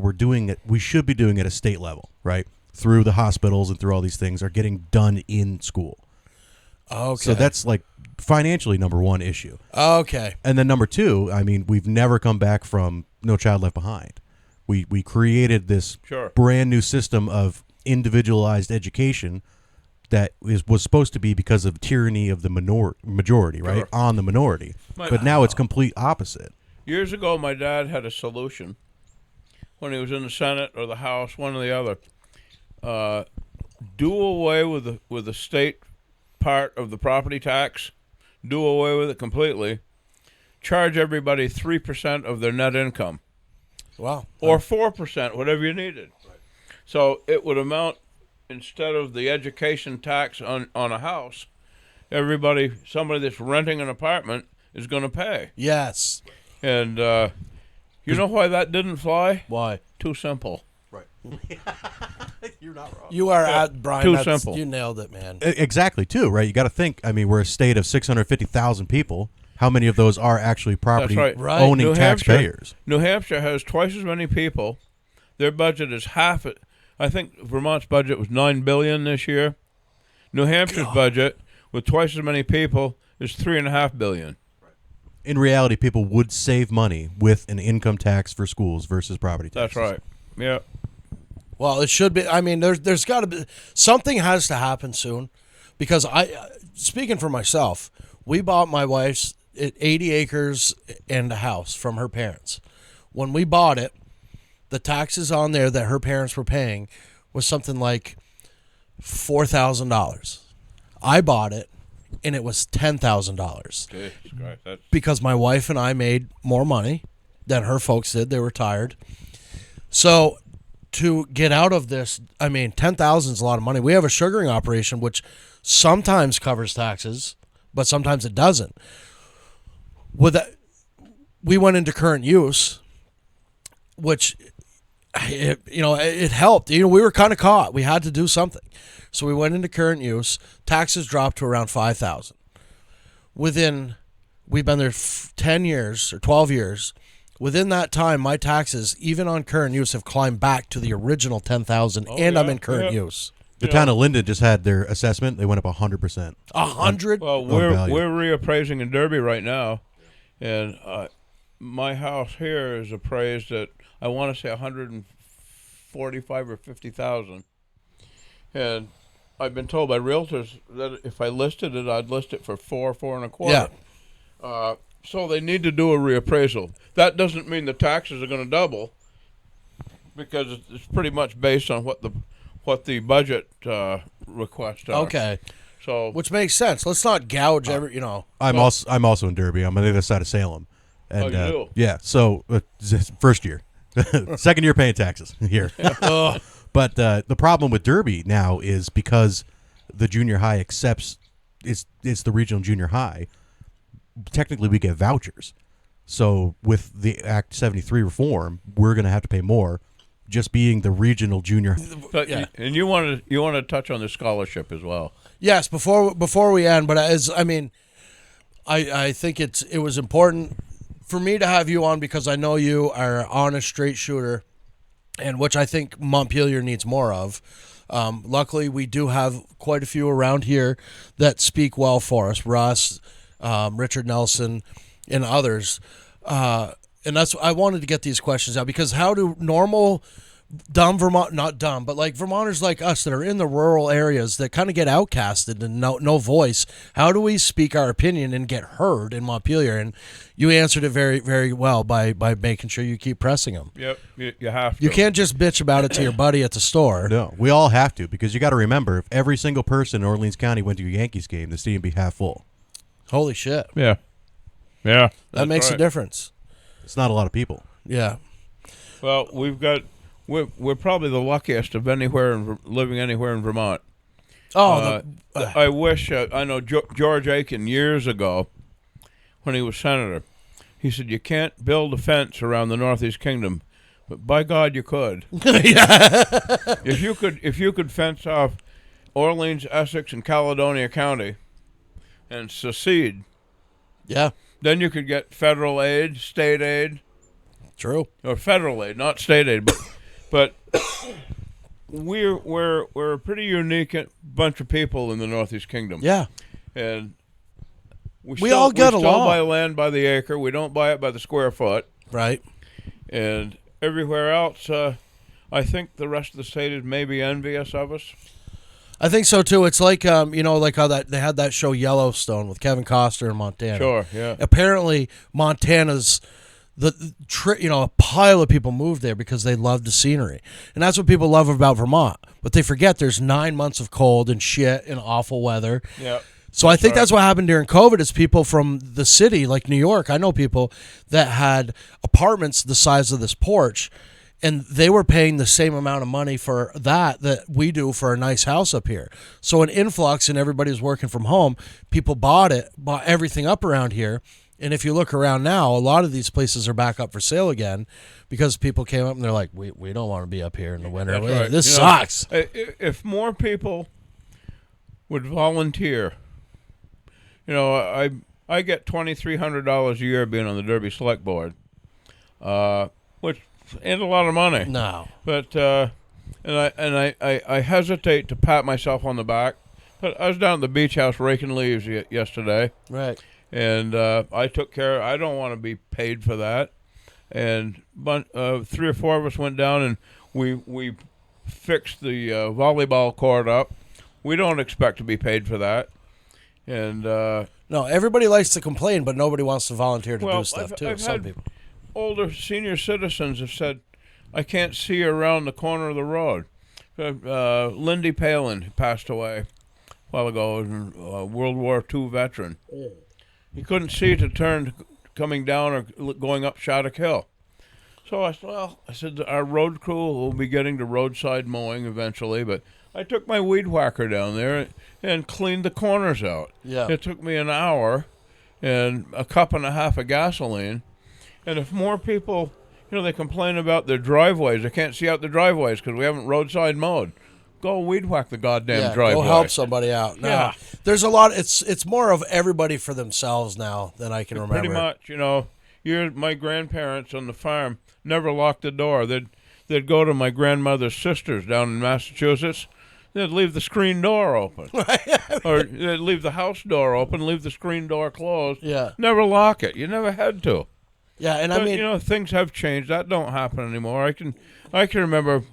Speaker 4: we should be doing at a state level, right? Through the hospitals and through all these things are getting done in school.
Speaker 1: Okay.
Speaker 4: So that's like financially number one issue.
Speaker 1: Okay.
Speaker 4: And then number two, I mean, we've never come back from No Child Left Behind. We created this brand new system of individualized education that was supposed to be because of tyranny of the majority, right?
Speaker 5: Sure.
Speaker 4: On the minority. But now it's complete opposite.
Speaker 5: Years ago, my dad had a solution when he was in the Senate or the House, one or the other. Do away with the state part of the property tax. Do away with it completely. Charge everybody 3% of their net income.
Speaker 1: Wow.
Speaker 5: Or 4%, whatever you needed. Right. So it would amount, instead of the education tax on a house, somebody that's renting an apartment is going to pay.
Speaker 1: Yes.
Speaker 5: And you know why that didn't fly?
Speaker 1: Why?
Speaker 5: Too simple.
Speaker 4: Right. You're not wrong.
Speaker 1: You are at Brian.
Speaker 5: Too simple.
Speaker 1: You nailed it, man.
Speaker 4: Exactly, too, right? You got to think, I mean, we're a state of 650,000 people. How many of those are actually property owning taxpayers?
Speaker 5: New Hampshire has twice as many people. Their budget is half it. I think Vermont's budget was $9 billion this year. New Hampshire's budget, with twice as many people, is $3.5 billion.
Speaker 4: In reality, people would save money with an income tax for schools versus property taxes.
Speaker 5: That's right. Yeah.
Speaker 1: Well, it should be. I mean, there's got to be something has to happen soon, because speaking for myself, we bought my wife's 80 acres and a house from her parents. When we bought it, the taxes on there that her parents were paying was something like $4,000. I bought it, and it was $10,000
Speaker 5: Jesus Christ, that's
Speaker 1: because my wife and I made more money than her folks did. They were retired. So to get out of this, I mean, $10,000 is a lot of money. We have a sugaring operation, which sometimes covers taxes, but sometimes it doesn't. With that, we went into current use, which, it helped. We were kind of caught. We had to do something. So we went into current use. Taxes dropped to around $5,000. We've been there 10 years or 12 years. Within that time, my taxes, even on current use, have climbed back to the original $10,000, and I'm in current use.
Speaker 4: The town of Linden just had their assessment. They went up 100%.
Speaker 1: 100?
Speaker 5: Well, we're reappraising in Derby right now, and my house here is appraised at, I want to say, 145 or 50,000, and I've been told by realtors that if I listed it, I'd list it for four and a quarter.
Speaker 1: Yeah.
Speaker 5: So they need to do a reappraisal. That doesn't mean the taxes are going to double, because it's pretty much based on what the budget requests are.
Speaker 1: Okay.
Speaker 5: So
Speaker 1: Which makes sense. Let's not gouge
Speaker 4: I'm also in Derby. I'm on the other side of Salem. And,
Speaker 5: you do?
Speaker 4: Yeah. So first year, second year paying taxes here. But the problem with Derby now is because the junior high accepts it's the regional junior high. Technically, we get vouchers. So with the Act 73 reform, we're going to have to pay more, just being the regional junior.
Speaker 5: But, and you want to touch on the scholarship as well.
Speaker 1: Yes, before we end, but I think it was important for me to have you on because I know you are an honest, straight shooter, and which I think Montpelier needs more of. Luckily, we do have quite a few around here that speak well for us. Russ, Richard Nelson, and others. And that's I wanted to get these questions out because how do normal not dumb, but like Vermonters like us that are in the rural areas that kind of get outcasted and no voice, how do we speak our opinion and get heard in Montpelier? And you answered it very, very well by making sure you keep pressing them.
Speaker 5: Yep, you have to.
Speaker 1: You can't just bitch about it to your buddy at the store.
Speaker 4: No, we all have to because you got to remember, if every single person in Orleans County went to a Yankees game, the stadium would be half full.
Speaker 1: Holy shit.
Speaker 5: Yeah.
Speaker 1: That makes a difference.
Speaker 4: It's not a lot of people.
Speaker 1: Yeah.
Speaker 5: Well, we're probably the luckiest of living anywhere in Vermont. I wish I know George Aiken years ago when he was senator. He said you can't build a fence around the Northeast Kingdom, but by God you could. If you could fence off Orleans, Essex, and Caledonia County and secede, then you could get federal aid, state aid.
Speaker 1: True.
Speaker 5: Or federal aid, not state aid, but we're a pretty unique bunch of people in the Northeast Kingdom.
Speaker 1: Yeah.
Speaker 5: And
Speaker 1: we all get along.
Speaker 5: We still buy land by the acre. We don't buy it by the square foot.
Speaker 1: Right.
Speaker 5: And everywhere else, I think the rest of the state is maybe envious of us.
Speaker 1: I think so too. It's like like how they had that show Yellowstone with Kevin Costner in Montana.
Speaker 5: Sure, yeah.
Speaker 1: Apparently, Montana's a pile of people moved there because they love the scenery, and that's what people love about Vermont. But they forget there's 9 months of cold and shit and awful weather.
Speaker 5: Yeah.
Speaker 1: So I think that's what happened during COVID is people from the city, like New York. I know people that had apartments the size of this porch, and they were paying the same amount of money for that we do for a nice house up here. So an influx and everybody was working from home. People bought everything up around here. And if you look around now, a lot of these places are back up for sale again because people came up and they're like, we don't want to be up here in the winter.
Speaker 5: Right.
Speaker 1: This sucks.
Speaker 5: If more people would volunteer, I get $2,300 a year being on the Derby Select Board, which ain't a lot of money.
Speaker 1: No.
Speaker 5: But I hesitate to pat myself on the back. But I was down at the beach house raking leaves yesterday.
Speaker 1: Right.
Speaker 5: And I took care. I don't want to be paid for that. And 3 or 4 of us went down and we fixed the volleyball court up. We don't expect to be paid for that. And
Speaker 1: no, everybody likes to complain, but nobody wants to volunteer to do stuff
Speaker 5: I've
Speaker 1: Some
Speaker 5: had
Speaker 1: people.
Speaker 5: Older senior citizens have said, "I can't see around the corner of the road." Lindy Palin passed away a while ago, a World War II veteran. He couldn't see to turn coming down or going up Shattuck Hill. So I said, our road crew will be getting to roadside mowing eventually, but I took my weed whacker down there and cleaned the corners out.
Speaker 1: Yeah.
Speaker 5: It took me an hour and a cup and a half of gasoline. And if more people, they complain about their driveways, they can't see out their driveways because we haven't roadside mowed. Go weed whack the goddamn driveway.
Speaker 1: Go help somebody out. No,
Speaker 5: Yeah.
Speaker 1: There's a lot. It's more of everybody for themselves now than I can remember.
Speaker 5: Pretty much, my grandparents on the farm never locked the door. They'd go to my grandmother's sisters down in Massachusetts. They'd leave the screen door open. Or they'd leave the house door open, leave the screen door closed.
Speaker 1: Yeah.
Speaker 5: Never lock it. You never had to.
Speaker 1: Yeah, and
Speaker 5: But,
Speaker 1: I mean,
Speaker 5: things have changed. That don't happen anymore. I can remember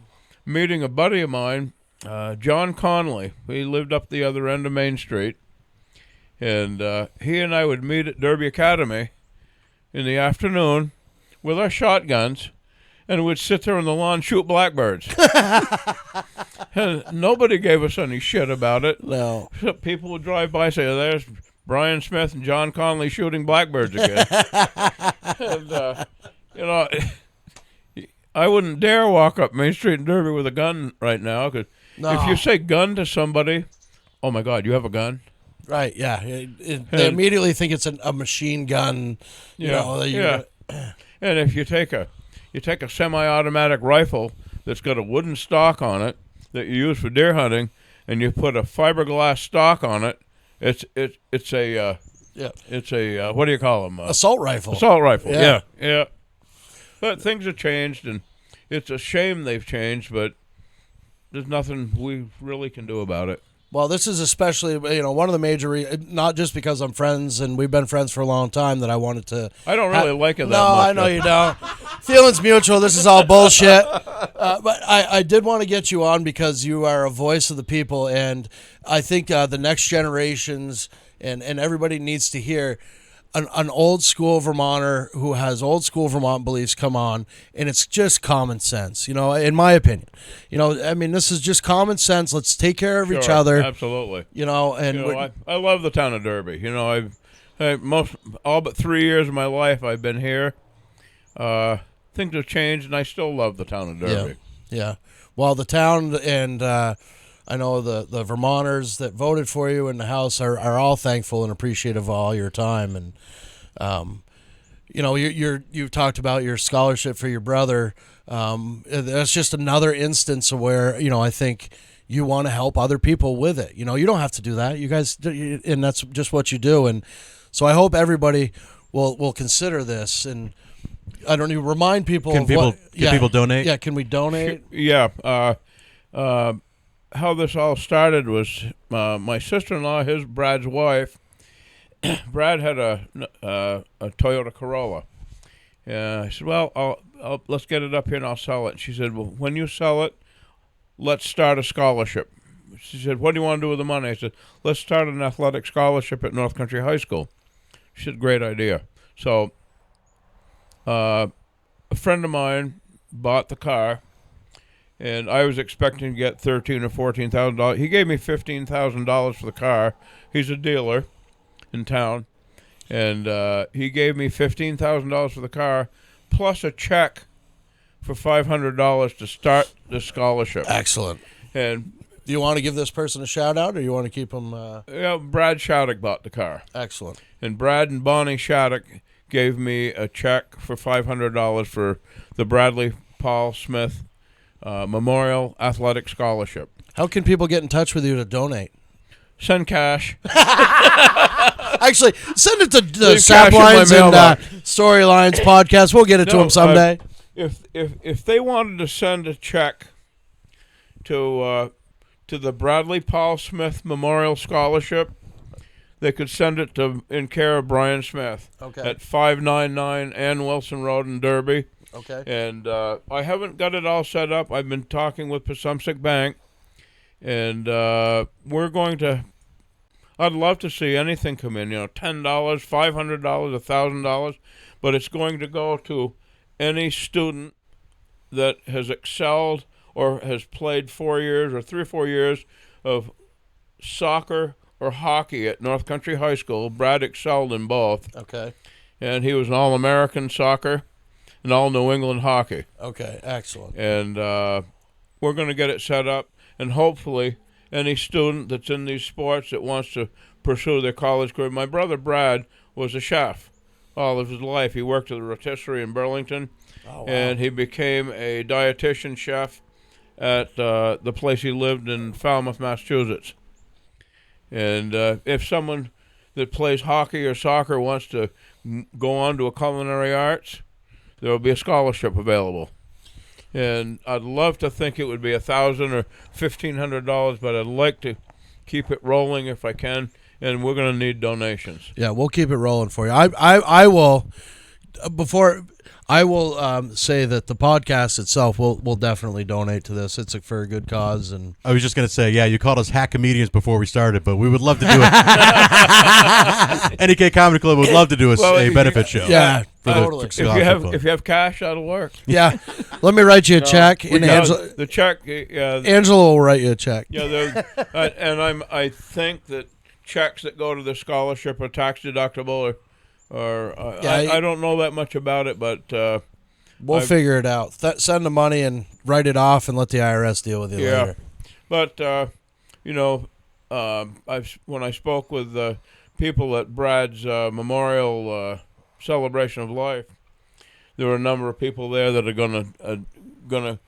Speaker 5: meeting a buddy of mine, John Conley. He lived up the other end of Main Street. And he and I would meet at Derby Academy in the afternoon with our shotguns, and we'd sit there on the lawn and shoot blackbirds. And nobody gave us any shit about it.
Speaker 1: no.
Speaker 5: So people would drive by and say, there's Brian Smith and John Conley shooting blackbirds again. And, I wouldn't dare walk up Main Street in Derby with a gun right now, because if you say gun to somebody, oh, my God, you have a gun?
Speaker 1: Right, yeah. They immediately think it's a machine gun.
Speaker 5: Yeah. And if you take a semi-automatic rifle that's got a wooden stock on it that you use for deer hunting, and you put a fiberglass stock on it, it's a what do you call them?
Speaker 1: Assault rifle.
Speaker 5: Assault rifle.
Speaker 1: Yeah.
Speaker 5: Yeah. But things have changed, and it's a shame they've changed, but there's nothing we really can do about it.
Speaker 1: Well, this is especially, one of the major not just because I'm friends and we've been friends for a long time that I wanted to.
Speaker 5: I don't really like it that
Speaker 1: no,
Speaker 5: much.
Speaker 1: I know you don't. Feelings mutual. This is all bullshit. But I did want to get you on because you are a voice of the people, and I think the next generations and everybody needs to hear an old school Vermonter who has old school Vermont beliefs come on, and it's just common sense, in my opinion. This is just common sense. Let's take care of each other.
Speaker 5: Absolutely.
Speaker 1: I
Speaker 5: love the town of Derby. All but 3 years of my life I've been here. Things have changed, and I still love the town of Derby.
Speaker 1: Yeah. Well, the town and I know the Vermonters that voted for you in the House are all thankful and appreciative of all your time. And, you've talked about your scholarship for your brother. That's just another instance of where, I think you want to help other people with it. You don't have to do that. You guys, and that's just what you do. And so I hope everybody will consider this. And I don't even remind people.
Speaker 4: Can people donate?
Speaker 1: Yeah. Can we donate?
Speaker 5: Yeah. How this all started was my sister-in-law, Brad's wife. Brad had a Toyota Corolla. I said, well, let's get it up here and I'll sell it. She said, well, when you sell it, let's start a scholarship. She said, what do you want to do with the money? I said, let's start an athletic scholarship at North Country High School. She said, great idea. So a friend of mine bought the car, and I was expecting to get $13,000 or $14,000. He gave me $15,000 for the car. He's a dealer in town, and he gave me $15,000 for the car, plus a check for $500 to start the scholarship.
Speaker 1: Excellent.
Speaker 5: And
Speaker 1: do you want to give this person a shout out, or you want to keep them?
Speaker 5: Brad Shattuck bought the car.
Speaker 1: Excellent.
Speaker 5: And Brad and Bonnie Shattuck gave me a check for $500 for the Bradley Paul Smith Memorial Athletic Scholarship.
Speaker 1: How can people get in touch with you to donate?
Speaker 5: Send cash.
Speaker 1: Actually, send it to
Speaker 5: Leave
Speaker 1: Sap
Speaker 5: cash in my
Speaker 1: Lines and
Speaker 5: mailbox.
Speaker 1: Storylines podcast. We'll get it to them someday.
Speaker 5: If they wanted to send a check to the Bradley Paul Smith Memorial Scholarship, they could send it in care of Brian Smith at 599 Ann Wilson Road in Derby.
Speaker 1: Okay.
Speaker 5: And I haven't got it all set up. I've been talking with Pasumsic Bank, and we're going to. I'd love to see anything come in. $10, $500, $1,000, but it's going to go to any student that has excelled or has played 4 years or 3 or 4 years of soccer or hockey at North Country High School. Brad excelled in both.
Speaker 1: Okay.
Speaker 5: And he was an All-American soccer and All-New England hockey.
Speaker 1: Okay, excellent.
Speaker 5: And we're going to get it set up, and hopefully any student that's in these sports that wants to pursue their college career. My brother Brad was a chef all of his life. He worked at the rotisserie in Burlington, and he became a dietitian chef at the place he lived in Falmouth, Massachusetts. And if someone that plays hockey or soccer wants to go on to a culinary arts, there will be a scholarship available. And I'd love to think it would be $1,000 or $1,500, but I'd like to keep it rolling if I can. And we're going to need donations.
Speaker 1: Yeah, we'll keep it rolling for you. I will say that the podcast itself will definitely donate to this. It's for a good cause. And
Speaker 4: I was just going to say, yeah, you called us hack comedians before we started, but we would love to do it. NEK Comedy Club would love to do a benefit show.
Speaker 1: Yeah,
Speaker 4: for
Speaker 1: totally.
Speaker 5: If you have cash, that'll work.
Speaker 1: Yeah, let me write you a check. And
Speaker 5: the check.
Speaker 1: Angela will write you a check.
Speaker 5: Yeah, and I think that checks that go to the scholarship are tax deductible, I don't know that much about it, but
Speaker 1: we'll figure it out. Send the money and write it off, and let the IRS deal with you later.
Speaker 5: But when I spoke with people at Brad's memorial celebration of life, there were a number of people there that are gonna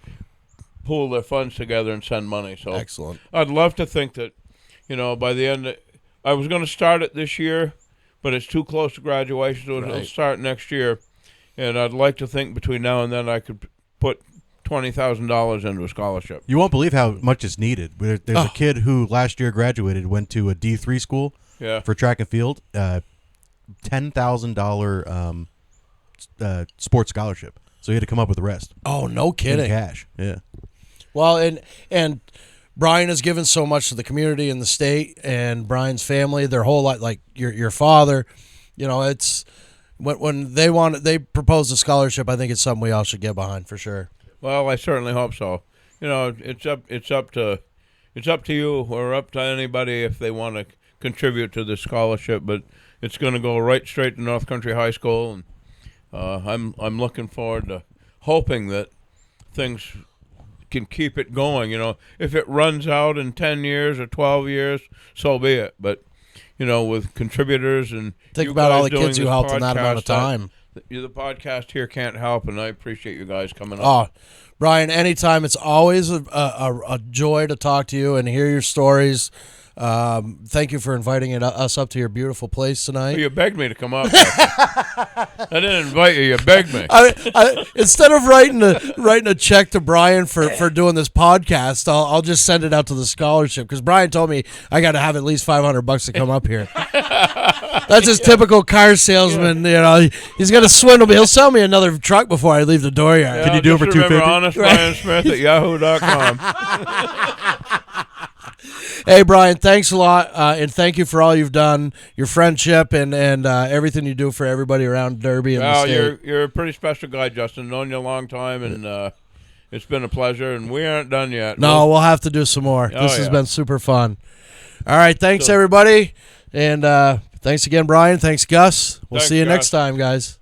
Speaker 5: pool their funds together and send money. So
Speaker 1: excellent.
Speaker 5: I'd love to think that, by the end, I was going to start it this year, but it's too close to graduation, so it'll start next year. And I'd like to think between now and then I could put $20,000 into a scholarship.
Speaker 4: You won't believe how much is needed. There's a kid who last year graduated, went to a D3 school for track and field, $10,000 sports scholarship. So he had to come up with the rest.
Speaker 1: Oh, no kidding.
Speaker 4: In cash, yeah.
Speaker 1: Well, and Brian has given so much to the community and the state, and Brian's family, their whole life, like your father. It's when they propose a scholarship, I think it's something we all should get behind for sure.
Speaker 5: Well, I certainly hope so. It's up to you or up to anybody if they want to contribute to the scholarship, but it's going to go right straight to North Country High School, and I'm looking forward to hoping that things can keep it going. If it runs out in 10 years or 12 years, so be it. But with contributors and
Speaker 1: think about all the kids you helped in that amount of time.
Speaker 5: The podcast here can't help, and I appreciate you guys coming on.
Speaker 1: Oh, Brian, anytime. It's always a joy to talk to you and hear your stories. Thank you for inviting us up to your beautiful place tonight.
Speaker 5: Well, you begged me to come up. I didn't invite you. You begged me.
Speaker 1: I instead of writing a check to Brian for doing this podcast, I'll just send it out to the scholarship, because Brian told me I got to have at least $500 to come up here. That's his typical car salesman. He's gonna swindle me. He'll sell me another truck before I leave the dooryard.
Speaker 4: Can you do it for $250?
Speaker 5: Honest Brian Smith at yahoo.com.
Speaker 1: Hey, Brian, thanks a lot, and thank you for all you've done, your friendship, and everything you do for everybody around Derby and the state.
Speaker 5: You're a pretty special guy, Justin. Known you a long time, and it's been a pleasure, and we aren't done yet.
Speaker 1: No, we'll have to do some more. This has been super fun. All right, thanks, everybody, and thanks again, Brian. Thanks, Gus. We'll see you next time, guys.